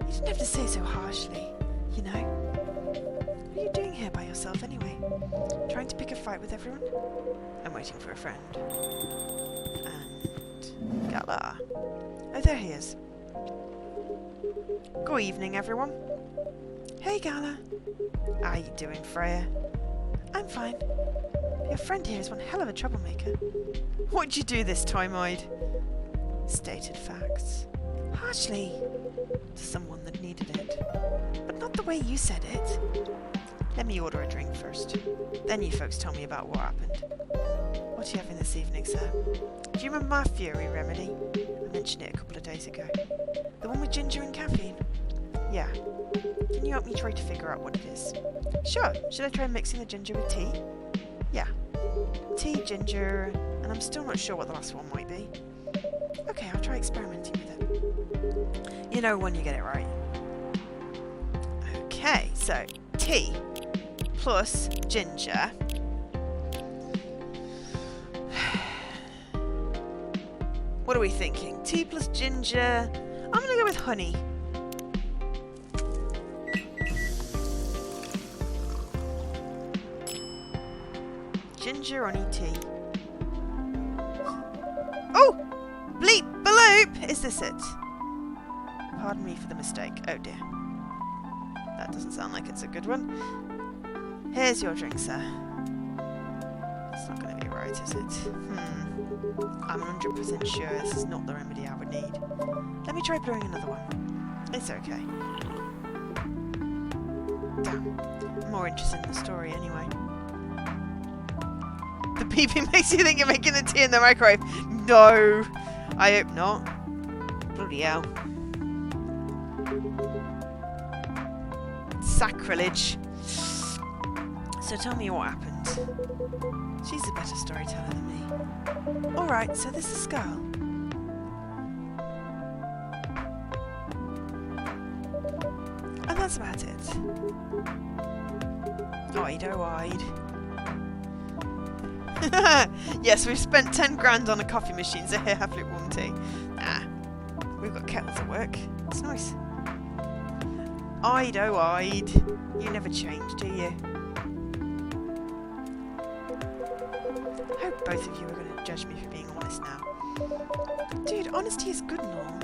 You didn't have to say so harshly, you know. What are you doing here by yourself anyway? Trying to pick a fight with everyone? I'm waiting for a friend. And... Gala. Oh, there he is. Good evening, everyone. Hey, Gala. How you doing, Freya? I'm fine. Your friend here is one hell of a troublemaker. What'd you do this time, Ide? Stated facts. Harshly. To someone that needed it. But not the way you said it. Let me order a drink first. Then you folks tell me about what happened. What are you having this evening, sir? Do you remember my Fury remedy? I mentioned it a couple of days ago. The one with ginger and caffeine? Yeah. Can you help me try to figure out what it is? Sure. Should I try mixing the ginger with tea? Yeah. Tea, ginger, and I'm still not sure what the last one might be. Okay, I'll try experimenting with it. You know when you get it right. Okay, so tea plus ginger. What are we thinking? Tea plus ginger. I'm gonna go with honey. Ginger honey tea. Oh! Bleep bloop! Is this it? Pardon me for the mistake. Oh dear. That doesn't sound like it's a good one. Here's your drink, sir. It's not going to be right, is it? I'm 100% sure this is not the remedy I would need. Let me try brewing another one. It's okay. Damn. I'm more interested in the story anyway. The beeping makes you think you're making the tea in the microwave. No! I hope not. Bloody hell. Sacrilege. So tell me what happened. She's a better storyteller than me. Alright, so this is Scarl. And that's about it. Ide-o-ide. Yes, we've spent 10 grand on a coffee machine, so here, have lukewarm tea. We've got kettles at work. It's nice. Ide-o-ide. You never change, do you? I hope both of you are going to judge me for being honest now. Dude, honesty is good and all,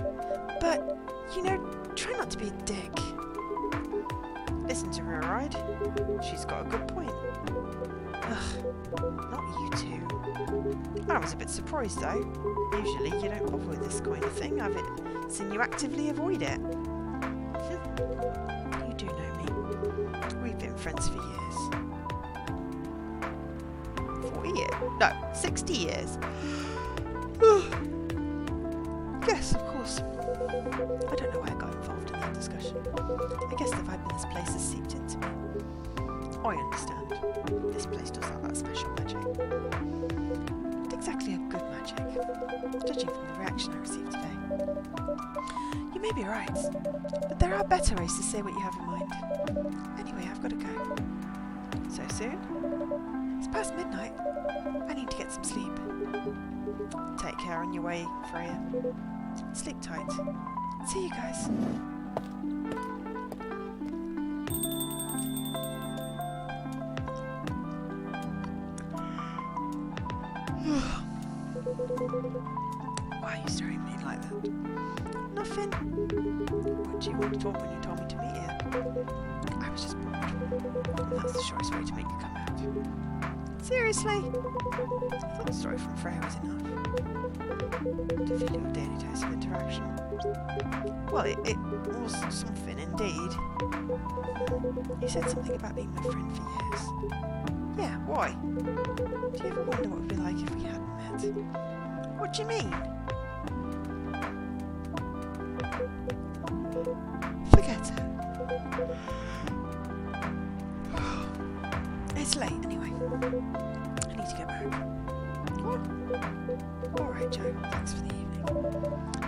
but, you know, try not to be a dick. Listen to her, alright? She's got a good point. Ugh, not you two. I was a bit surprised though. Usually you don't bother with this kind of thing. I've seen you actively avoid it. You do know me. We've been friends for years. 40 years? No, 60 years. Yes, of course. I don't know why I got involved in that discussion. I guess the vibe in this place has seeped into me. I understand. This place does have that special magic. Not exactly a good magic, judging from the reaction I received today. You may be right, but there are better ways to say what you have in mind. Anyway, I've got to go. So soon? It's past midnight. I need to get some sleep. Take care on your way, Freya. Sleep tight. See you guys. Why are you staring at me like that? Nothing. What do you want to talk when you told me to meet you? I was just bored. And that's the shortest way to make you come out. Seriously? I thought the story from Freya was enough. To fill your daily dose of interaction. Well, it was something indeed. You said something about being my friend for years. Yeah, why? Do you ever wonder what it would be like if we hadn't met? What do you mean? Forget it. It's late anyway. I need to get back. What? Alright, Joe. Thanks for the evening.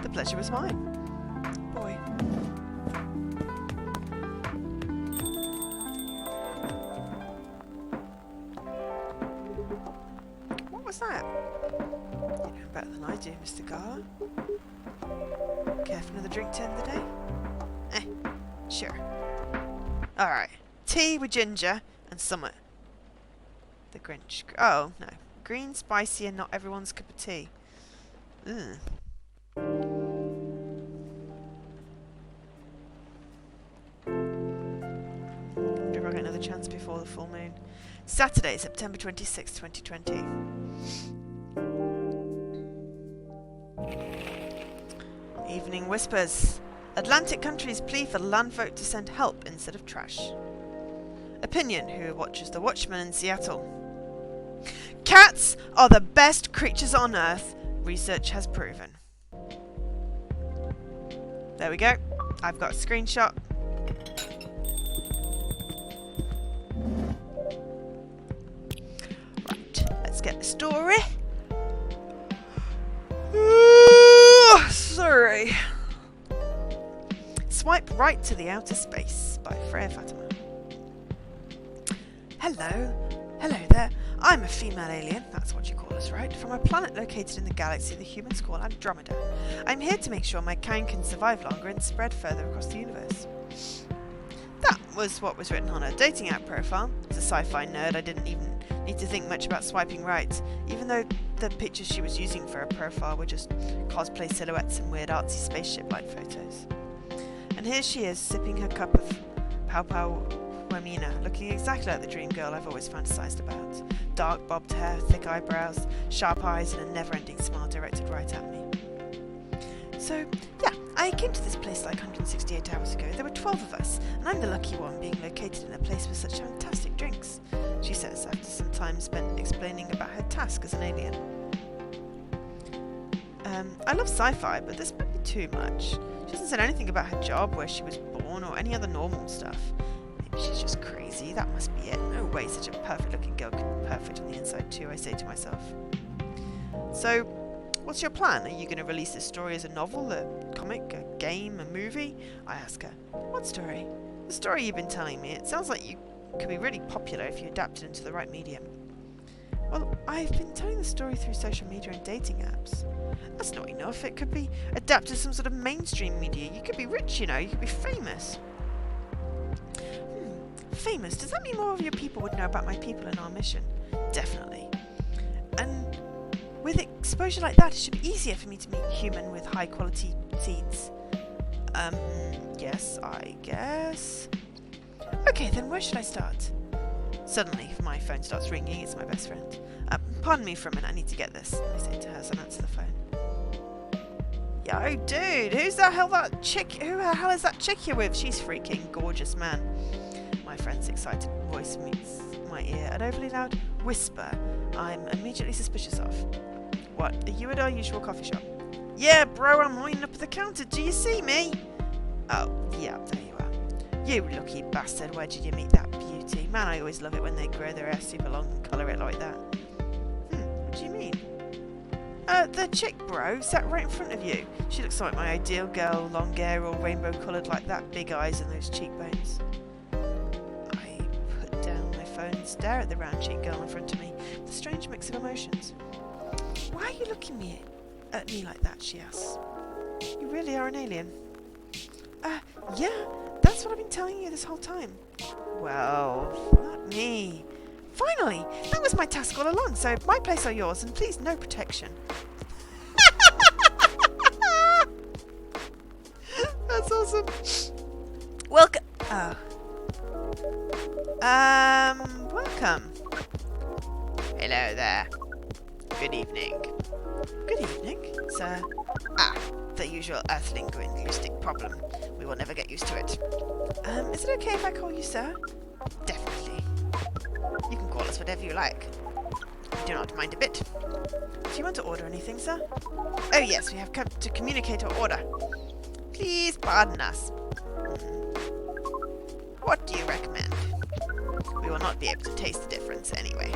The pleasure was mine. Boy. What was that? You know better than I do, Mr. Garler. Care for another drink to end the day? Sure. Alright. Tea with ginger and summit. The Grinch. Oh, no. Green, spicy, and not everyone's cup of tea. Ugh. Wonder if I'll get another chance before the full moon. Saturday, September 26th, 2020. Evening Whispers. Atlantic countries plea for land vote to send help instead of trash. Opinion, who watches The Watchmen in Seattle. Cats are the best creatures on Earth, research has proven. There we go. I've got a screenshot. Right, let's get the story. Sorry. Swipe right to the outer space by Freya Fatima. Hello there. I'm a female alien, that's what you call us, right? From a planet located in the galaxy the humans call Andromeda. I'm here to make sure my kind can survive longer and spread further across the universe. That was what was written on her dating app profile. As a sci-fi nerd, I didn't even need to think much about swiping right, even though the pictures she was using for her profile were just cosplay silhouettes and weird artsy spaceship-like photos. And here she is, sipping her cup of Pau Pau Wamina, looking exactly like the dream girl I've always fantasized about. Dark bobbed hair, thick eyebrows, sharp eyes, and a never-ending smile directed right at me. So, yeah, I came to this place like 168 hours ago. There were 12 of us, and I'm the lucky one being located in a place with such fantastic drinks, she says after some time spent explaining about her task as an alien. I love sci-fi, but this might be too much. She hasn't said anything about her job, where she was born, or any other normal stuff. Maybe she's just crazy, that must be it. No way such a perfect-looking girl could be perfect on the inside too, I say to myself. So, what's your plan? Are you going to release this story as a novel, a comic, a game, a movie? I ask her. What story? The story you've been telling me. It sounds like you could be really popular if you adapt it into the right medium. Well, I've been telling the story through social media and dating apps. That's not enough. It could be adapted to some sort of mainstream media. You could be rich, you know. You could be famous. Famous? Does that mean more of your people would know about my people and our mission? Definitely. And With exposure like that, it should be easier for me to meet human with high quality seeds. Yes, I guess. Okay, then where should I start? Suddenly, my phone starts ringing. It's my best friend. Pardon me for a minute, I need to get this, I say to her as I answer the phone. Yo, dude, who the hell is that chick you're with? She's freaking gorgeous, man. My friend's excited voice meets my ear, an overly loud whisper I'm immediately suspicious of. What, are you at our usual coffee shop? Yeah, bro, I'm lining up at the counter. Do you see me? Oh, yeah, there you are. You lucky bastard, where did you meet that beauty? Man, I always love it when they grow their hair super long and colour it like that. What do you mean? The chick, bro, sat right in front of you. She looks like my ideal girl, long hair, all rainbow coloured like that, big eyes and those cheekbones. I put down my phone and stare at the round-cheeked girl in front of me with a strange mix of emotions. Why are you looking at me like that, she asks. You really are an alien. Yeah, that's what I've been telling you this whole time. Well, fuck me. Finally! That was my task all along, so my place or yours, and please no protection. That's awesome. Welcome. Welcome. Hello there. Good evening. Good evening, sir. The usual Earthling linguistic problem. We will never get used to it. Is it okay if I call you sir? Definitely. You can call us whatever you like. We do not mind a bit. Do you want to order anything, sir? Oh yes, we have come to communicate our order. Please pardon us. What do you recommend? We will not be able to taste the difference anyway.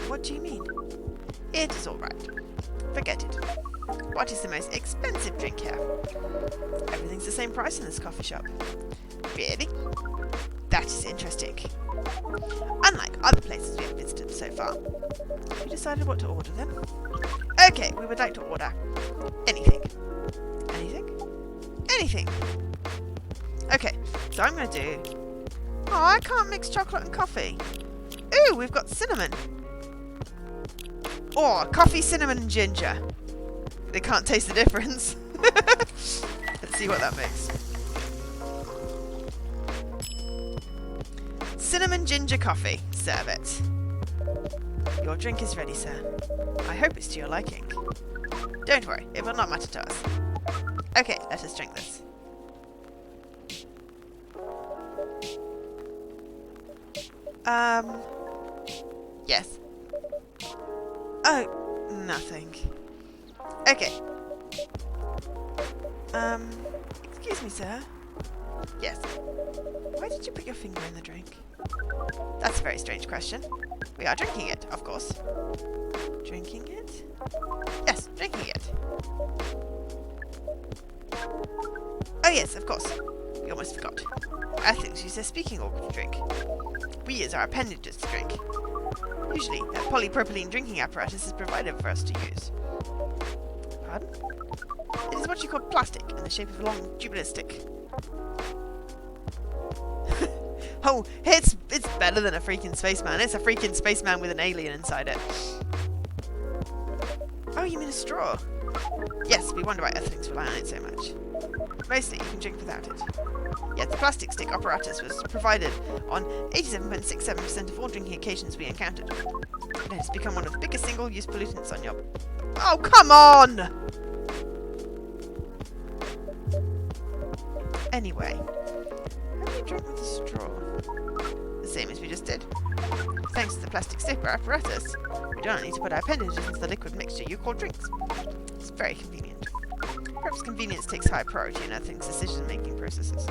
What do you mean? It is all right. Forget it. What is the most expensive drink here? Everything's the same price in this coffee shop. Really? That is interesting. Unlike other places we have visited so far. Have you decided what to order then? Okay, we would like to order anything. Anything? Anything. Okay, so I'm going to do... Oh, I can't mix chocolate and coffee. Ooh, we've got cinnamon. Oh, coffee, cinnamon and ginger. They can't taste the difference. Let's see what that makes. Cinnamon ginger coffee. Serve it. Your drink is ready, sir. I hope it's to your liking. Don't worry, it will not matter to us. Okay, let us drink this. Yes. Oh, nothing. Okay. Excuse me, sir. Yes. Why did you put your finger in the drink? That's a very strange question. We are drinking it, of course. Drinking it? Yes, drinking it. Oh yes, of course. We almost forgot. I think she's a speaking organ to drink. We use our appendages to drink. Usually, a polypropylene drinking apparatus is provided for us to use. Pardon? It is what you call plastic, in the shape of a long tubular stick. Oh, it's better than a freaking spaceman. It's a freaking spaceman with an alien inside it. Oh, you mean a straw? Yes, we wonder why Earthlings rely on it so much. Mostly, you can drink without it. Yet the plastic stick apparatus was provided on 87.67% of all drinking occasions we encountered. It has become one of the biggest single-use pollutants on your... Oh, come on! Anyway, how do you drink with a straw? The same as we just did. Thanks to the plastic stick apparatus, we do not need to put our appendages into the liquid mixture you call drinks. It's very convenient. Perhaps convenience takes high priority in Earthling's decision-making processes.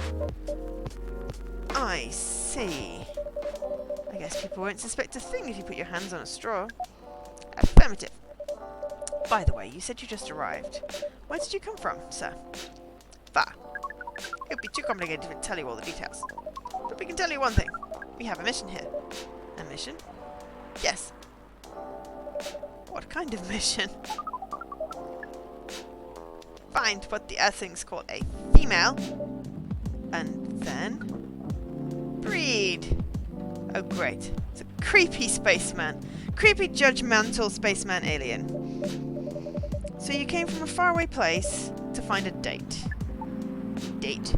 I see. I guess people won't suspect a thing if you put your hands on a straw. Affirmative. By the way, you said you just arrived. Where did you come from, sir? Far. It would be too complicated to tell you all the details. But we can tell you one thing. We have a mission here. A mission? Yes. What kind of mission? Find what the Earthlings call a female, and then breed. Oh great. It's a creepy spaceman. Creepy judgmental spaceman alien. So you came from a faraway place to find a date. Date?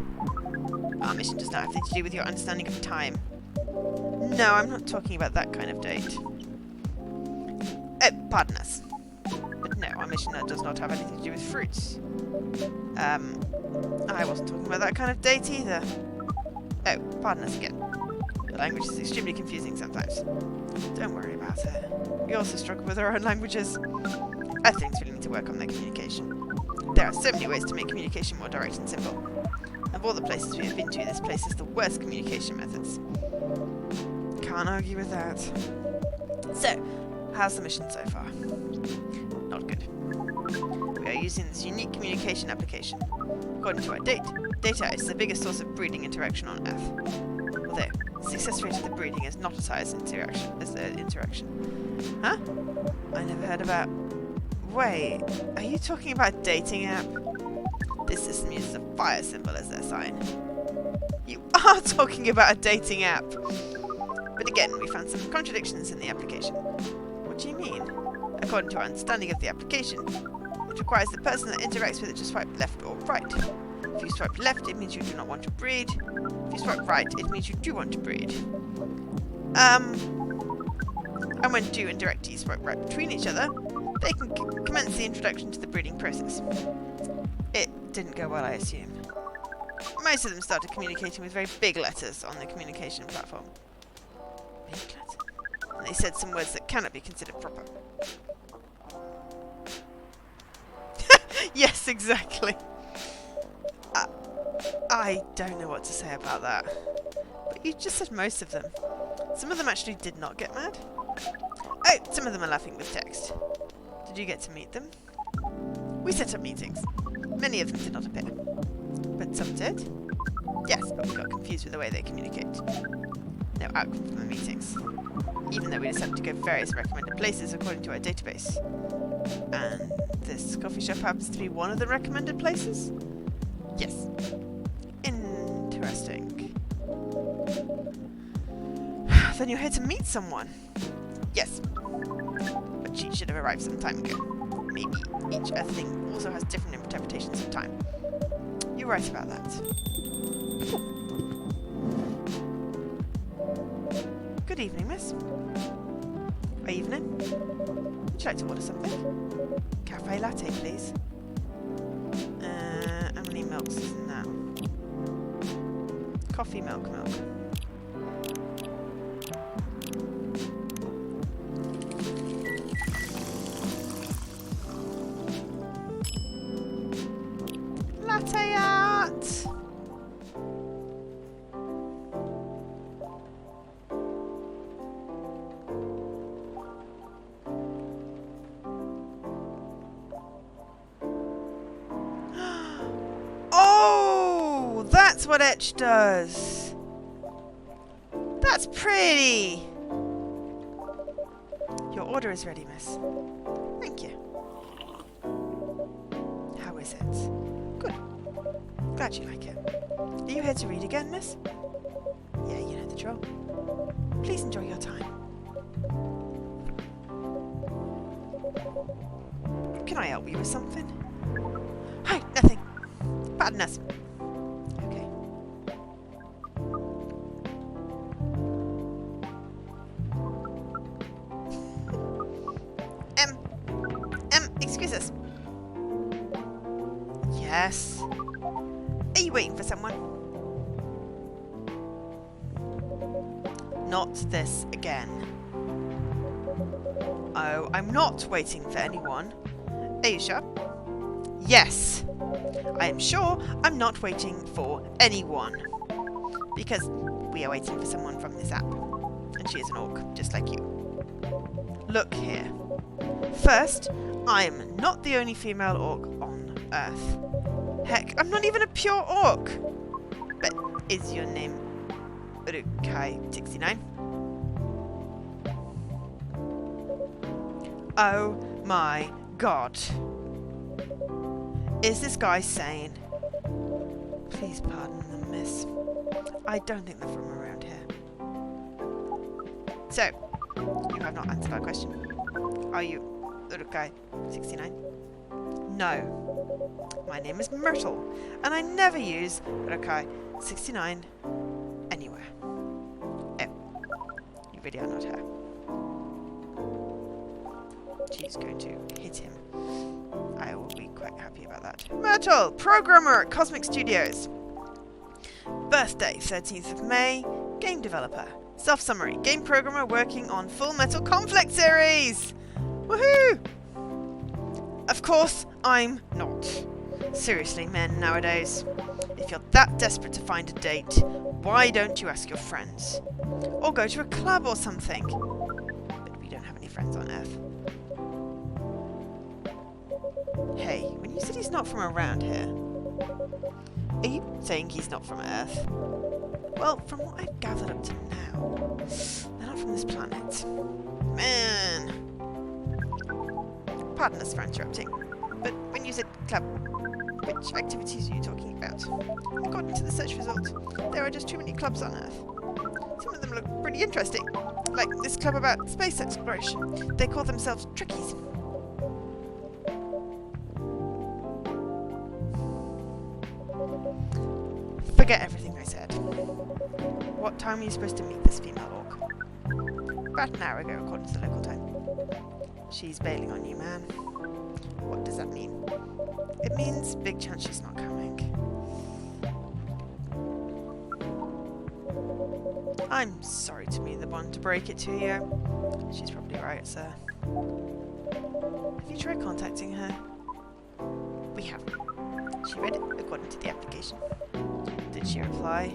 Our mission does not have anything to do with your understanding of time. No, I'm not talking about that kind of date. Pardon us. But no, our mission does not have anything to do with fruits. I wasn't talking about that kind of date either. Oh, pardon us again. The language is extremely confusing sometimes. Don't worry about it. We also struggle with our own languages. Earthlings really need to work on their communication. There are so many ways to make communication more direct and simple. Of all the places we have been to, this place is the worst communication methods. Can't argue with that. So, how's the mission so far? Not good. We are using this unique communication application. According to our data is the biggest source of breeding interaction on Earth. Although, the success rate of the breeding is not as high as interaction. Huh? I never heard about... Wait, are you talking about a dating app? This system uses a fire symbol as their sign. You are talking about a dating app! But again, we found some contradictions in the application. What do you mean? According to our understanding of the application, it requires the person that interacts with it to swipe left or right. If you swipe left, it means you do not want to breed. If you swipe right, it means you do want to breed. And when two interactees swipe right between each other, they can commence the introduction to the breeding process. It didn't go well, I assume. Most of them started communicating with very big letters on the communication platform. Big letters? And they said some words that cannot be considered proper. Yes, exactly. I don't know what to say about that. But you just said most of them. Some of them actually did not get mad. Oh, some of them are laughing with text. Did you get to meet them? We set up meetings. Many of them did not appear. But some did? Yes, but we got confused with the way they communicate. No outcome from the meetings. Even though we decided to go various recommended places according to our database. And this coffee shop happens to be one of the recommended places? Yes. Interesting. Then you're here to meet someone? Yes. But she should have arrived some time ago. Maybe each Earthling also has different interpretations of time. You're right about that. Good evening, miss. Evening. Would you like to order something? Cafe latte, please. How many milks is in that? Coffee, milk. Latte art! Oh! That's what etch does! That's pretty! Your order is ready, miss. Thank you. How is it? Good. Glad you like it. Are you here to read again, miss? Yeah, you know the drill. Please enjoy your time. Can I help you with something? Hi, nothing. Pardon us. Okay. Excuse us. Yes. Are you waiting for someone? Not this again. Oh, I'm not waiting for anyone. Are you sure? Yes. I am sure I'm not waiting for anyone. Because we are waiting for someone from this app. And she is an orc, just like you. Look here. First, I am not the only female orc on Earth. Heck, I'm not even a pure orc. But is your name Urukai69? Oh my god. Is this guy sane? Please pardon them, miss. I don't think they're from around here. So, you have not answered our question. Are you Urukai 69? No. My name is Myrtle, and I never use Urukai 69 anywhere. Oh, you really are not her. She's going to hit him. I will be quite happy about that. Myrtle, programmer at Cosmic Studios. Birthday, 13th of May. Game developer. Self-summary. Game programmer working on Full Metal Conflict series. Woohoo! Of course, I'm not. Seriously, men nowadays. If you're that desperate to find a date, why don't you ask your friends? Or go to a club or something. But we don't have any friends on Earth. Hey, when you said he's not from around here, are you saying he's not from Earth? Well, from what I've gathered up to now, they're not from this planet. Man! Pardon us for interrupting, but when you said club, which activities are you talking about? According to the search result, there are just too many clubs on Earth. Some of them look pretty interesting, like this club about space exploration. They call themselves Trekkies. Forget everything I said. What time are you supposed to meet this female orc? About an hour ago, according to the local time. She's bailing on you, man. What does that mean? It means big chance she's not coming. I'm sorry to be the one to break it to you. She's probably right, sir. Have you tried contacting her? We have. She read it according to the application. Did she reply?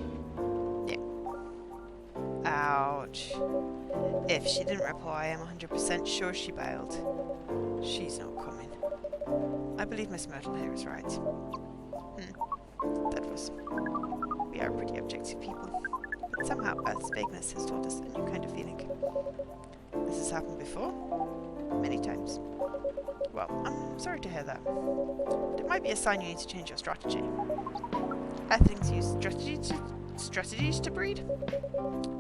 Yeah. Ouch. If she didn't reply, I'm 100% sure she bailed. She's not coming. I believe Miss Myrtle here is right. That was. We are pretty objective people. But somehow Earth's vagueness has taught us a new kind of feeling. This has happened before? Many times. Well, I'm sorry to hear that. But it might be a sign you need to change your strategy. Earthlings use strategies to breed?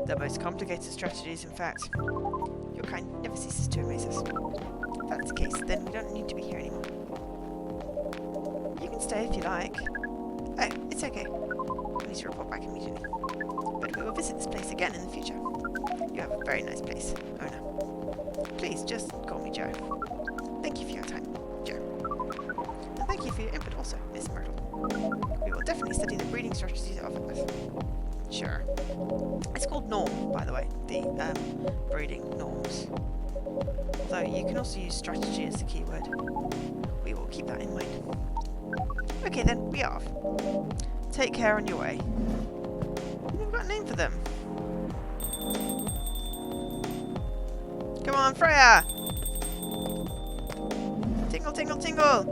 The most complicated strategies, in fact. Your kind never ceases to amaze us. If that's the case, then we don't need to be here anymore. You can stay if you like. Oh, it's okay. I need to report back immediately. But we will visit this place again in the future. You have a very nice place, owner. Please, just call me Joe. Thank you for your time, Joe. And thank you for your input also, Miss Myrtle. We will definitely study the breeding strategies of Earth. Sure. It's called norm, by the way, the breeding norms. Although you can also use strategy as the keyword. We will keep that in mind. Okay then, we are off. Take care on your way. We've got a name for them. Come on, Freya! Tingle, tingle, tingle!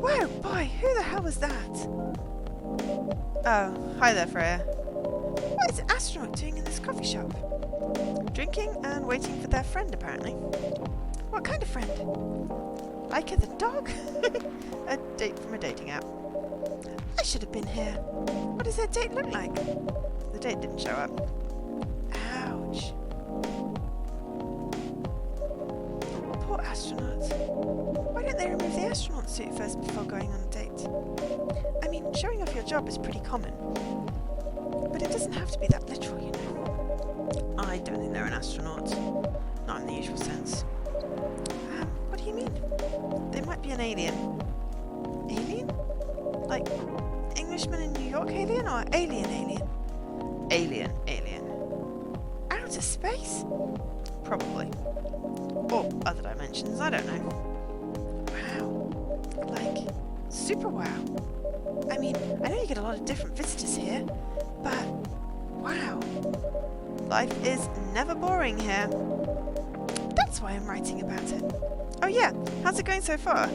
Whoa, boy, who the hell was that? Oh, hi there, Freya. What is an astronaut doing in this coffee shop? Drinking and waiting for their friend, apparently. What kind of friend? Laika the dog? A date from a dating app. I should have been here. What does their date look like? The date didn't show up. Ouch. Poor astronauts. Why don't they remove the astronaut suit first before going on a date? I mean, showing off your job is pretty common. But it doesn't have to be that literal, you know. I don't think they're an astronaut. Not in the usual sense. What do you mean? They might be an alien. Alien? Like, Englishman in New York alien or alien alien? Alien. Outer space? Probably. Or other dimensions, I don't know. Wow. Like, super wow. I mean, I know you get a lot of different visitors here, but wow. Life is never boring here. That's why I'm writing about it. Oh yeah, how's it going so far?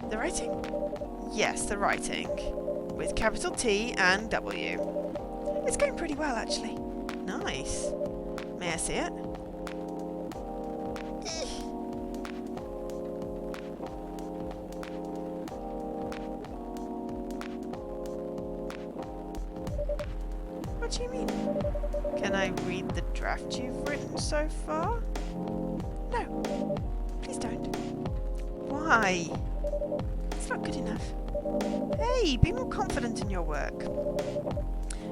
The writing? Yes, the writing. With capital T and W. It's going pretty well, actually. Nice. May I see it? What do you mean? Can Can I read the draft you've written so far? No, please don't. Why? It's not good enough. Hey, be more confident in your work.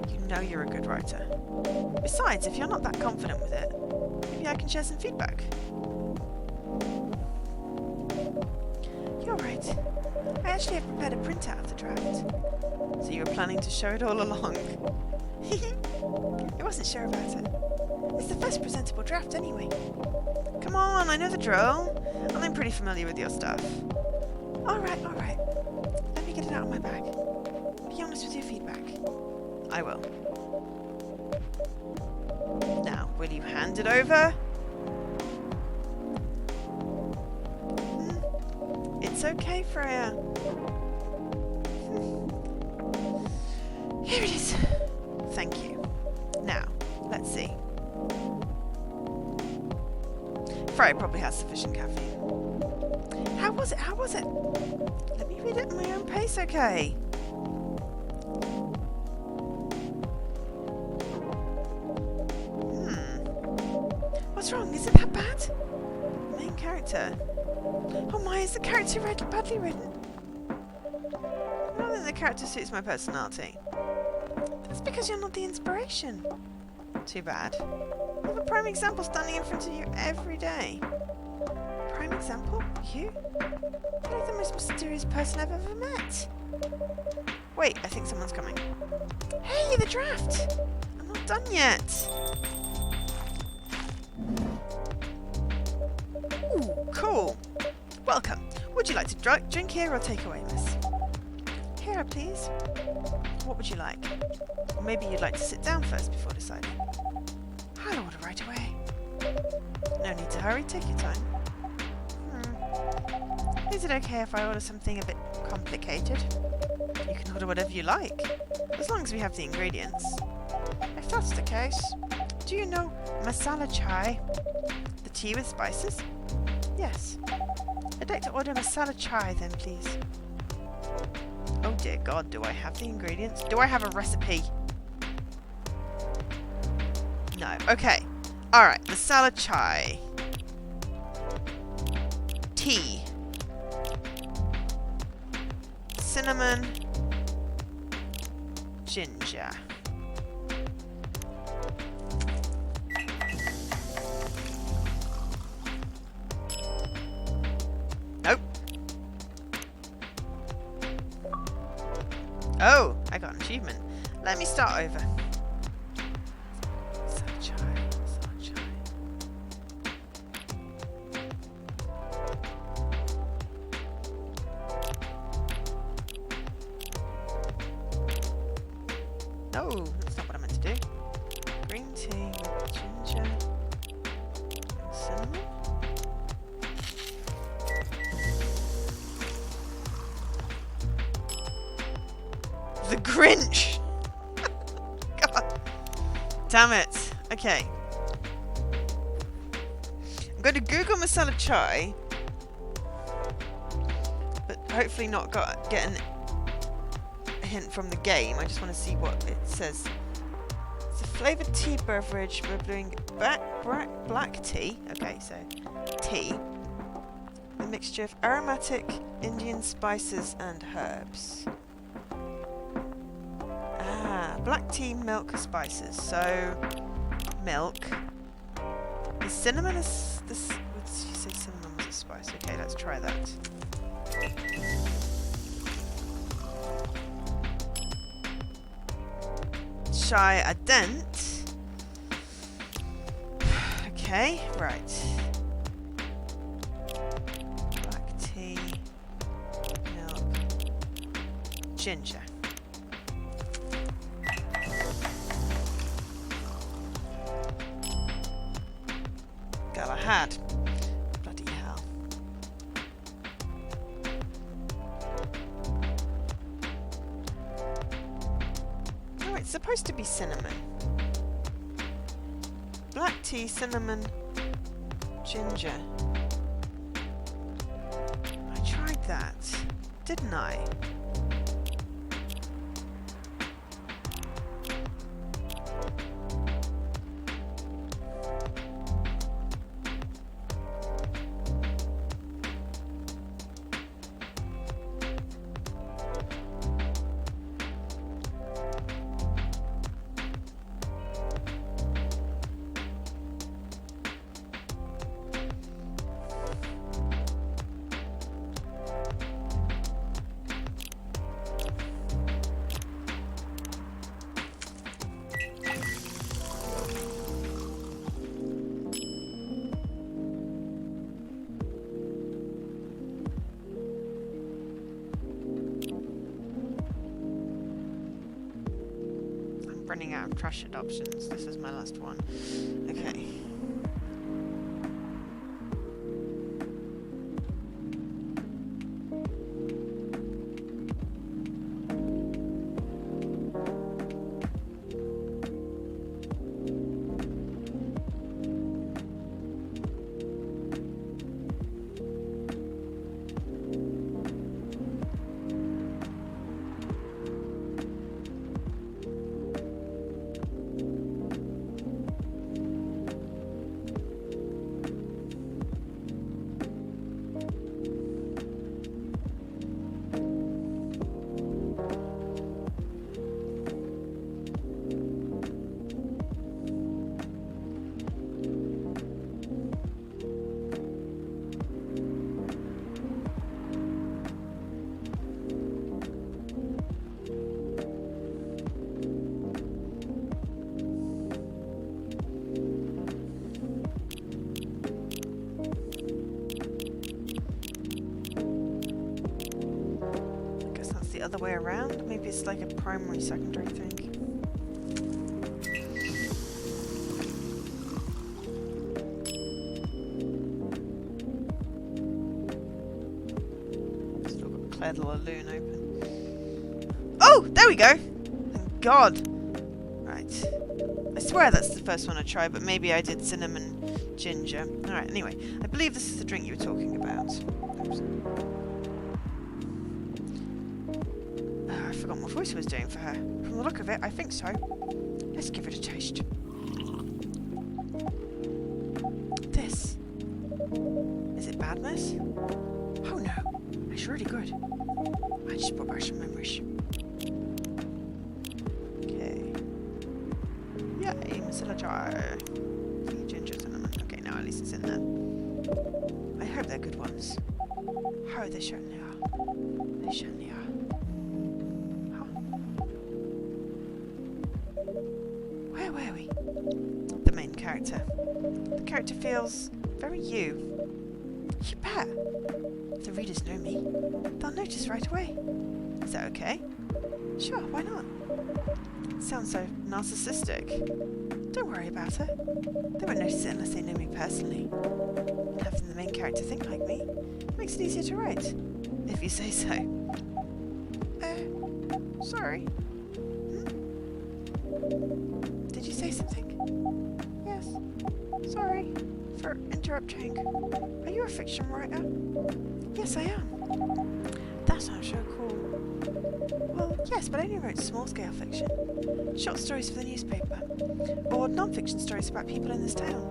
You know you're a good writer. Besides, if you're not that confident with it, maybe I can share some feedback. You're right. I actually have prepared a printout of the draft. So you were planning to show it all along? I wasn't sure about it. It's the first presentable draft anyway. Come on, I know the drill. And I'm pretty familiar with your stuff. Alright. Let me get it out of my bag. Be honest with your feedback. I will. Now, will you hand it over? It's okay, Freya. Here it is. Thank you. Now, let's see. Freya probably has sufficient caffeine. How was it? Let me read it at my own pace, okay? What's wrong? Is it that bad? Main character. Oh my, is the character badly written? I don't think the character suits my personality. That's because you're not the inspiration. Too bad. I have a prime example standing in front of you every day. Prime example? You? You're the most mysterious person I've ever met. Wait, I think someone's coming. Hey, the draft! I'm not done yet. Ooh, cool. Welcome. Would you like to drink here or take away, miss? Here, please. What would you like? Or maybe you'd like to sit down first before deciding. I'll order right away. No need to hurry, take your time. Is it okay if I order something a bit complicated? You can order whatever you like, as long as we have the ingredients. If that's the case, Do you know masala chai? The tea with spices? yes. I'd like to order masala chai then, please. Oh dear God, do I have the ingredients? Do I have a recipe? No. Okay. Alright, masala chai. Tea. Cinnamon. Ginger. Nope. Oh, I got an achievement. Let me start over. Masala chai. No, that's not what I meant to do. Green tea with ginger and cinnamon. The Grinch! God. Damn it. Okay. I'm going to Google masala chai, but hopefully not get a hint from the game. I just want to see what it says. It's a flavoured tea beverage. We're doing black tea. Okay, so tea. A mixture of aromatic Indian spices and herbs. Black tea, milk, spices. So, milk. Is cinnamon this? You say cinnamon was a spice. Okay, let's try that. Chai a dent. Okay, right. Black tea, milk, ginger. Galahad. Bloody hell. Oh, it's supposed to be cinnamon. Black tea, cinnamon, ginger. I tried that, didn't I? running out of trash adoptions. This is my last one. Okay. The other way around? Maybe it's like a primary, secondary thing. Still got Claire de la Lune open. Oh! There we go! Thank God! Right. I swear that's the first one I tried, but maybe I did cinnamon ginger. Alright, anyway. I believe this is the drink you were talking about. Oops. I forgot what voice I was doing for her. From the look of it, I think so. Let's give it a taste. This. Is it badness? Oh no, it's really good. I just brought back some memories. Okay. Yay, Mozilla jar. Ginger cinnamon. Okay, now at least it's in there. I hope they're good ones. Oh, they certainly are. They certainly are. Where were we? The main character. The character feels very you. You bet. If the readers know me, they'll notice right away. Is that okay? Sure, why not? It sounds so narcissistic. Don't worry about it. They won't notice it unless they know me personally. And having the main character think like me makes it easier to write, if you say so. Sorry. Did you say something? Yes. Sorry for interrupting. Are you a fiction writer? Yes, I am. That sounds so cool. Well, yes, but I only wrote small-scale fiction. Short stories for the newspaper. Or non-fiction stories about people in this town.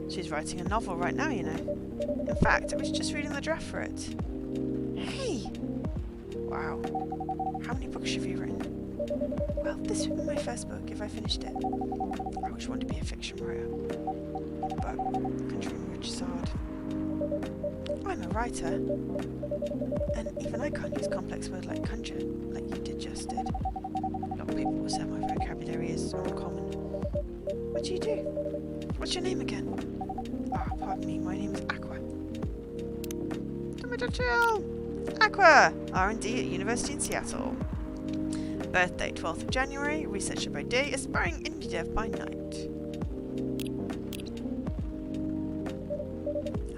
She's writing a novel right now, you know. In fact, I was just reading the draft for it. Hey! Wow. How many books have you written? Well, this would be my first book if I finished it. I always wanted to be a fiction writer. But conjuring rich is hard. I'm a writer. And even I can't use complex words like conjure, like you just did. A lot of people will say my vocabulary is uncommon. What do you do? What's your name again? Ah, pardon me, my name is Aqua. Tomato chill! Aqua! R&D at University in Seattle. Birthday 12th of January, researcher by day, aspiring indie dev by night.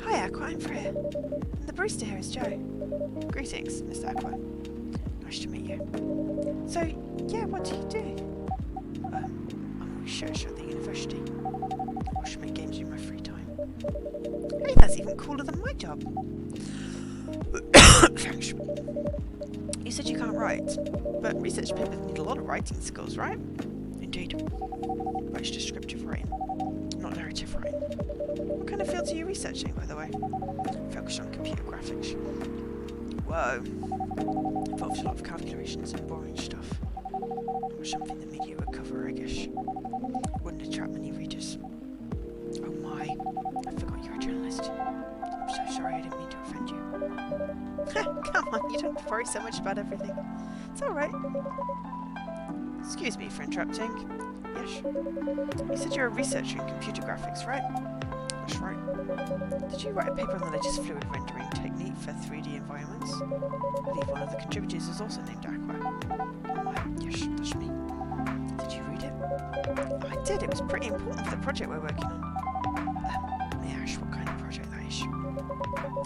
Hi Aqua, I'm Freya. And the barista here is Joe. Greetings, Miss Aqua. Nice to meet you. So, yeah, what do you do? I'm a researcher at the university. I should make games in my free time. Hey, that's even cooler than my job. Thanks. You said you can't write, but research papers need a lot of writing skills, right? Indeed. But it's descriptive writing, not narrative writing. What kind of fields are you researching, by the way? Focused on computer graphics. Whoa. Involves a lot of calculations and boring stuff. Or something the media would cover, I guess. Wouldn't attract many readers. Oh my, I forgot you're a journalist. I'm so sorry, I didn't mean to offend you. Come on, you don't worry so much about everything. It's alright. Excuse me for interrupting. Yes? You said you're a researcher in computer graphics, right? That's right. Did you write a paper on the latest fluid rendering technique for 3D environments? I believe one of the contributors is also named Aqua. Oh my, yes, that's me. did. It was pretty important for the project we're working on. May I ask what kind of project that is?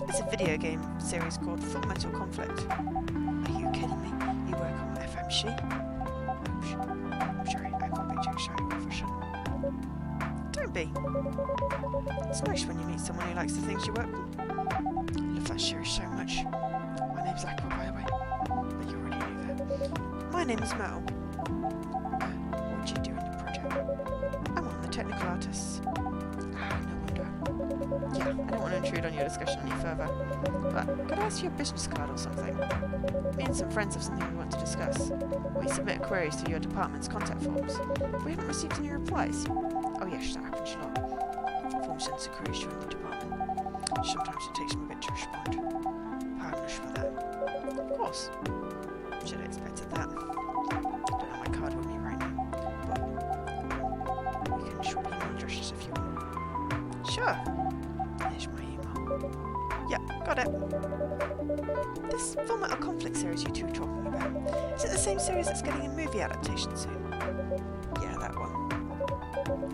It's a video game series called Full Metal Conflict. Are you kidding me? You work on FMC? I'm sorry, I got a bit too excited for sure. Don't be. It's nice when you meet someone who likes the things you work on. I love that series so much. My name's Aqua, by the way. But you already knew that. My name is Mel. What do you do in the project? I'm one of the technical artists. Ah, no wonder. Yeah, I don't want to intrude on your discussion any further. But could I ask you a business card or something? Me and some friends have something we want to discuss. We submit queries to your department's contact forms. We haven't received any replies. Oh yes, that happens a lot. Form sends the queries during the department. Sometimes it takes them a bit to respond. Pardon us for that. Of course. Should have expected that. I don't have my card with me right now. But we can swap email addresses if you want. Sure. Here's my email. Yeah, got it. This Full Metal Conflict series you two are talking about, is it the same series that's getting a movie adaptation soon? Yeah, that one.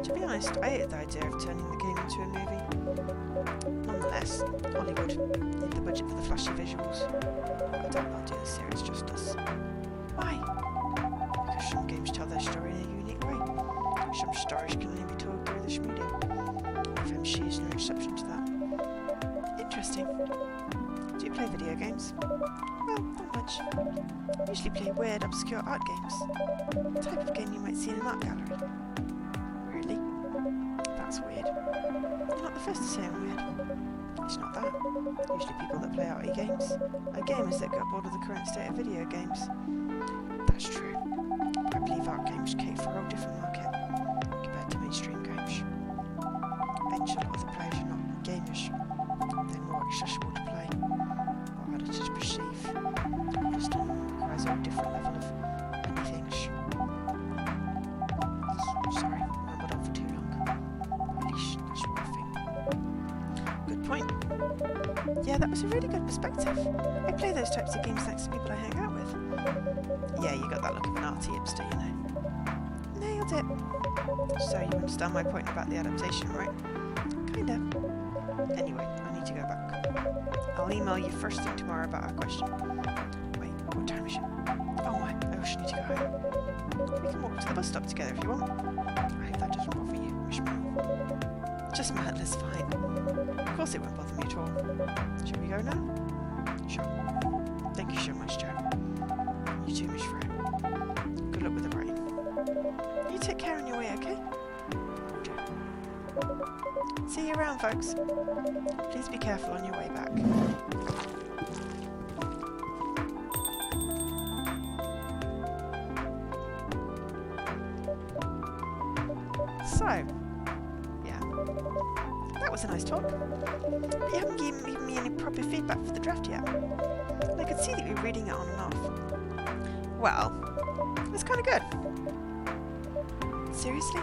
To be honest, I hated the idea of turning the game into a movie. Nonetheless, Hollywood need the budget for the flashy visuals. But I doubt they'll do the series justice. Why? Because some games tell their story in a unique way. Some stories can only be told through this medium. FMC is no exception to that. Interesting. Do you play video games? Well, not much. I usually play weird, obscure art games. The type of game you might see in an art gallery. Really? That's weird. You're not the first to say I'm weird. It's not that. Usually people that play arty games are gamers that got bored of the current state of video games. That's true. I believe art games cater for a whole different market compared to mainstream games. Eventually, a lot of the players are not gamers. They're more accessible to play, or harder to perceive. Just requires a different level of many things. Sorry, I rambled on for too long. At least that's what I think. Good point. Yeah, that was a really good perspective. I play those types of games thanks to people I hang out with. Yeah, you got that look of an arty hipster, you know. Nailed it. So you understand my point about the adaptation, right? Kinda. Anyway, I need to go back. I'll email you first thing tomorrow about our question. Wait, what time is it? Oh my, I also need to go home. We can walk to the bus stop together if you want. I hope that doesn't bother you, Miss Merle. Just Merle is fine. Of course it won't bother me at all. Shall we go now? Sure. Thank you so much, Joe. You too, Miss Freya. Good luck with the writing. You take care on your way, okay? Okay. See you around, folks. Please be careful on your way back. So, yeah. That was a nice talk. But you haven't given me any proper feedback for the draft yet. I could see that you were reading it on and off. Well, it's kind of good. Seriously?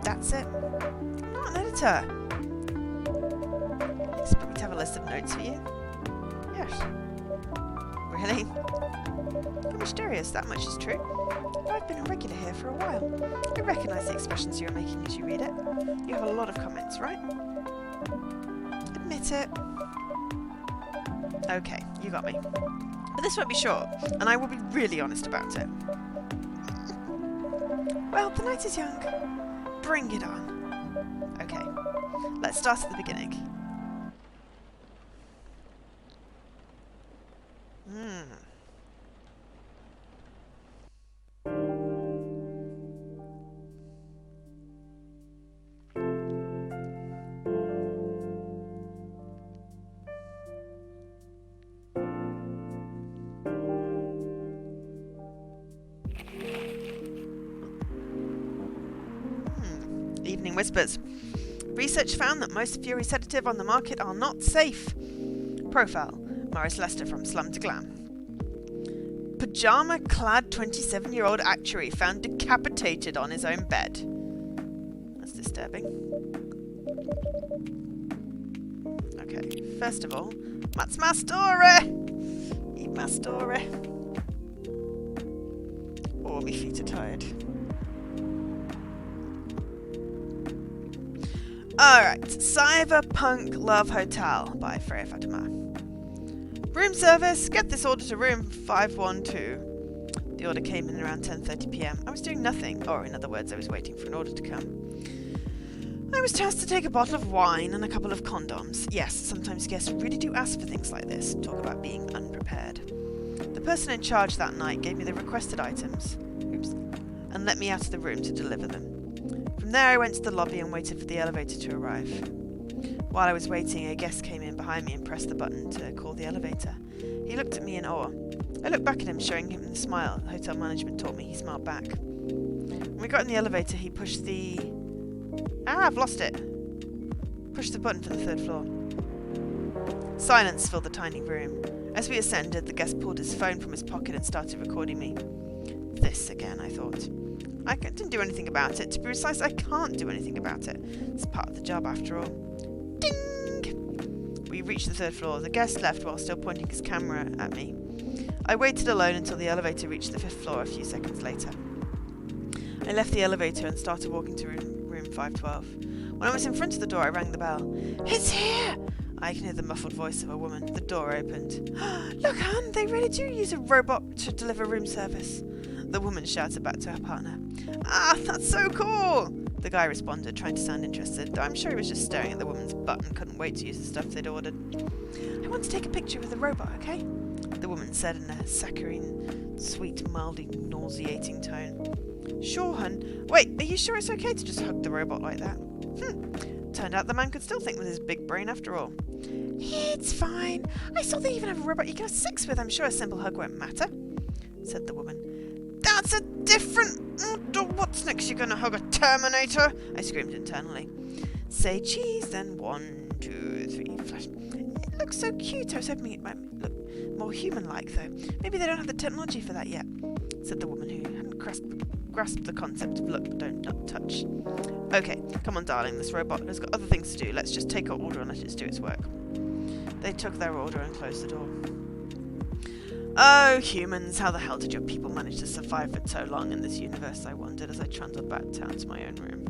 That's it? I'm not an editor. Expect me to have a list of notes for you? Yes. Really? You're mysterious, that much is true. I've been a regular here for a while. I recognise the expressions you're making as you read it. You have a lot of comments, right? Admit it. Okay, you got me. But this won't be short, and I will be really honest about it. Well, the night is young. Bring it on. Okay, let's start at the beginning. Evening Whispers. Research found that most Fury sedatives on the market are not safe. Profile: Morris Lester from Slum to Glam. Pajama-clad 27-year-old actuary found decapitated on his own bed. That's disturbing. Okay, first of all, that's my story! Eat my story. Oh, my feet are tired. Alright, Cyberpunk Love Hotel by Freya Fatima. Room service, get this order to room 512. The order came in around 10:30 p.m. I was doing nothing, or in other words, I was waiting for an order to come. I was tasked to take a bottle of wine and a couple of condoms. Yes, sometimes guests really do ask for things like this. Talk about being unprepared. The person in charge that night gave me the requested items, and let me out of the room to deliver them. From there I went to the lobby and waited for the elevator to arrive. While I was waiting, a guest came in behind me and pressed the button to call the elevator. He looked at me in awe. I looked back at him, showing him the smile hotel management taught me. He smiled back. When we got in the elevator, he pushed the... I've lost it! Pushed the button for the 3rd floor. Silence filled the tiny room. As we ascended, the guest pulled his phone from his pocket and started recording me. This again, I thought. I didn't do anything about it. To be precise, I can't do anything about it. It's part of the job, after all. Ding! We reached the 3rd floor. The guest left while still pointing his camera at me. I waited alone until the elevator reached the 5th floor a few seconds later. I left the elevator and started walking to room 512. When I was in front of the door, I rang the bell. It's here! I can hear the muffled voice of a woman. The door opened. Look, hon, they really do use a robot to deliver room service. The woman shouted back to her partner. Ah, that's so cool! The guy responded, trying to sound interested, though I'm sure he was just staring at the woman's butt and couldn't wait to use the stuff they'd ordered. I want to take a picture with the robot, okay? The woman said in a saccharine, sweet, mildly nauseating tone. Sure, hun. Wait, are you sure it's okay to just hug the robot like that? Turned out the man could still think with his big brain after all. It's fine. I saw they even have a robot you can have sex with. I'm sure a simple hug won't matter, said the woman. That's a different... What's next? You're going to hug a Terminator? I screamed internally. Say cheese, then 1, 2, 3, flash. It looks so cute. I was hoping it might look more human-like, though. Maybe they don't have the technology for that yet, said the woman who hadn't grasped the concept of look but don't not touch. Okay, come on, darling. This robot has got other things to do. Let's just take our order and let it do its work. They took their order and closed the door. Oh, humans, how the hell did your people manage to survive for so long in this universe, I wondered as I trundled back down to my own room.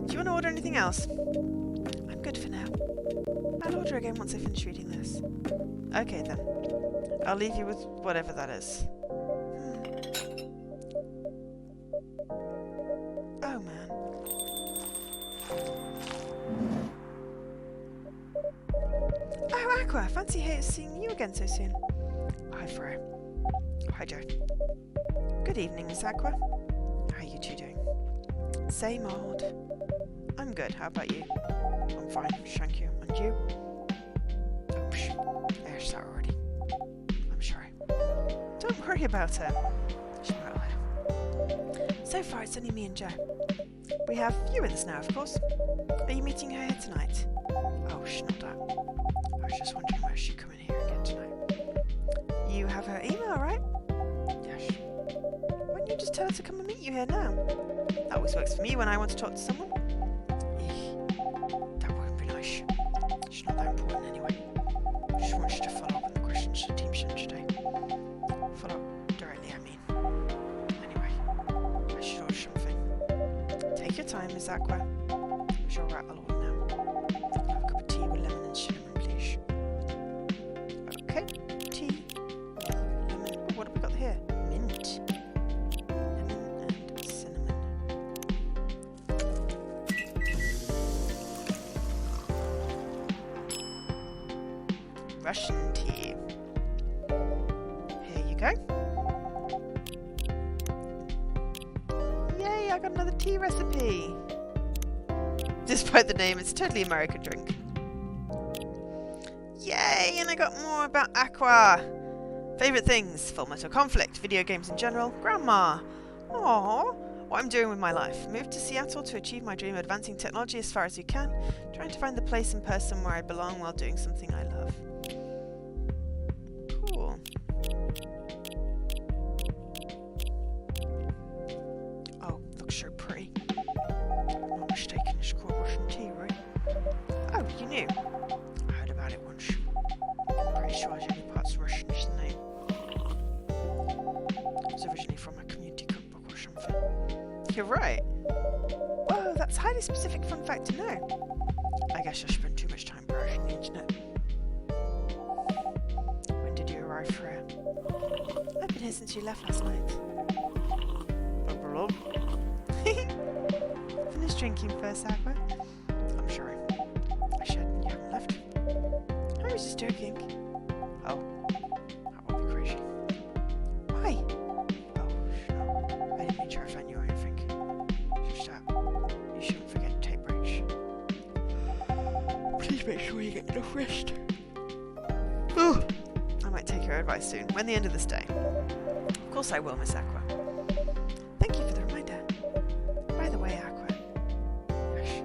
Do you want to order anything else? I'm good for now. I'll order again once I finish reading this. Okay then. I'll leave you with whatever that is. Oh man. Oh, Aqua, fancy seeing you again so soon. Hi, Freya. Hi, Joe. Good evening, Miss Aqua. How are you two doing? Same old. I'm good, how about you? I'm fine, thank you. And you? Oops. There's that already. I'm sorry. Don't worry about her. She wrote her. So far, it's only me and Joe. We have you with us now, of course. Are you meeting her here tonight? Oh, she's not that. I was just wondering where she'd come in here again tonight. You have her email, right? Yes. Why don't you just tell her to come and meet you here now? That always works for me when I want to talk to someone. That won't be nice. She's not that important anyway. Just wants you to follow up on the questions the team sent today. Follow up directly, I mean. Anyway, I should order something. Take your time, Miss Aqua. I'm sure I'll order now. I'll have a cup of tea with lemon and cinnamon, please. Okay, tea, lemon. What have we got here? Mint. Lemon and cinnamon. Russian tea. Here you go. Yay, I got another tea recipe. Despite the name, it's a totally American drink. Yay, and I got more about Aqua. Favourite things, Full Metal Conflict, video games in general, Grandma. Aww, what I'm doing with my life. Moved to Seattle to achieve my dream of advancing technology as far as you can, trying to find the place and person where I belong while doing something I love. Cool. Oh, looks so pretty. I'm not mistaken, it's called Russian tea, right? Oh, you knew? I heard about it once. Pretty sure it's only parts Russian is the name. It's originally from a community cookbook or something. You're right. Whoa, That's a highly specific fun fact to know. I guess I spend too much time browsing the internet. When did you arrive, Freya? I've been here since you left last night. Finish drinking first, Aqua. I'm sorry. I should. You haven't left. I was just joking. Oh. That would be crazy. Why? Oh, sure. I didn't mean to offend you or anything. Just that. You shouldn't forget to take breaks. Please make sure you get enough rest. Oh. I might take your advice soon, when the end of this day. Of course I will, Miss Aqua. Thank you for the reminder. By the way, Aqua. Gosh.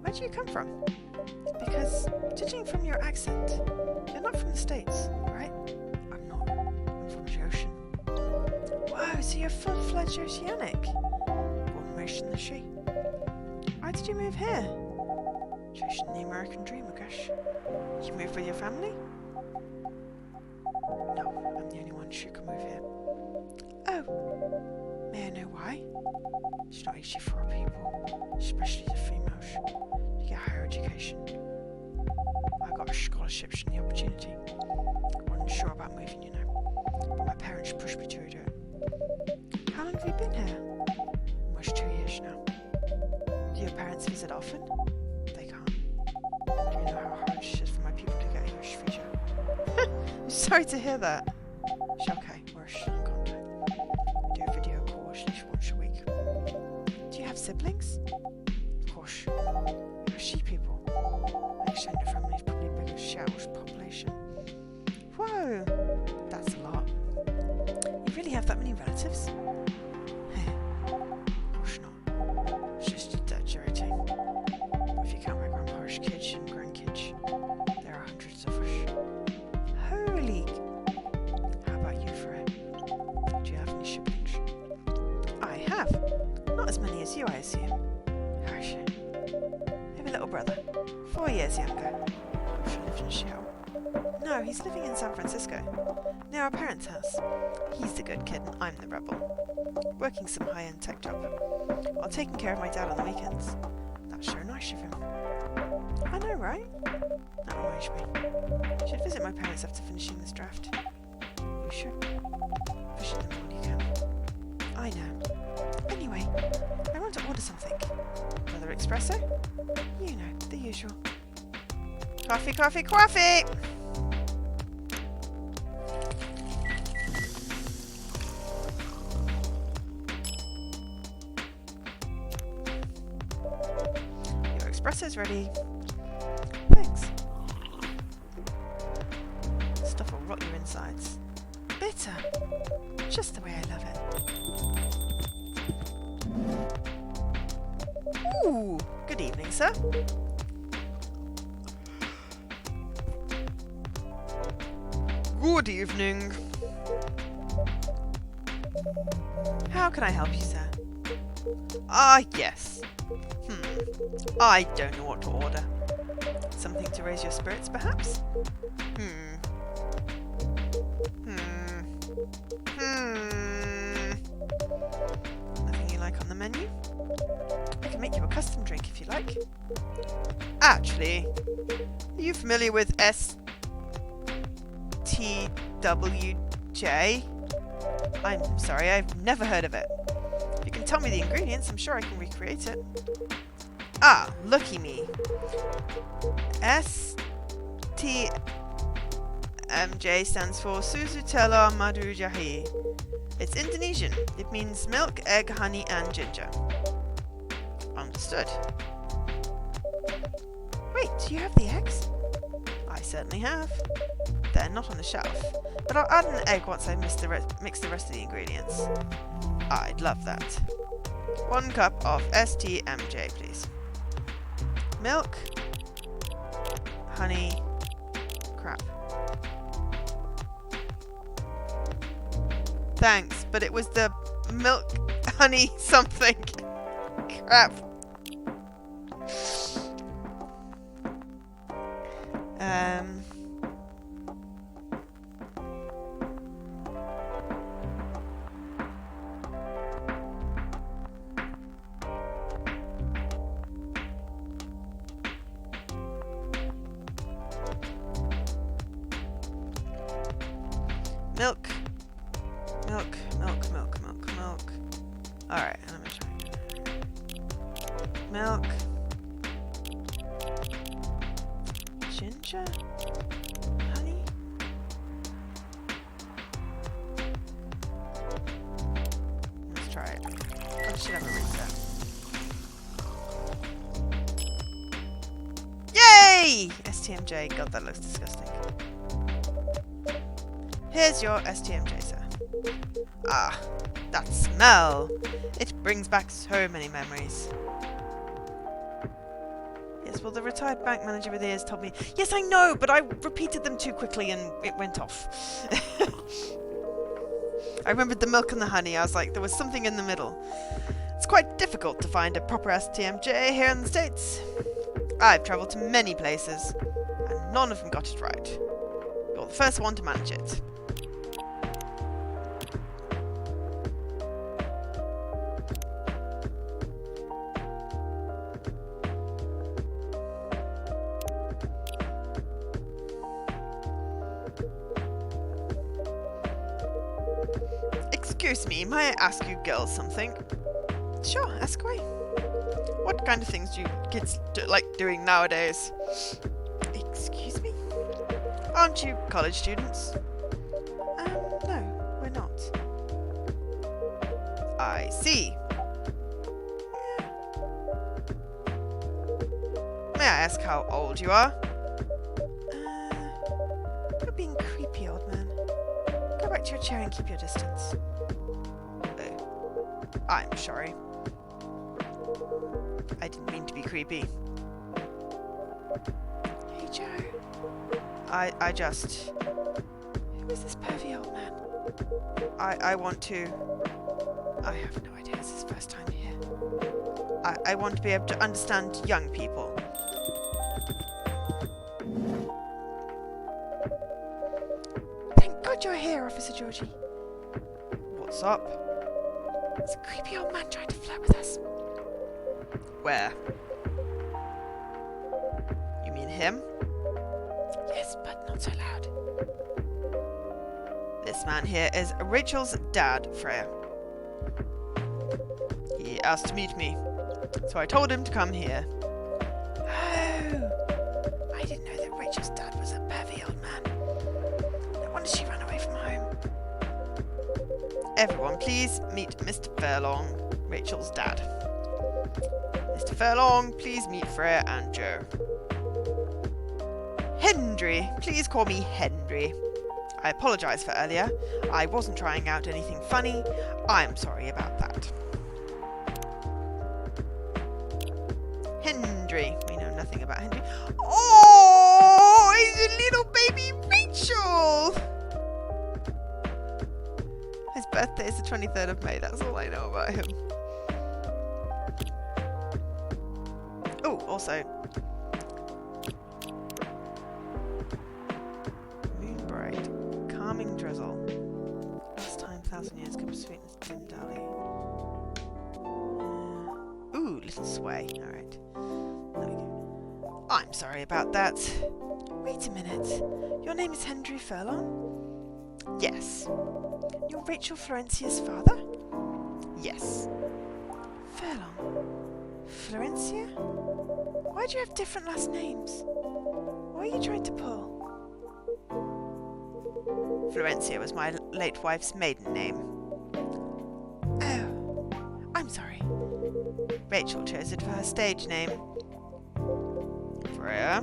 Where do you come from? Because, judging from your accent, you're not from the States, right? I'm not. I'm from the ocean. Wow, so you're full-fledged oceanic. Born and raised in the sea. Why did you move here? Chasing the American dream, I guess. Did you move with your family? No, I'm the only one who can move here. Oh. May I know why? It's not easy for our people, especially the females, to get higher education. I got scholarships and the opportunity. I wasn't sure about moving, you know, but my parents pushed me to do it. How long have you been here? Almost 2 years now. Do your parents visit often? They can't. Do you know how hard it is for my people to get a English visa? I'm sorry to hear that. It's okay, we're still in contact. We do a video call at least once a week. Do you have siblings? Of course. You're sea people. My extended family is probably big as Seattle's population. Whoa! That's a lot. You really have that many relatives? Of course not. It's just exaggerating. But if you count my grandpa's kids and grandkids, there are hundreds of us. Holy! How about you, Fred? Do you have any siblings? I have. Not as many as you, I assume. Gosh. I have a little brother. 4 years younger. She lives in Seattle. No, he's living in San Francisco, near our parents' house. He's the good kid and I'm the rebel. Working some high-end tech job, while taking care of my dad on the weekends. That's so nice of him. I know, right? That reminds me. You should visit my parents after finishing this draft. You should. Visit them when you can. I know. Anyway, I want to order something. Another espresso? You know, the usual. Coffee, coffee, coffee! Your espresso's ready. Thanks. Stuff will rot your insides. Bitter. Just the way I love it. Ooh, good evening, sir. Good evening. How can I help you, sir? Ah, yes. I don't know what to order. Something to raise your spirits, perhaps? Nothing you like on the menu? I can make you a custom drink if you like. Actually, are you familiar with STWJ? I'm sorry, I've never heard of it. If you can tell me the ingredients, I'm sure I can recreate it. Ah, looky me. STMJ stands for Susutela Madu Jahi. It's Indonesian. It means milk, egg, honey, and ginger. Understood. Wait, do you have the eggs? I certainly have. They're not on the shelf, but I'll add an egg once I mix the rest of the ingredients. I'd love that. 1 cup of STMJ, please. Milk, honey, crap. Thanks, but it was the milk, honey, something. Crap. Milk. Milk, milk, milk, milk, milk. Alright, let me try. Milk. Ginger? Honey? Let's try it. I should have a reset. Yay! STMJ. God, that looks disgusting. Here's your STMJ, sir. Ah, that smell! It brings back so many memories. Yes, well, the retired bank manager with ears told me... Yes, I know, but I repeated them too quickly and it went off. I remembered the milk and the honey. I was like, there was something in the middle. It's quite difficult to find a proper STMJ here in the States. I've travelled to many places, and none of them got it right. You're the first one to manage it. Excuse me, may I ask you girls something? Sure, ask away. What kind of things do you kids like doing nowadays? Excuse me? Aren't you college students? No, we're not. I see. May I ask how old you are? You're being creepy, old man. Go back to your chair and keep your distance. I'm sorry. I didn't mean to be creepy. Hey, Joe. I just... Who is this pervy old man? I want to... I have no idea. It's his first time here. I want to be able to understand young people. Thank God you're here, Officer Georgie. What's up? There's a creepy old man trying to flirt with us. Where? You mean him? Yes, but not so loud. This man here is Rachel's dad, Freya. He asked to meet me, so I told him to come here. Oh! I didn't know that Rachel's dad was a pervy old man. No wonder she ran away from home. Everyone, please meet Mr. Furlong, Rachel's dad. Mr. Furlong, please meet Freya and Joe. Hendry, please call me Hendry. I apologise for earlier. I wasn't trying out anything funny. I'm sorry about that. Hendry. We know nothing about Hendry. Oh, he's a little baby Rachel! His birthday is the 23rd of May. That's all I know about him. Oh, also... Moon bright. Calming drizzle. Last time, 1,000 years could be sweetness dim dally. Ooh, little sway. Alright. There we go. I'm sorry about that. Wait a minute. Your name is Hendry Furlong? Yes. You're Rachel Florencia's father? Yes. Furlong. Florencia? Why do you have different last names? What are you trying to pull? Florencia was my late wife's maiden name. Oh, I'm sorry. Rachel chose it for her stage name. Freya?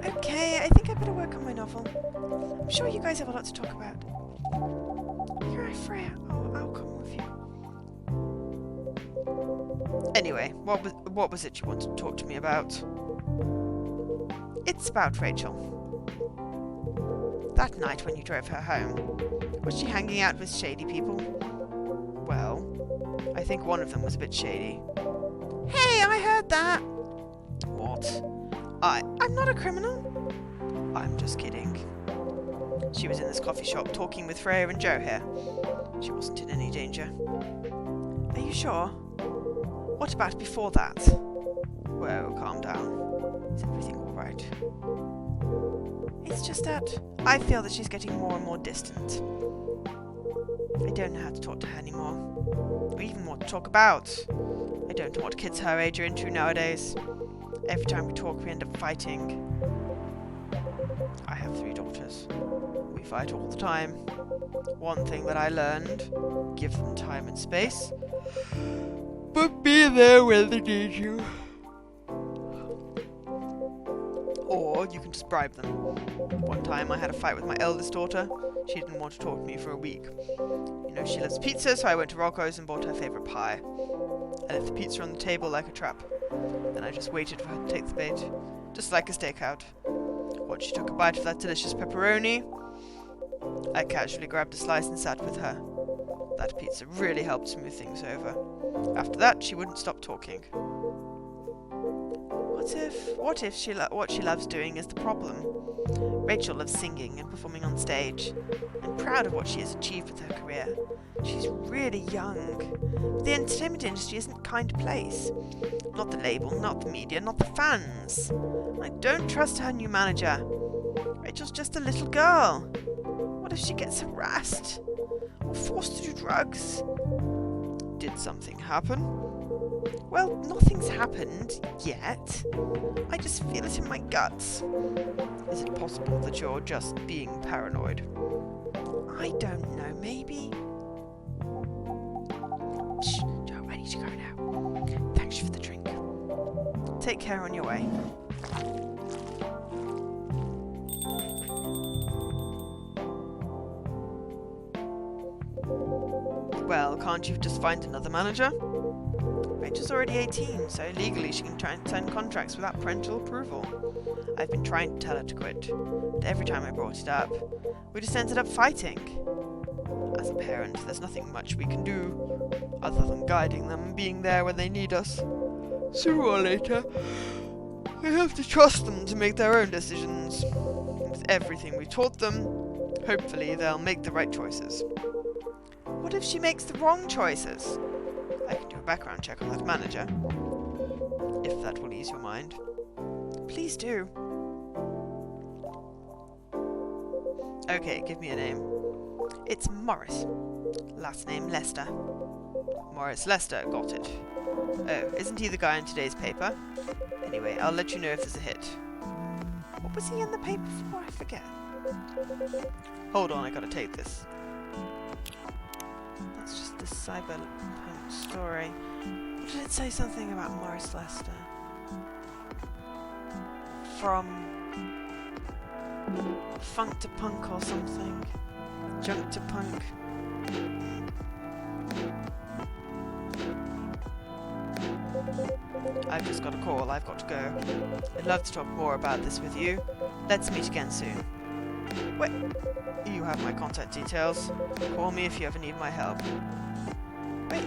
Okay, I think I better work on my novel. I'm sure you guys have a lot to talk about. You're right, Freya. I'll come with you. Anyway, what was it you wanted to talk to me about? It's about Rachel. That night when you drove her home, was she hanging out with shady people? Well, I think one of them was a bit shady. Hey, I heard that! What? I'm not a criminal. I'm just kidding. She was in this coffee shop talking with Freya and Joe here. She wasn't in any danger. Are you sure? What about before that? Whoa, calm down. Is everything alright? It's just that I feel that she's getting more and more distant. I don't know how to talk to her anymore, or even what to talk about. I don't know what kids her age are into nowadays. Every time we talk, we end up fighting. I have 3 daughters. We fight all the time. One thing that I learned, give them time and space, but be there when they need you. Or you can just bribe them. One time I had a fight with my eldest daughter. She didn't want to talk to me for a week. You know, she loves pizza, so I went to Rocco's and bought her favourite pie. I left the pizza on the table like a trap. Then I just waited for her to take the bait, just like a stakeout. Once she took a bite of that delicious pepperoni, I casually grabbed a slice and sat with her. That pizza really helped smooth things over. After that, she wouldn't stop talking. What if what she loves doing is the problem? Rachel loves singing and performing on stage. I'm proud of what she has achieved with her career. She's really young. But the entertainment industry isn't a kind place. Not the label, not the media, not the fans. I don't trust her new manager. Rachel's just a little girl. What if she gets harassed? Or forced to do drugs? Did something happen? Well, nothing's happened yet. I just feel it in my guts. Is it possible that you're just being paranoid? I don't know, maybe. Shh, Joe, I need to go now. Thanks for the drink. Take care on your way. Well, can't you just find another manager? Rachel's already 18, so legally she can try and sign contracts without parental approval. I've been trying to tell her to quit, but every time I brought it up, we just ended up fighting. As a parent, there's nothing much we can do, other than guiding them and being there when they need us. Sooner or later, we have to trust them to make their own decisions. With everything we taught them, hopefully they'll make the right choices. What if she makes the wrong choices? I can do a background check on that manager, if that will ease your mind. Please do. Okay, give me a name. It's Morris. Last name Lester. Morris Lester, got it. Oh, isn't he the guy in today's paper? Anyway, I'll let you know if there's a hit. What was he in the paper for? I forget. Hold on, I gotta take this. That's just the cyberpunk story. What did it say? Something about Morris Lester? From funk to punk or something. Junk to punk. I've just got a call. I've got to go. I'd love to talk more about this with you. Let's meet again soon. Wait. You have my contact details. Call me if you ever need my help. Wait.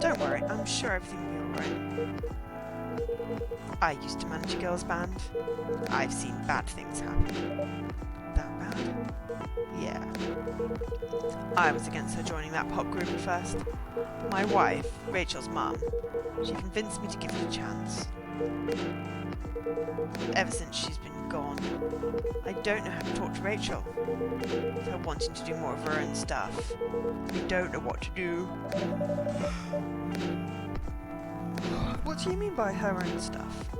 Don't worry, I'm sure everything will be alright. I used to manage a girls' band. I've seen bad things happen. That bad? Yeah. I was against her joining that pop group at first. But my wife, Rachel's mum, she convinced me to give it a chance. Ever since she's been gone, I don't know how to talk to Rachel. With her wanting to do more of her own stuff, I don't know what to do. What do you mean by her own stuff?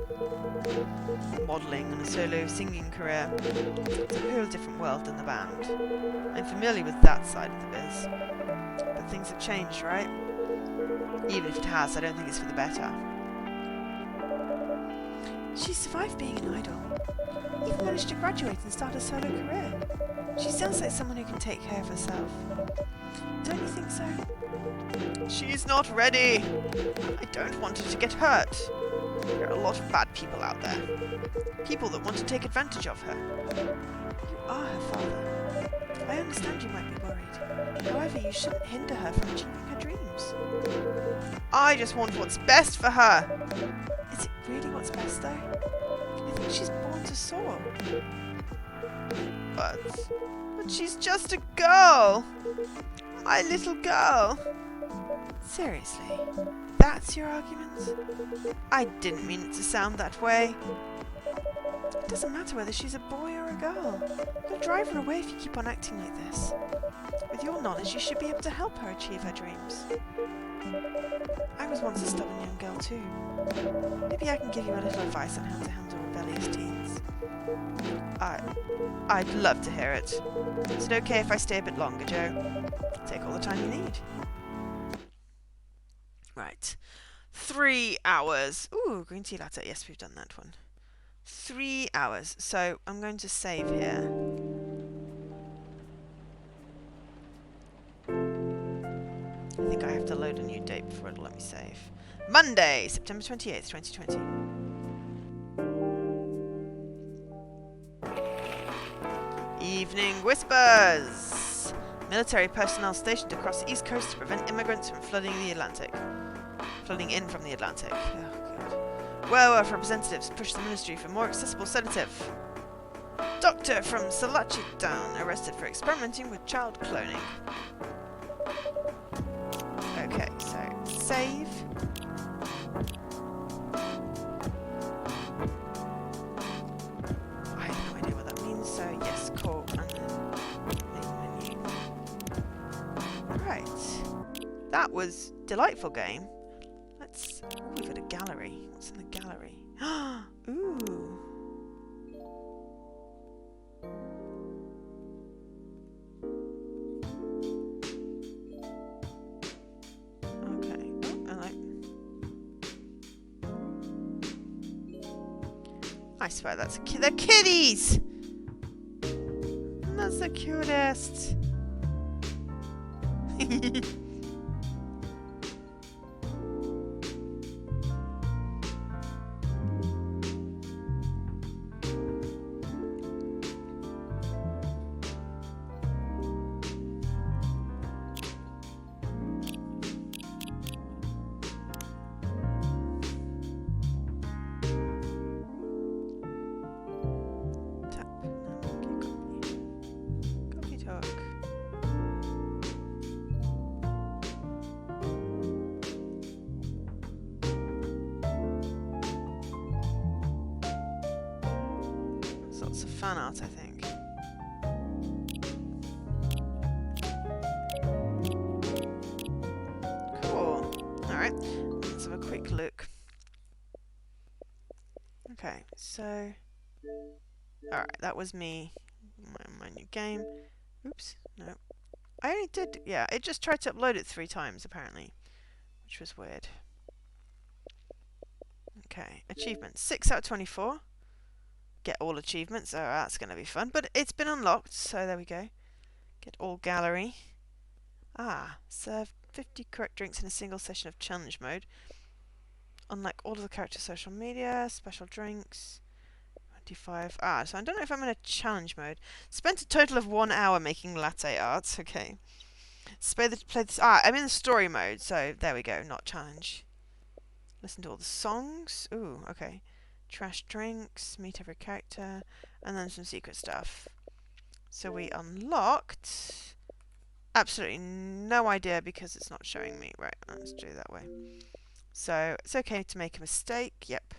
Modelling and a solo singing career. It's a whole different world than the band. I'm familiar with that side of the biz. But things have changed, right? Even if it has, I don't think it's for the better. She survived being an idol. Even managed to graduate and start a solo career. She sounds like someone who can take care of herself. Don't you think so? She's not ready! I don't want her to get hurt. There are a lot of bad people out there. People that want to take advantage of her. You are her father. I understand you might be worried. However, you shouldn't hinder her from achieving her dreams. I just want what's best for her. Is it really what's best, though? I think she's born to soar. But she's just a girl. My little girl. Seriously? That's your argument? I didn't mean it to sound that way. It doesn't matter whether she's a boy or a girl. You'll drive her away if you keep on acting like this. With your knowledge, you should be able to help her achieve her dreams. I was once a stubborn young girl too. Maybe I can give you a little advice on how to handle rebellious teens. I'd love to hear it. Is it okay if I stay a bit longer, Joe? Take all the time you need. Right. 3 hours. Ooh, green tea latte. Yes, we've done that one. 3 hours. So I'm going to save here. I think I have to load a new date before it'll let me save. Monday, September 28th, 2020. Evening Whispers! Military personnel stationed across the East Coast to prevent immigrants from flooding in from the Atlantic. Oh, God. Werewolf representatives push the ministry for more accessible sedative. Doctor from Salachitown arrested for experimenting with child cloning. Okay, so save. I have no idea what that means, so yes, cool. And then main menu. Right. That was a delightful game. Let's. Ooh, we've got a gallery. What's in the gallery? Ooh. I swear that's they're kitties! That's the cutest. Lots of fan art, I think. Cool. Alright, let's have a quick look. Okay, so... Alright, that was me. My new game. Oops, no. I only did... Yeah, it just tried to upload it 3 times, apparently. Which was weird. Okay, achievements. 6 out of 24. Get all achievements. Oh, that's going to be fun. But it's been unlocked, so there we go. Get all gallery. Ah, serve 50 correct drinks in a single session of challenge mode. Unlike all of the characters' social media, special drinks. 25. Ah, so I don't know if I'm in a challenge mode. Spent a total of 1 hour making latte art. Okay. Play this. Ah, I'm in the story mode, so there we go. Not challenge. Listen to all the songs. Ooh, okay. Trash drinks, meet every character, and then some secret stuff. So we unlocked... Absolutely no idea because it's not showing me. Right, let's do it that way. So, it's okay to make a mistake. Yep.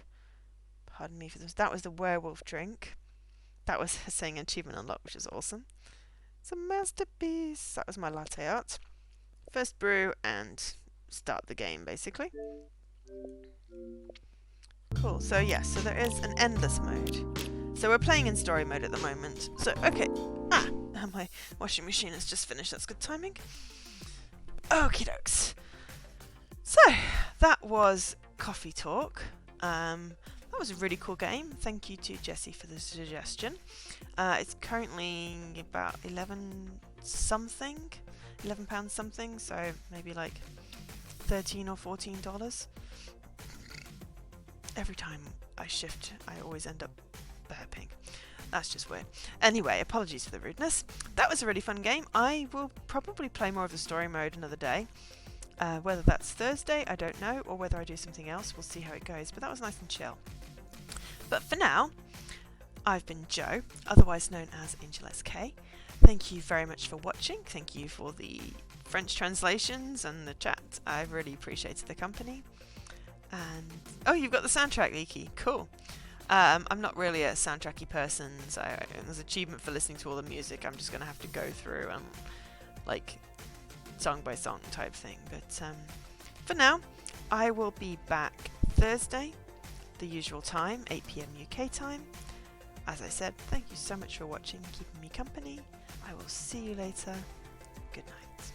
Pardon me for this. That was the werewolf drink. That was saying achievement unlocked, which is awesome. It's a masterpiece. That was my latte art. First brew and start the game, basically. Cool, so yes, so there is an endless mode. So we're playing in story mode at the moment. So, okay. My washing machine has just finished. That's good timing. Okie dokes. So, that was Coffee Talk. That was a really cool game. Thank you to Jessie for the suggestion. It's currently about £11 something, so maybe like $13 or $14. Every time I shift, I always end up burping. That's just weird. Anyway, apologies for the rudeness. That was a really fun game. I will probably play more of the story mode another day. Whether that's Thursday, I don't know, or whether I do something else, we'll see how it goes. But that was nice and chill. But for now, I've been Jo, otherwise known as Angel SK. Thank you very much for watching. Thank you for the French translations and the chat. I've really appreciated the company. And oh, you've got the soundtrack, Leaky. Cool. I'm not really a soundtracky person, so there's an achievement for listening to all the music. I'm just going to have to go through and like song by song type thing. But for now, I will be back Thursday, the usual time, 8 PM UK time. As I said, thank you so much for watching, keeping me company. I will see you later. Good night.